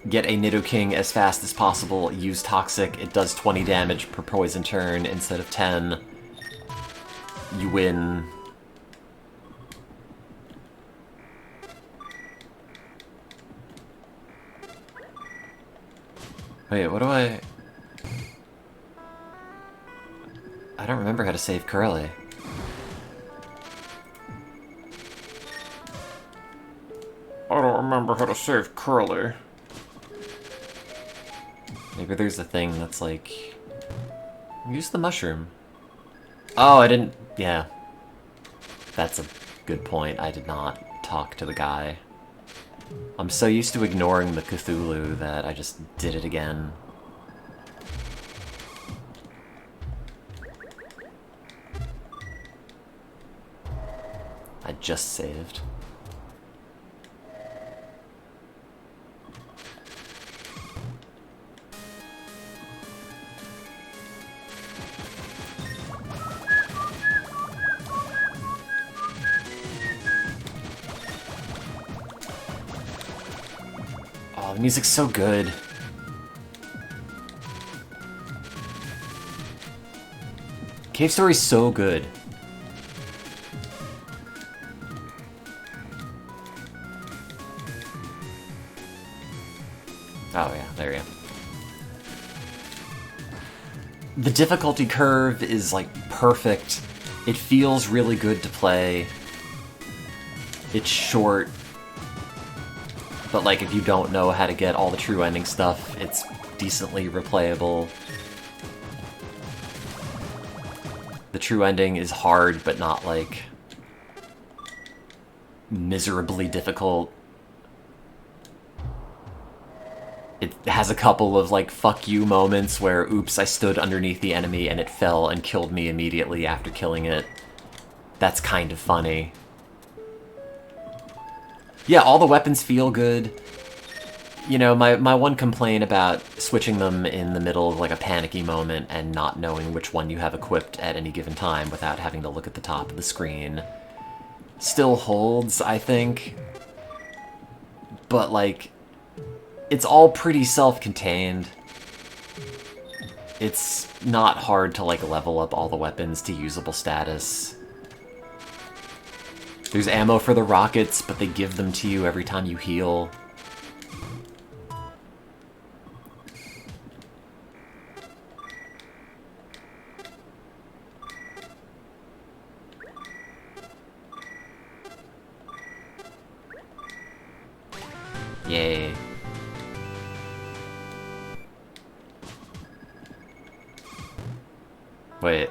get a Nidoking as fast as possible, use Toxic, it does 20 damage per poison turn instead of 10, you win. Wait, what do I don't remember how to save Curly. I don't remember how to save Curly. Maybe there's a thing that's like... Use the mushroom. Oh, I didn't... Yeah. That's a good point. I did not talk to the guy. I'm so used to ignoring the Cthulhu that I just did it again. I just saved. Oh, the music's so good. Cave Story's so good. Oh yeah, there you go. The difficulty curve is like perfect. It feels really good to play. It's short. But like if you don't know how to get all the true ending stuff, it's decently replayable. The true ending is hard, but not like miserably difficult. It has a couple of like fuck you moments where oops, I stood underneath the enemy and it fell and killed me immediately after killing it. That's kind of funny. Yeah, all the weapons feel good. You know, my one complaint about switching them in the middle of like a panicky moment and not knowing which one you have equipped at any given time without having to look at the top of the screen still holds, I think. But like, it's all pretty self-contained. It's not hard to like level up all the weapons to usable status. There's ammo for the rockets, but they give them to you every time you heal. Yay. Wait.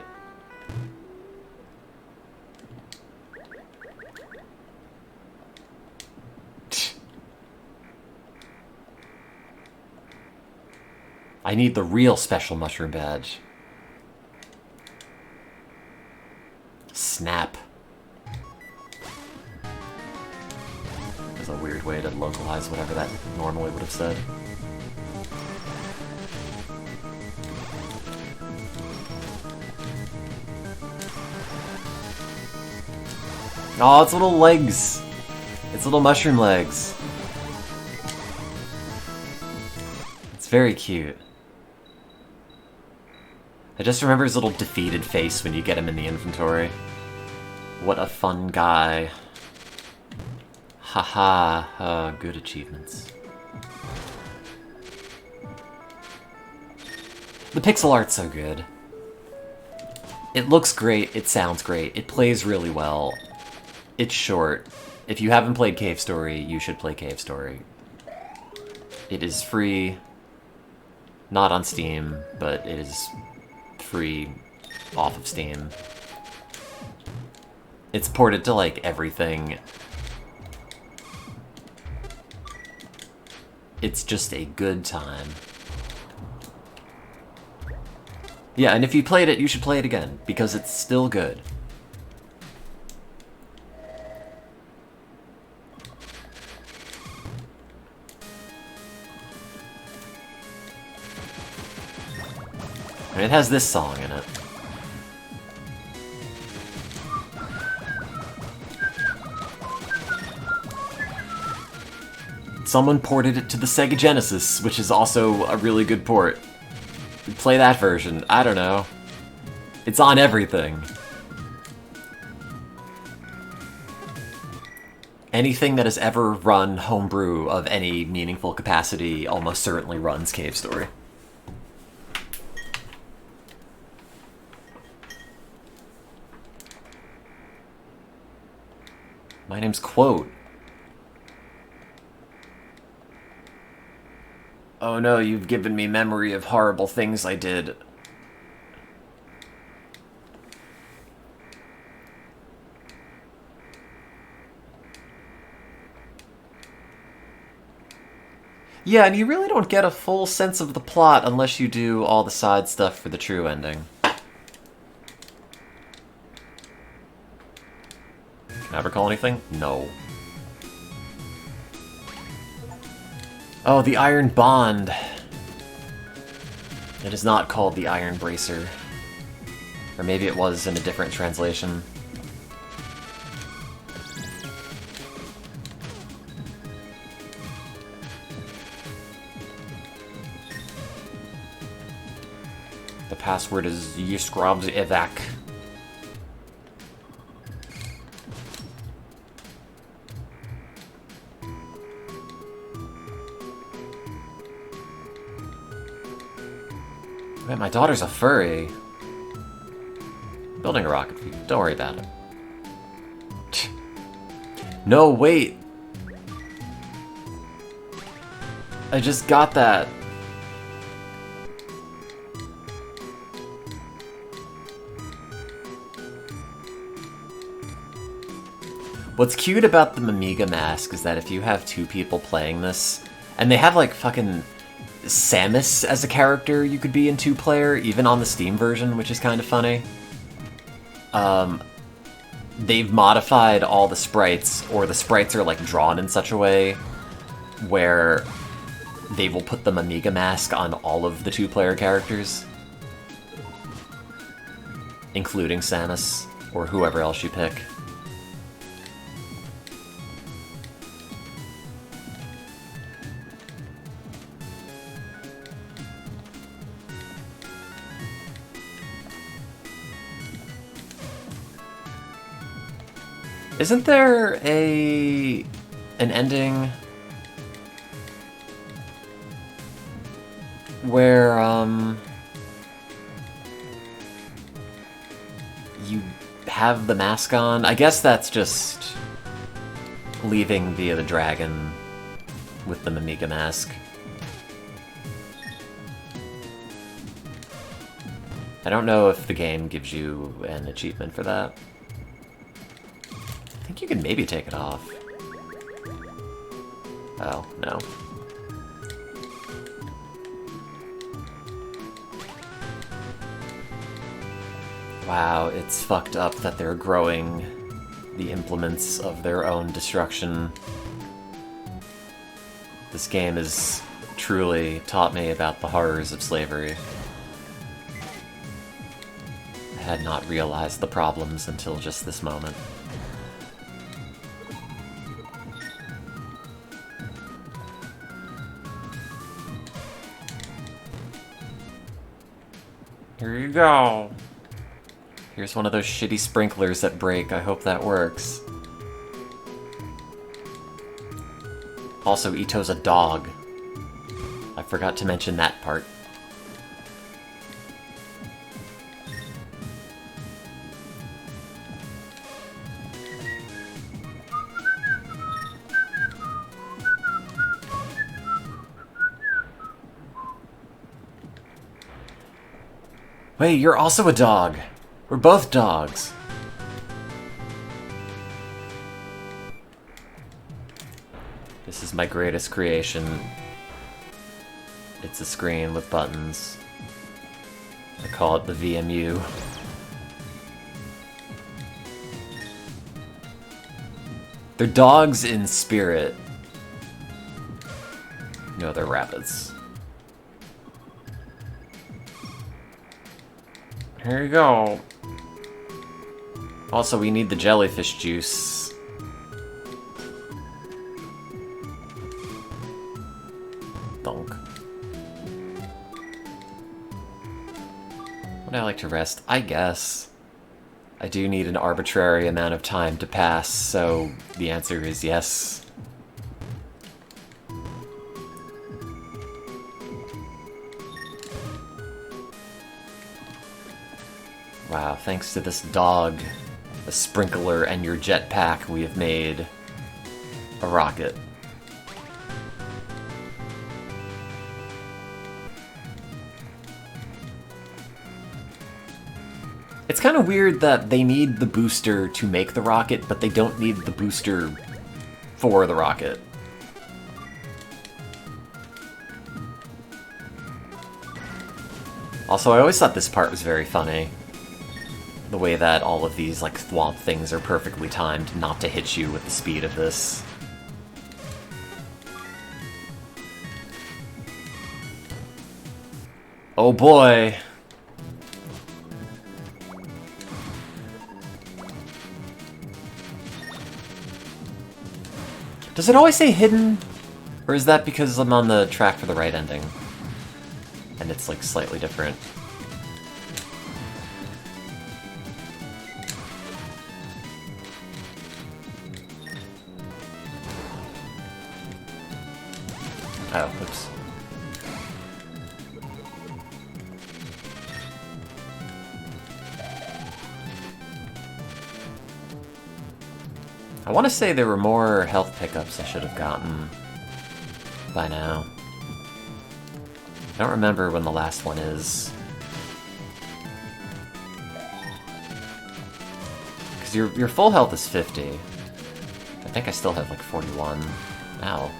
I need the real special mushroom badge. Snap. That's a weird way to localize whatever that normally would have said. Oh, its little legs! Its little mushroom legs. It's very cute. I just remember his little defeated face when you get him in the inventory. What a fun guy. Haha, good achievements. The pixel art's so good. It looks great, it sounds great, it plays really well. It's short. If you haven't played Cave Story, you should play Cave Story. It is free. Not on Steam, but it is free off of Steam. It's ported to, like, everything. It's just a good time. Yeah, and if you played it, you should play it again, because it's still good. And it has this song in it. Someone ported it to the Sega Genesis, which is also a really good port. Play that version. I don't know. It's on everything. Anything that has ever run homebrew of any meaningful capacity almost certainly runs Cave Story. My name's Quote. Oh no, you've given me memory of horrible things I did. Yeah, and you really don't get a full sense of the plot unless you do all the side stuff for the true ending. Can I recall anything? No. Oh, the Iron Bond. It is not called the Iron Bracer. Or maybe it was in a different translation. The password is Yuskrobs Evac. Wait, my daughter's a furry. Building a rocket for you. Don't worry about it. No, wait! I just got that. What's cute about the Amiga mask is that if you have two people playing this, and they have like fucking Samus as a character you could be in two-player, even on the Steam version, which is kind of funny. They've modified all the sprites, or the sprites are like drawn in such a way where they will put the Amiga mask on all of the two-player characters, including Samus, or whoever else you pick. Isn't there an ending where you have the mask on? I guess that's just leaving via the dragon with the Amiga mask. I don't know if the game gives you an achievement for that. I think you can maybe take it off. Oh, no. Wow, it's fucked up that they're growing the implements of their own destruction. This game has truly taught me about the horrors of slavery. I had not realized the problems until just this moment. Here you go. Here's one of those shitty sprinklers that break. I hope that works. Also, Ito's a dog. I forgot to mention that part. Wait, you're also a dog. We're both dogs. This is my greatest creation. It's a screen with buttons. I call it the VMU. They're dogs in spirit. No, they're rabbits. Here you go. Also, we need the jellyfish juice. Donk. Would I like to rest? I guess. I do need an arbitrary amount of time to pass, so the answer is yes. Wow, thanks to this dog, a sprinkler, and your jetpack, we have made a rocket. It's kind of weird that they need the booster to make the rocket, but they don't need the booster for the rocket. Also, I always thought this part was very funny. The way that all of these, like, thwomp things are perfectly timed not to hit you with the speed of this. Oh boy! Does it always say hidden? Or is that because I'm on the track for the right ending? And it's, like, slightly different. Oh, oops. I want to say there were more health pickups I should have gotten by now. I don't remember when the last one is. Because your full health is 50. I think I still have like 41. Ow.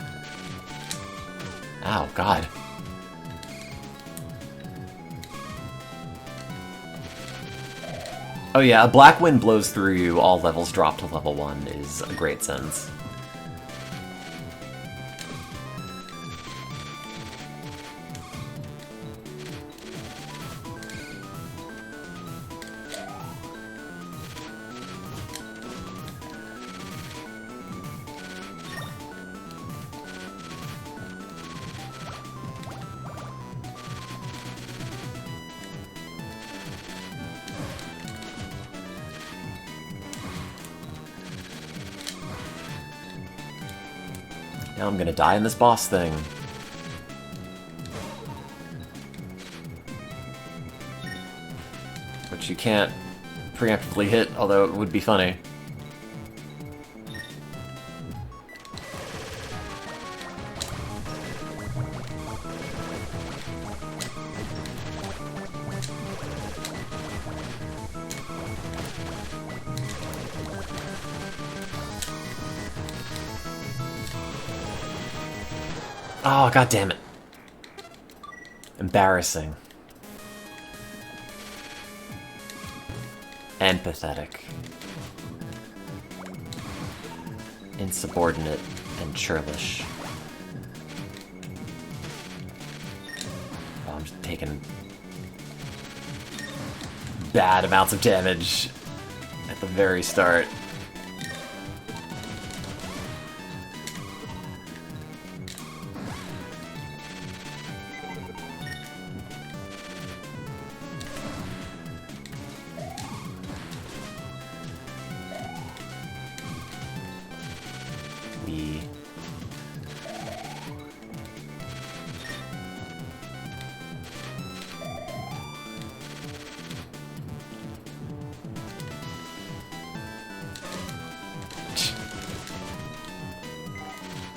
Ow, God. Oh yeah, a black wind blows through you, all levels drop to level 1 is a great sense. Now I'm gonna die in this boss thing. Which you can't preemptively hit, although it would be funny. Oh, god damn it. Embarrassing. And pathetic. Insubordinate and churlish. Oh, I'm just taking bad amounts of damage at the very start.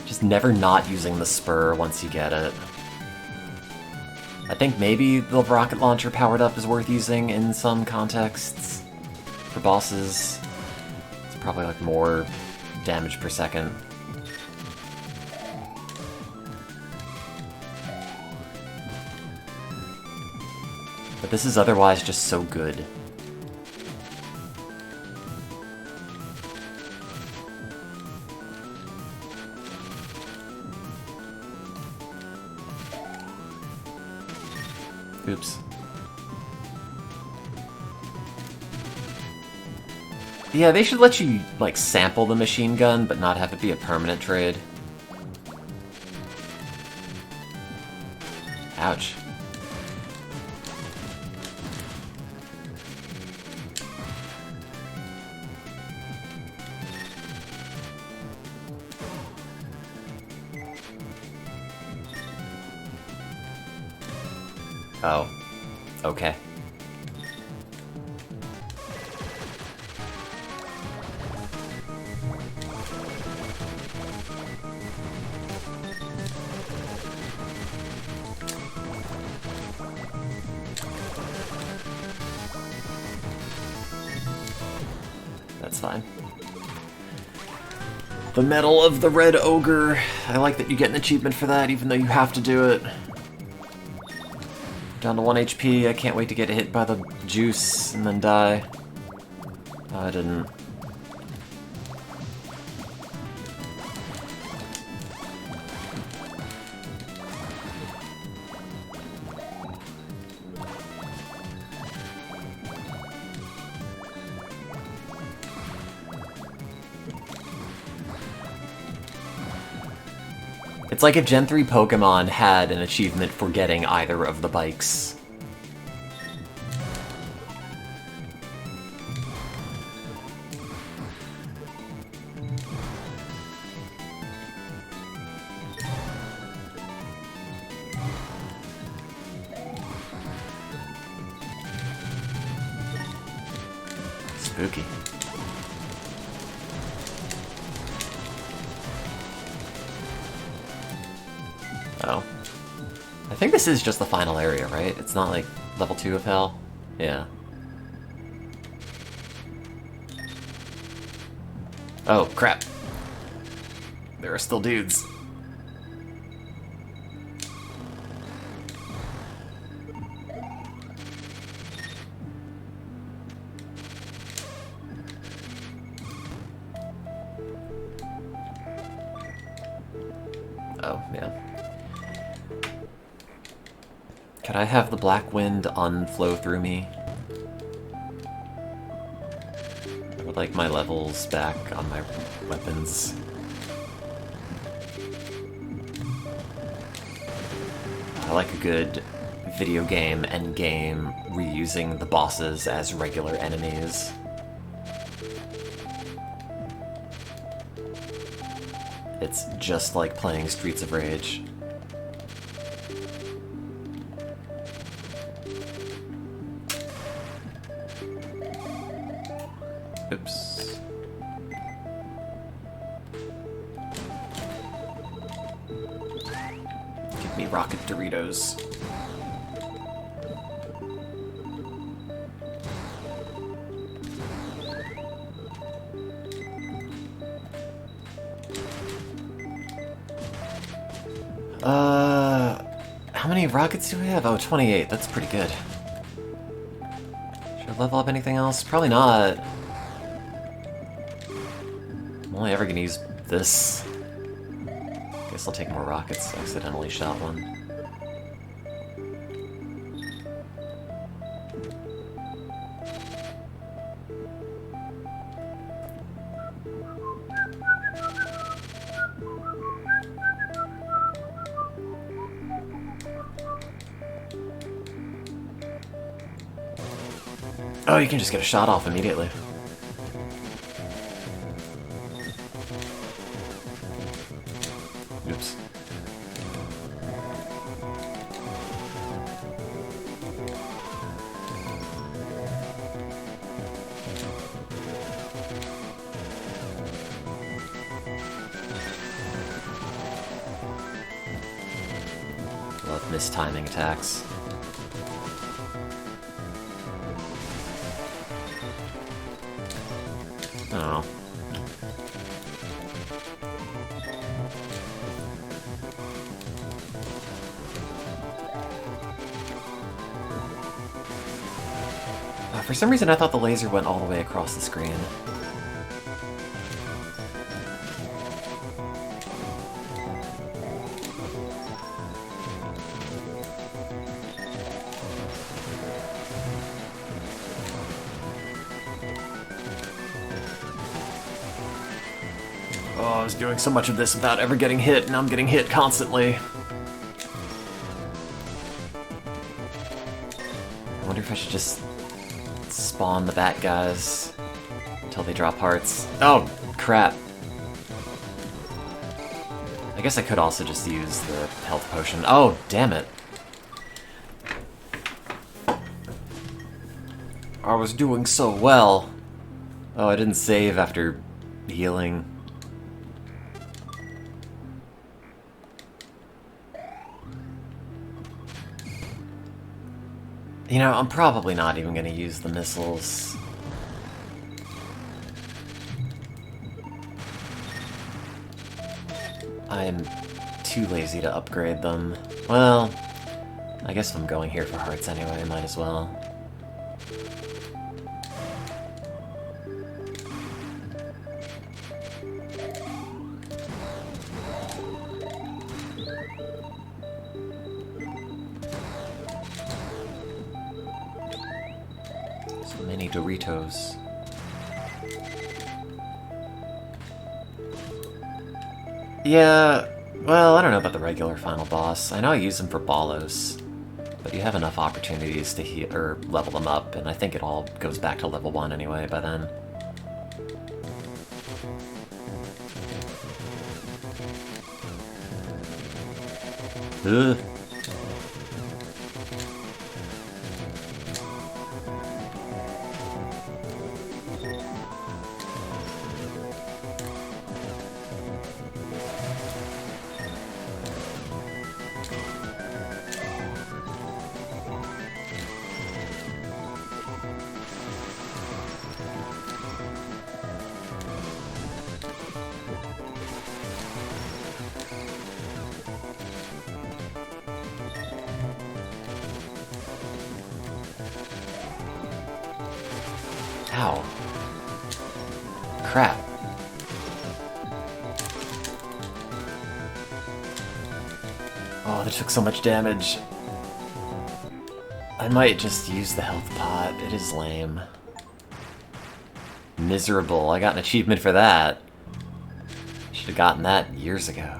Just never not using the spur once you get it. I think maybe the rocket launcher powered up is worth using in some contexts. For bosses, it's probably like more damage per second. But this is otherwise just so good. Oops. Yeah, they should let you, like, sample the machine gun, but not have it be a permanent trade. Ouch. Oh. Okay. That's fine. The Medal of the Red Ogre. I like that you get an achievement for that, even though you have to do it. Down to 1 HP, I can't wait to get hit by the juice and then die. Oh, I didn't. It's like if Gen 3 Pokemon had an achievement for getting either of the bikes. Spooky. Oh. I think this is just the final area, right? It's not like level 2 of hell? Yeah. Oh, crap. There are still dudes. Oh, yeah. Could I have the black wind unflow through me? I would like my levels back on my weapons. I like a good video game endgame reusing the bosses as regular enemies. It's just like playing Streets of Rage. Oops. Give me rocket Doritos. How many rockets do we have? Oh, 28. That's pretty good. Should have level up anything else? Probably not. I'm only ever gonna use this. Guess I'll take more rockets. Accidentally shot one. Oh, you can just get a shot off immediately. Oops. Love mistiming attacks. Oh. For some reason I thought the laser went all the way across the screen. Oh, I was doing so much of this without ever getting hit, and I'm getting hit constantly. I wonder if I should just spawn the bat guys until they drop hearts. Oh, crap. I guess I could also just use the health potion. Oh, damn it. I was doing so well. Oh, I didn't save after healing. You know, I'm probably not even going to use the missiles. I'm too lazy to upgrade them. Well, I guess if I'm going here for hearts anyway, I might as well. So many Doritos. Yeah, well, I don't know about the regular final boss. I know I use them for Bolos, but you have enough opportunities to heal or level them up, and I think it all goes back to level 1 anyway by then. Ugh. Ow. Crap. Oh, that took so much damage. I might just use the health pot. It is lame. Miserable. I got an achievement for that. Should have gotten that years ago.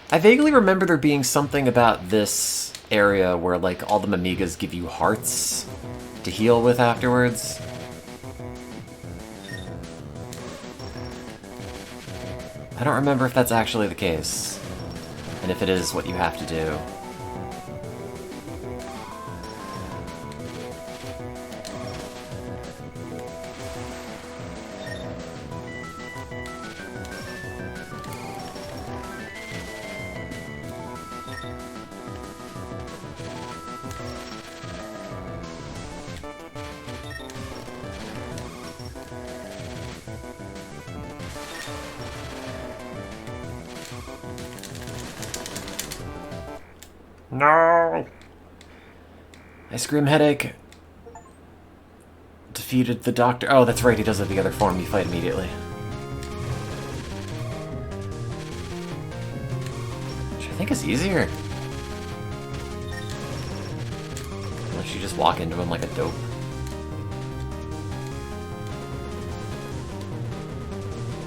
I vaguely remember there being something about this area where, like, all the Mamigas give you hearts to heal with afterwards. I don't remember if that's actually the case, and if it is what you have to do. No! Ice cream headache. Defeated the doctor. Oh, that's right, he does have the other form. You fight immediately. Which I think is easier. Unless you just walk into him like a dope.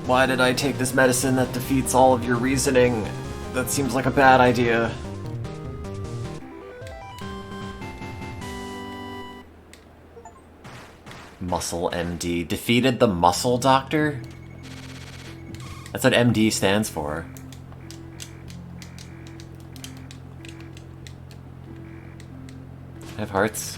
Why did I take this medicine that defeats all of your reasoning? That seems like a bad idea. Muscle MD. Defeated the muscle doctor? That's what MD stands for. I have hearts.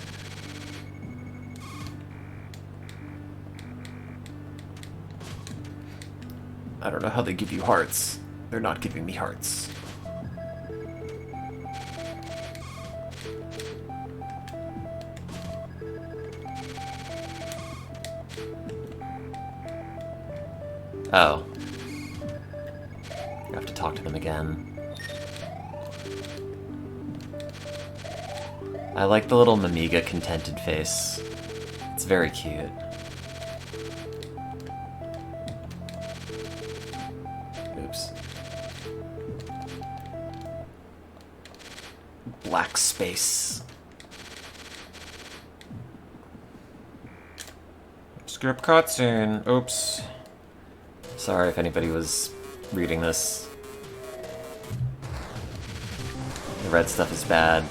I don't know how they give you hearts. They're not giving me hearts. Oh. I have to talk to them again. I like the little Mamiga contented face. It's very cute. Oops. Black space. Skip cutscene. Oops. Sorry if anybody was reading this. The red stuff is bad.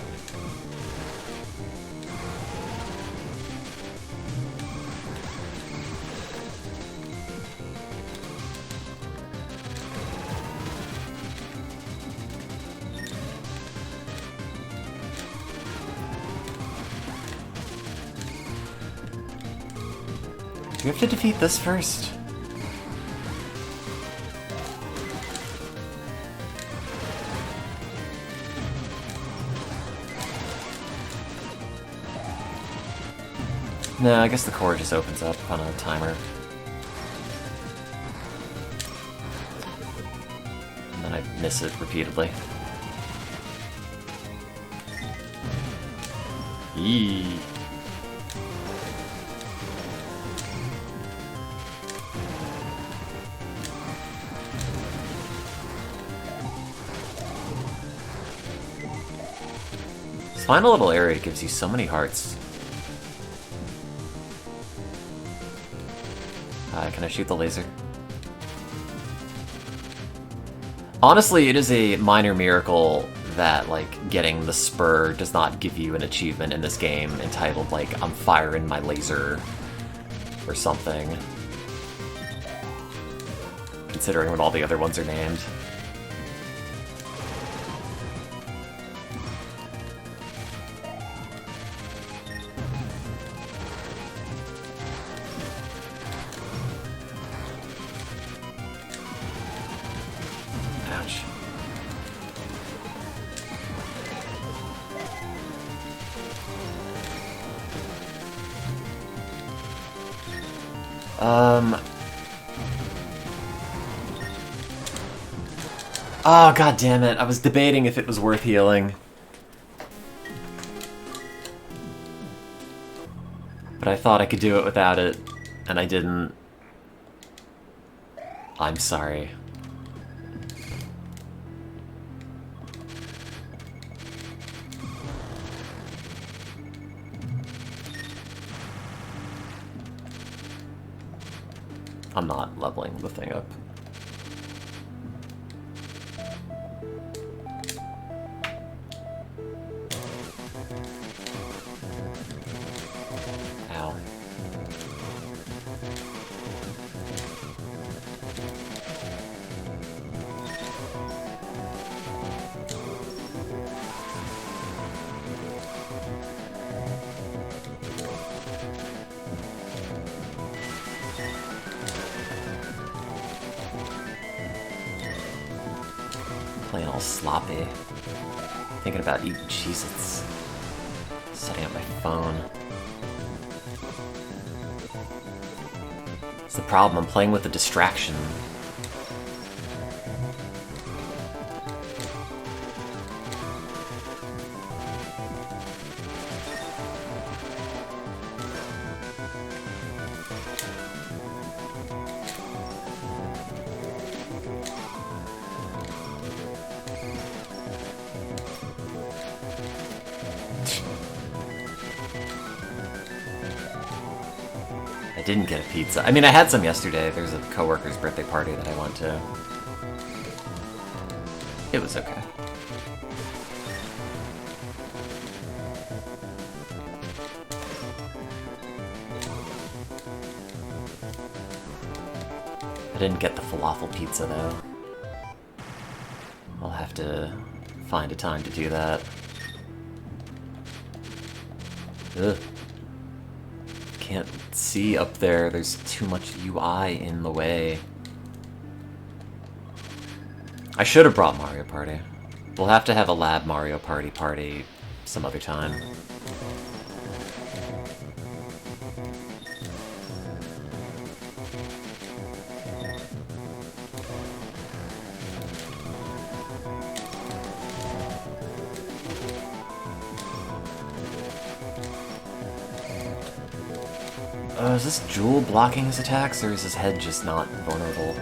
Do we have to defeat this first? No, I guess the core just opens up on a timer. And then I miss it repeatedly. Eee. This final little area gives you so many hearts. Can I shoot the laser? Honestly, it is a minor miracle that, like, getting the spur does not give you an achievement in this game entitled, like, I'm firing my laser or something. Considering what all the other ones are named. Ouch. Oh, god damn it. I was debating if it was worth healing. But I thought I could do it without it, and I didn't. I'm sorry. I'm not leveling the thing up. Ow. Playing all sloppy. Thinking about eating Cheez-Its. Setting up my phone. It's the problem, I'm playing with a distraction. didn't get a pizza. I mean, I had some yesterday. There's a coworker's birthday party that I went to. It was okay. I didn't get the falafel pizza, though. I'll have to find a time to do that. Ugh. Can't see up there. There's too much UI in the way. I should have brought Mario Party. We'll have to have a lab Mario Party some other time. Is this Jewel blocking his attacks, or is his head just not vulnerable?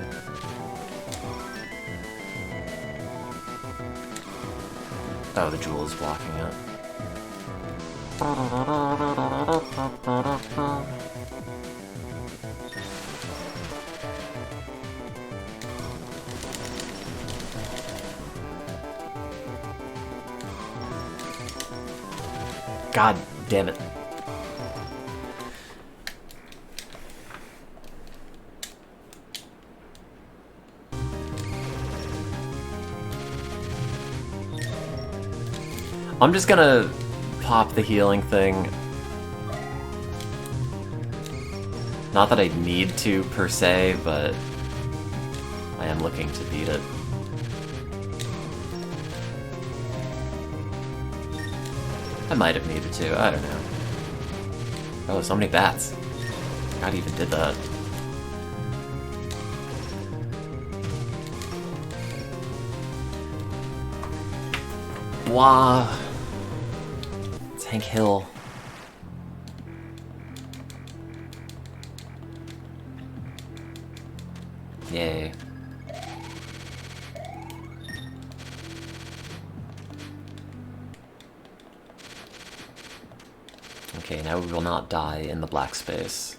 Oh, the Jewel is blocking it. God damn it. I'm just gonna pop the healing thing. Not that I need to, per se, but I am looking to beat it. I might have needed to, I don't know. Oh, so many bats. God even did that. Blah. It's Hank Hill. Yay. Okay, now we will not die in the black space.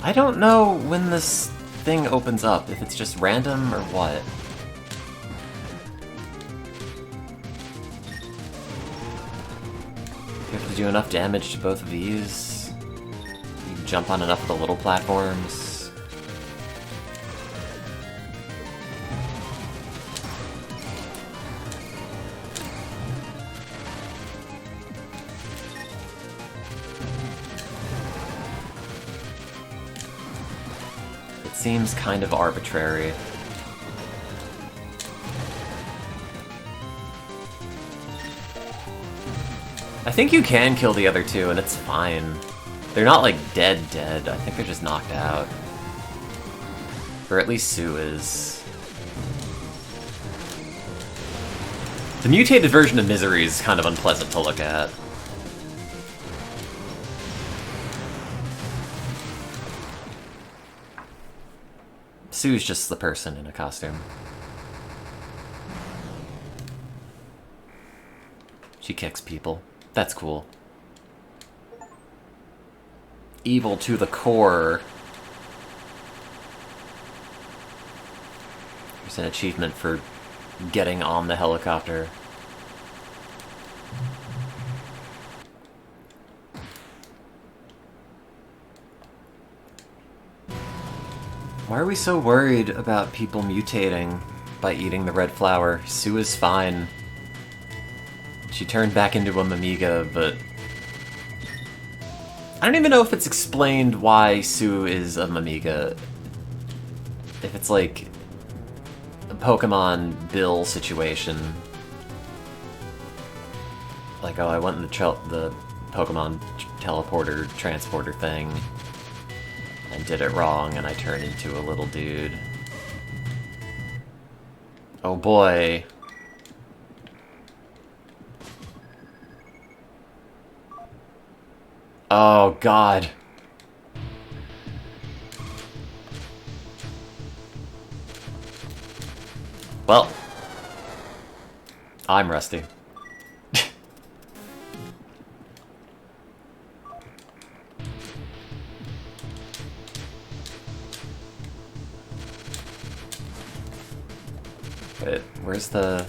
I don't know when this thing opens up, if it's just random or what. You have to do enough damage to both of these. You can jump on enough of the little platforms. Seems kind of arbitrary. I think you can kill the other two and it's fine. They're not like dead. I think they're just knocked out. Or at least Sue is. The mutated version of Misery is kind of unpleasant to look at. Sue's just the person in a costume. She kicks people. That's cool. Evil to the core. There's an achievement for getting on the helicopter. Why are we so worried about people mutating by eating the red flower? Sue is fine. She turned back into a Mimiga, but I don't even know if it's explained why Sue is a Mimiga. If it's like a Pokemon Bill situation. Like, oh, I went in the Pokemon teleporter transporter thing and did it wrong, and I turned into a little dude. Oh boy. Oh, God. Well, I'm rusty. Wait, where's the...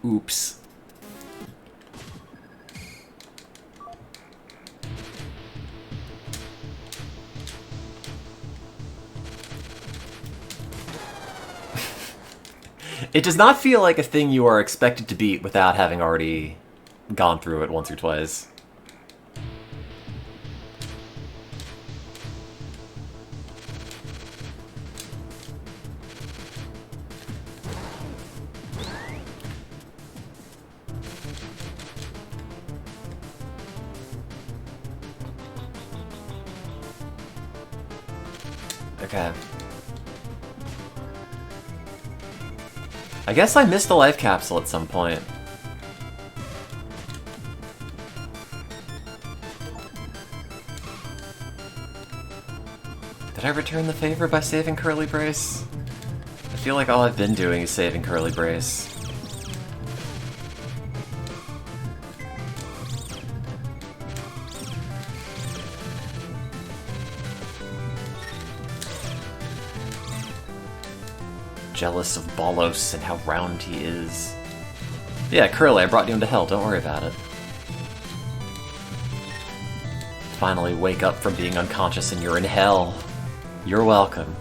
Oops. It does not feel like a thing you are expected to beat without having already gone through it once or twice. Okay. I guess I missed the life capsule at some point. Did I return the favor by saving Curly Brace? I feel like all I've been doing is saving Curly Brace. Jealous of Bolos and how round he is. Yeah, Curly, I brought you into hell, don't worry about it. Finally wake up from being unconscious and you're in hell. You're welcome.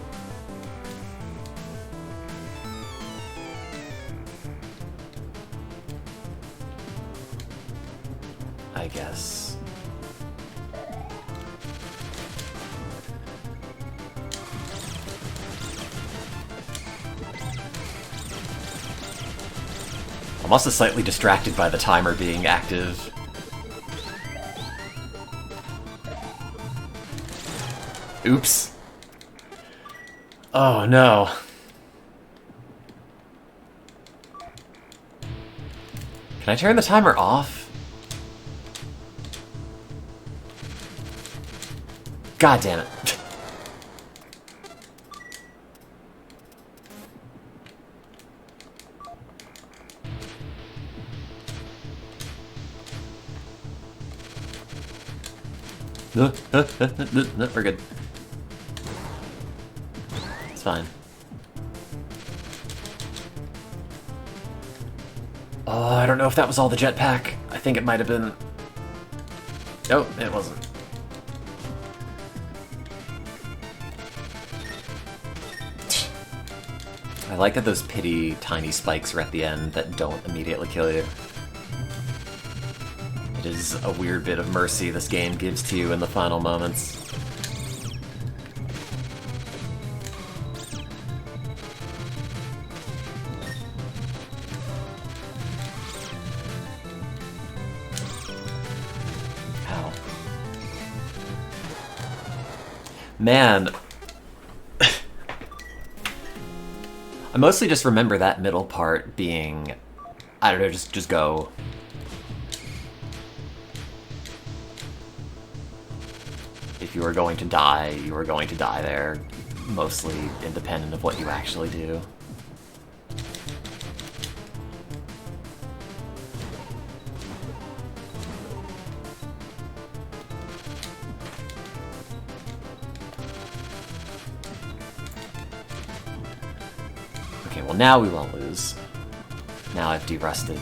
I guess. I'm also slightly distracted by the timer being active. Oops. Oh no. Can I turn the timer off? God damn it. No, we're good. It's fine. Oh, I don't know if that was all the jetpack. I think it might have been... Oh, it wasn't. I like that those pity tiny spikes are at the end that don't immediately kill you. It is a weird bit of mercy this game gives to you in the final moments. Ow. Man. I mostly just remember that middle part being... I don't know, just go. If you are going to die, you are going to die there, mostly independent of what you actually do. Okay, well now we won't lose. Now I've de-rusted.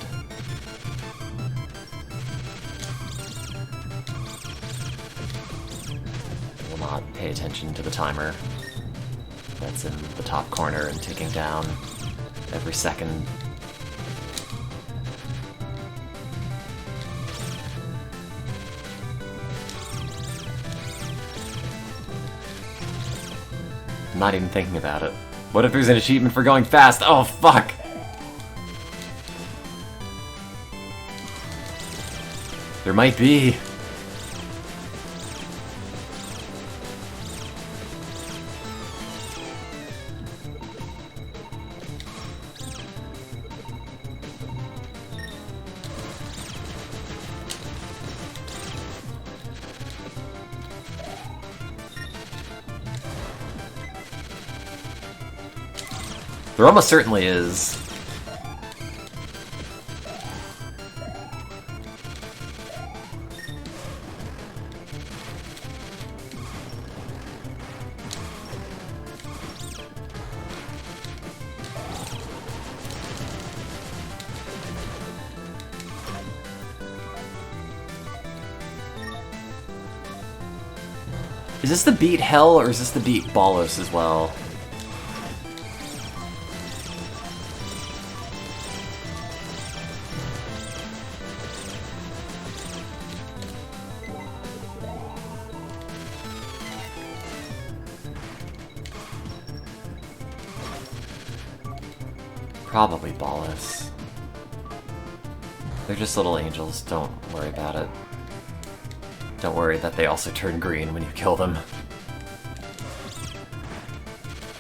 Not pay attention to the timer that's in the top corner and ticking down every second. I'm not even thinking about it. What if there's an achievement for going fast? Oh, fuck! There might be. There almost certainly is. Is this the beat Hell, or is this the beat Ballos as well? Probably Ballos. They're just little angels, don't worry about it. Don't worry that they also turn green when you kill them.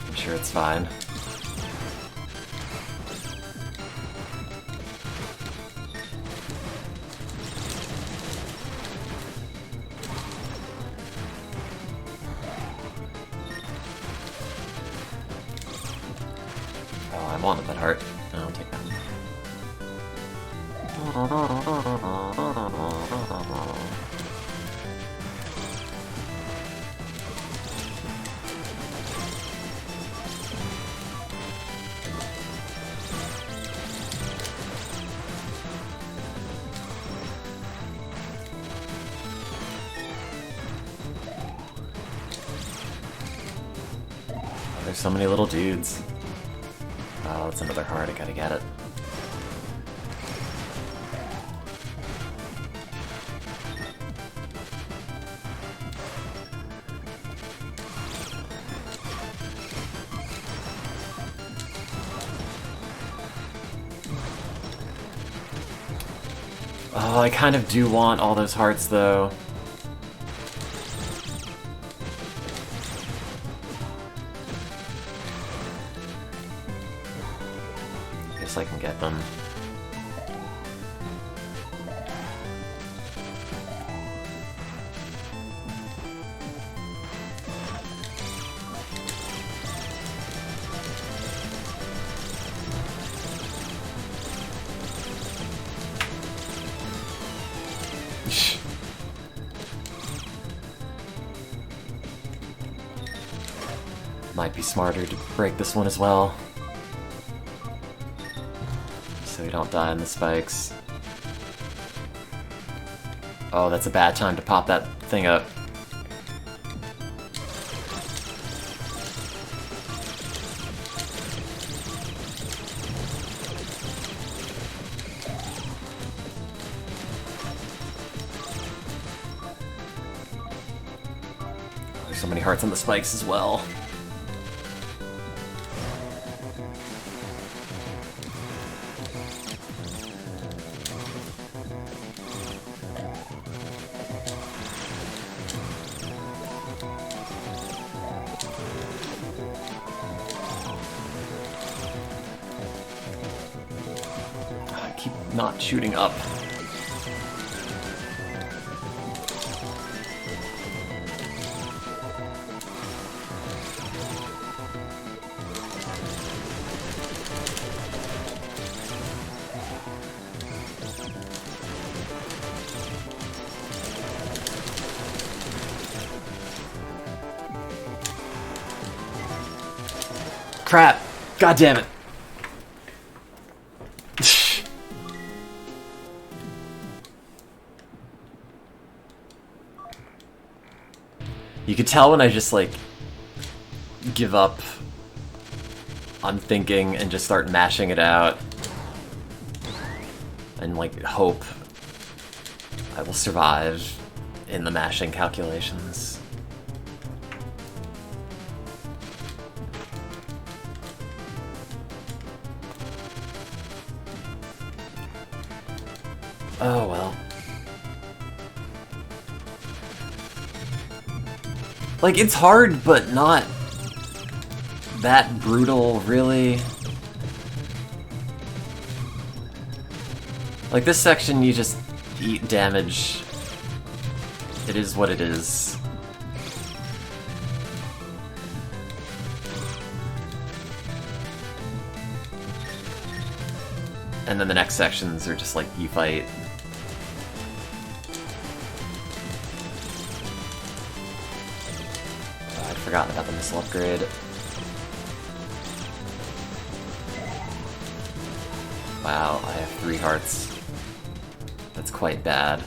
I'm sure it's fine. Oh, I wanted that heart. I'll take that. There's so many little dudes. Oh, that's another heart, I gotta get it. Oh, I kind of do want all those hearts, though. Guess I can get them. Might be smarter to break this one as well. So we don't die on the spikes. Oh, that's a bad time to pop that thing up. There's so many hearts on the spikes as well. Not shooting up. Crap! God damn it! You could tell when I just, like, give up on thinking and just start mashing it out. And, like, hope I will survive in the mashing calculations. Oh well. Like, it's hard, but not that brutal, really. Like, this section, you just eat damage. It is what it is. And then the next sections are just like, you fight. Oh, I'd forgotten about the missile upgrade. Wow, I have 3 hearts. That's quite bad.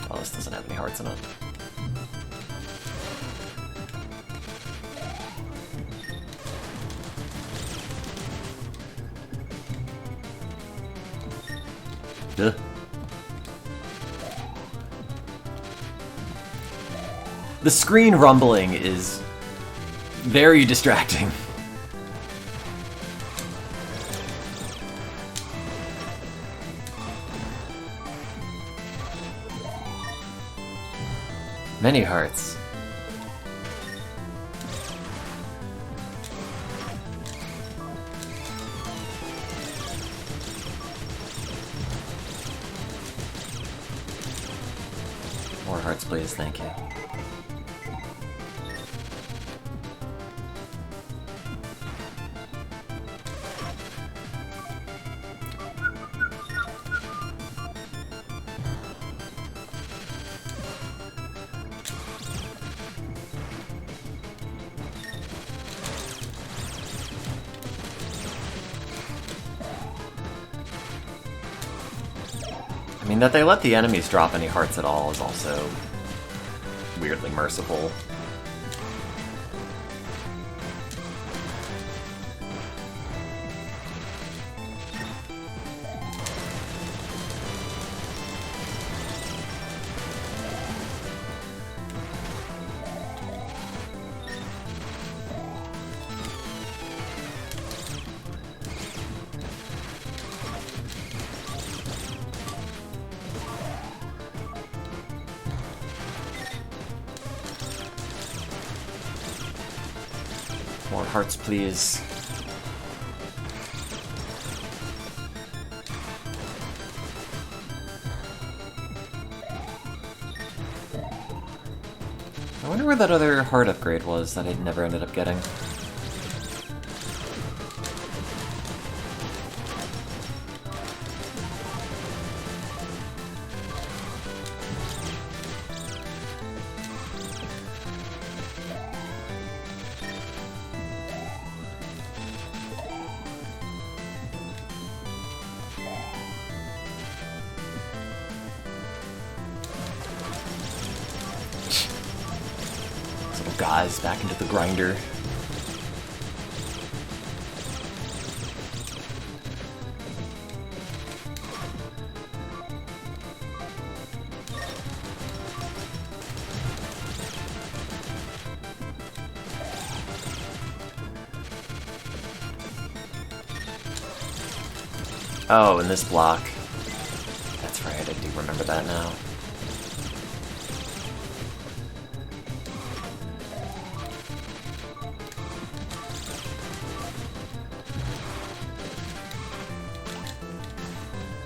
Oh, this doesn't have any hearts in it. Ugh. The screen rumbling is very distracting. Many hearts. More hearts, please, thank you. I mean, that they let the enemies drop any hearts at all is also weirdly merciful. More hearts, please. I wonder where that other heart upgrade was that I never ended up getting. Guys, back into the grinder. Oh, and this block. That's right, I do remember that now.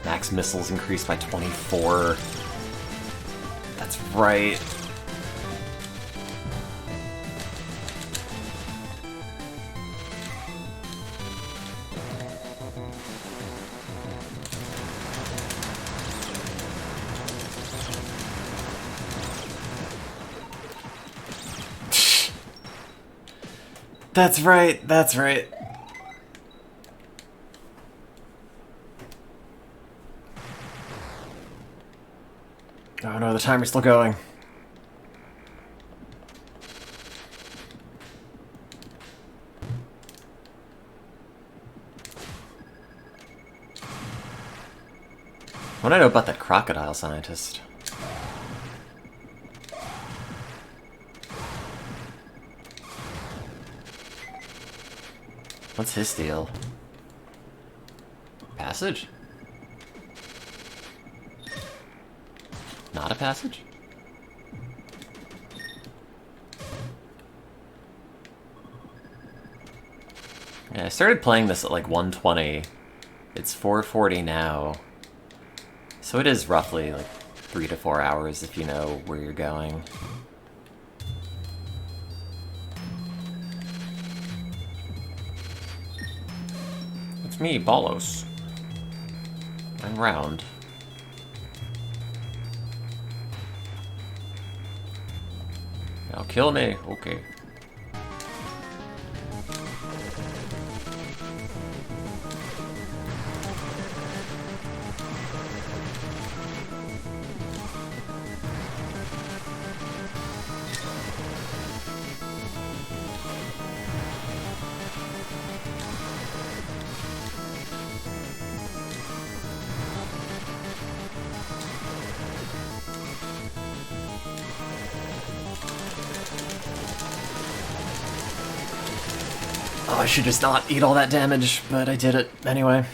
Max missiles increased by 24. That's right. That's right, that's right. Oh no, the timer's still going. What do I know about that crocodile scientist? What's his deal? Passage? Not a passage? Yeah, I started playing this at like 120. It's 4:40 now. So it is roughly like 3 to 4 hours if you know where you're going. It's me, Bolos. I'm round. Now kill me. Okay. Oh, I should just not eat all that damage, but I did it anyway.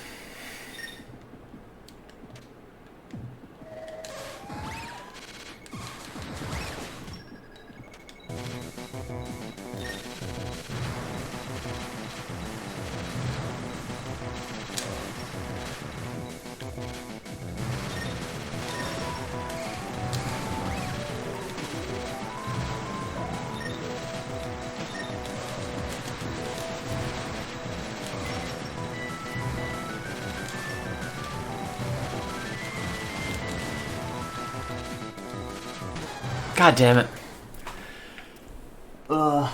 God damn it. Ugh.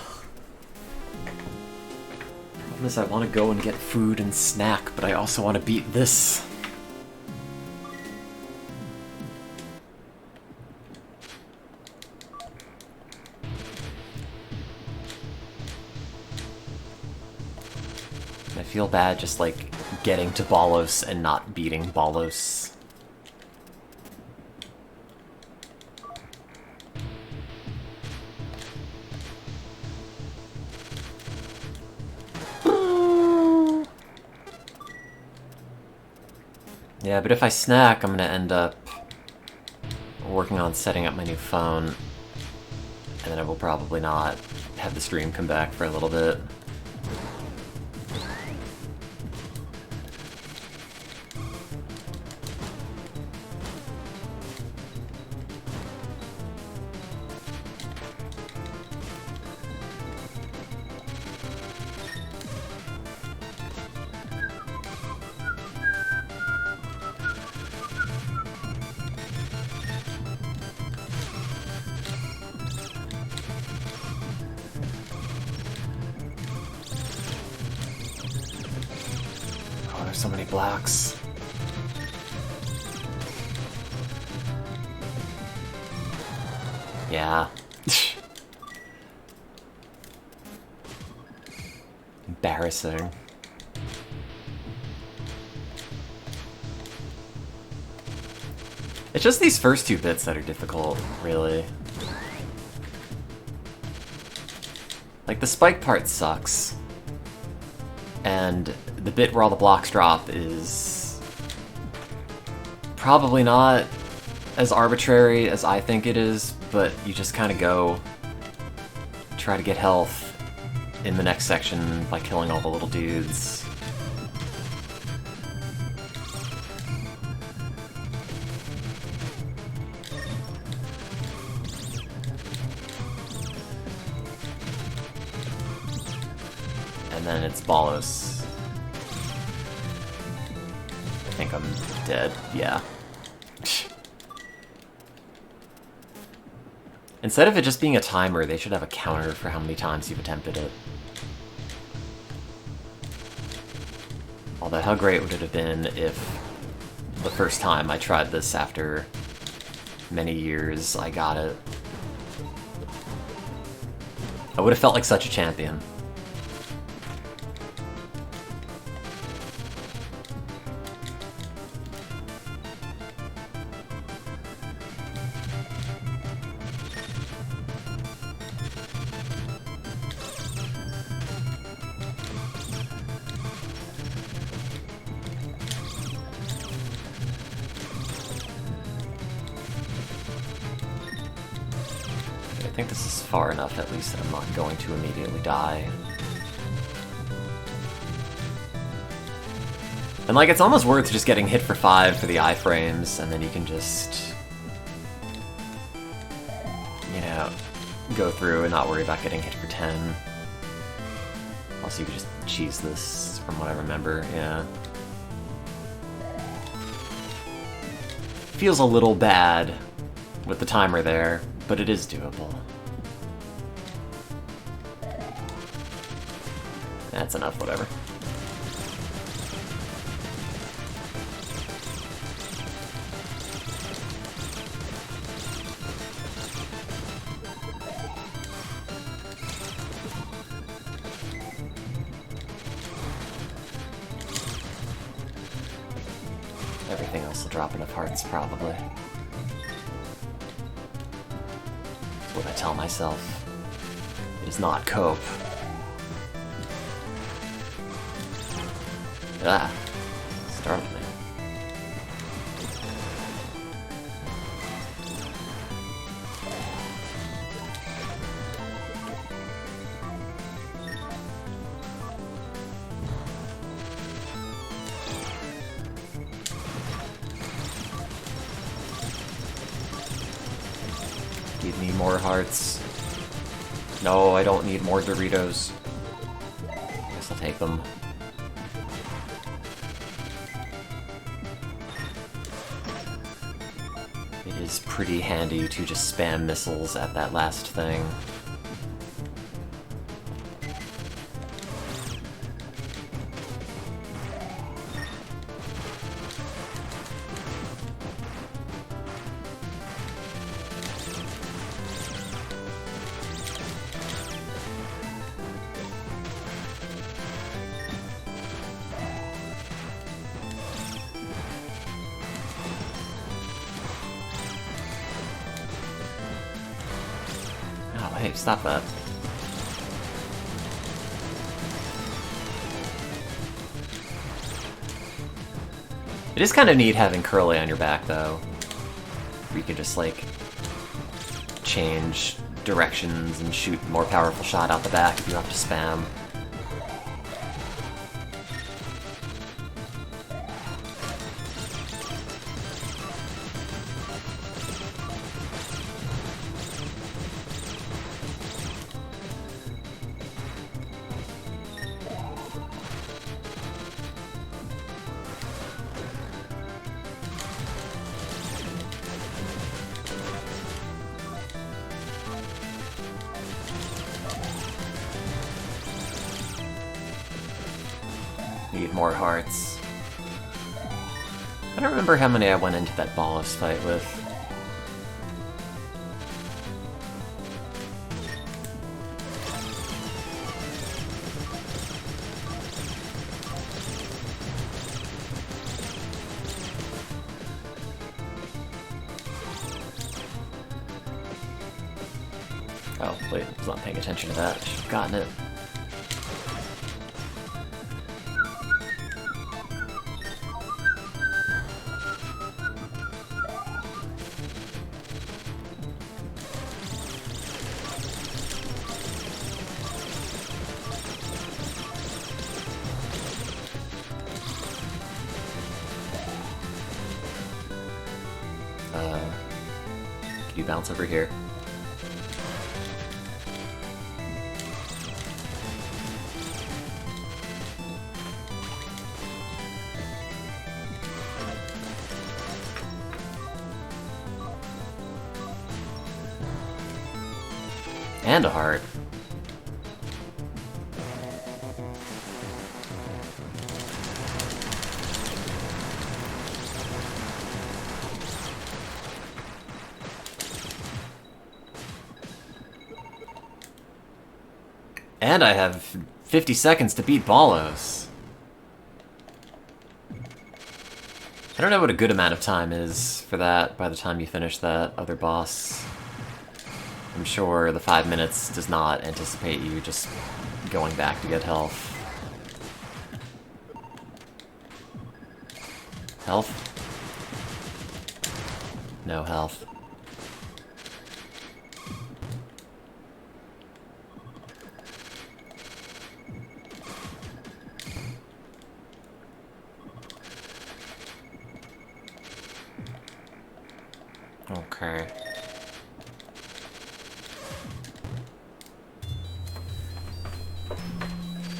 Problem is I want to go and get food and snack, but I also want to beat this. I feel bad just like getting to Bolos and not beating Bolos. Yeah, but if I snack, I'm gonna end up working on setting up my new phone, and then I will probably not have the stream come back for a little bit. So many blocks. Yeah. Embarrassing. It's just these first two bits that are difficult, really. Like, the spike part sucks. And the bit where all the blocks drop is probably not as arbitrary as I think it is, but you just kind of go try to get health in the next section by killing all the little dudes. And then it's Bolos. I think I'm dead. Yeah. Instead of it just being a timer, they should have a counter for how many times you've attempted it. Although, how great would it have been if the first time I tried this after many years, I got it. I would have felt like such a champion. think this is far enough, at least, that I'm not going to immediately die. And, like, it's almost worth just getting hit for 5 for the iframes, and then you can just, you know, go through and not worry about getting hit for 10. Also, you could just cheese this, from what I remember, yeah. Feels a little bad with the timer there, but it is doable. That's enough, whatever. Everything else will drop enough hearts, probably. That's what I tell myself. It is not cope. Ah, startled me. Give me more hearts. No, I don't need more Doritos. Guess I'll take them. It is pretty handy to just spam missiles at that last thing. Oh, hey, stop that. It is kind of neat having Curly on your back, though. Where you can just, like, change directions and shoot a more powerful shot out the back if you have to spam. Need more hearts. I don't remember how many I went into that Ballas fight with. Oh, wait, I was not paying attention to that. Should have gotten it. Can you bounce over here? And a heart. And I have 50 seconds to beat Ballas. I don't know what a good amount of time is for that by the time you finish that other boss. I'm sure the 5 minutes does not anticipate you just going back to get health. Health? No health. Okay.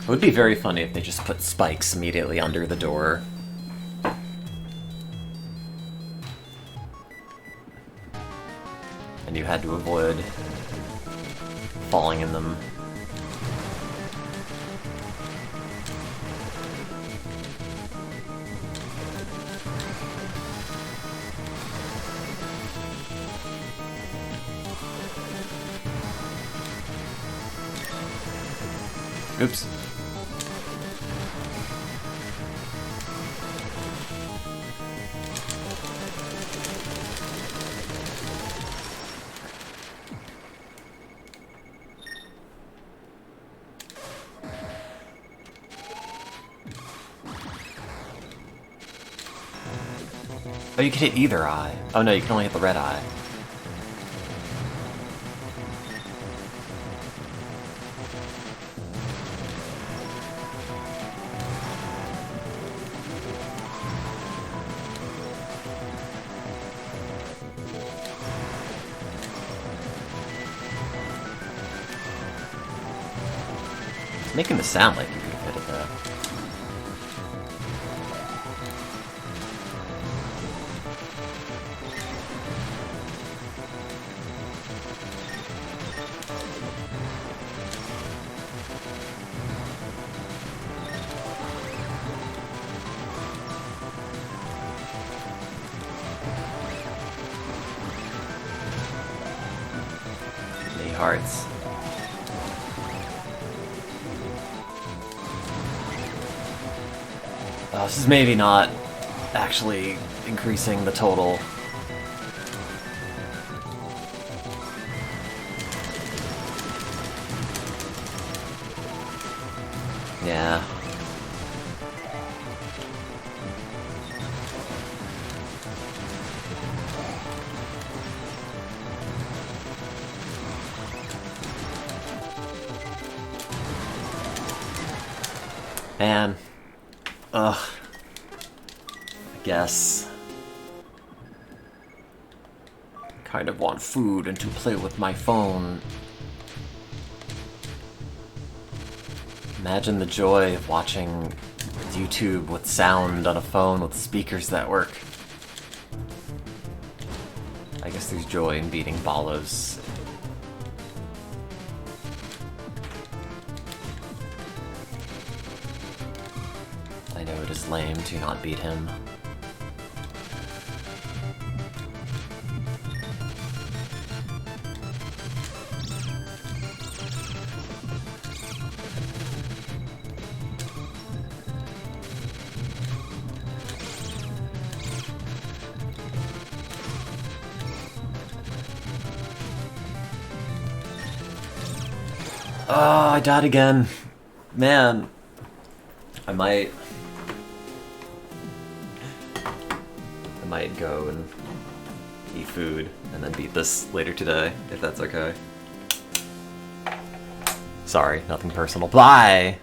It would be very funny if they just put spikes immediately under the door. And you had to avoid falling in them. Oops. Oh, you can hit either eye. Oh no, you can only hit the red eye. It's making the sound like you could have hit it though. Hearts. This is maybe not actually increasing the total. Yeah. Man. Ugh. I guess. Kind of want food and to play with my phone. Imagine the joy of watching YouTube with sound on a phone with speakers that work. I guess there's joy in beating Ballos. I know it is lame to not beat him. Oh, I died again. Man. I might go and eat food and then beat this later today, if that's okay. Sorry, nothing personal. Bye!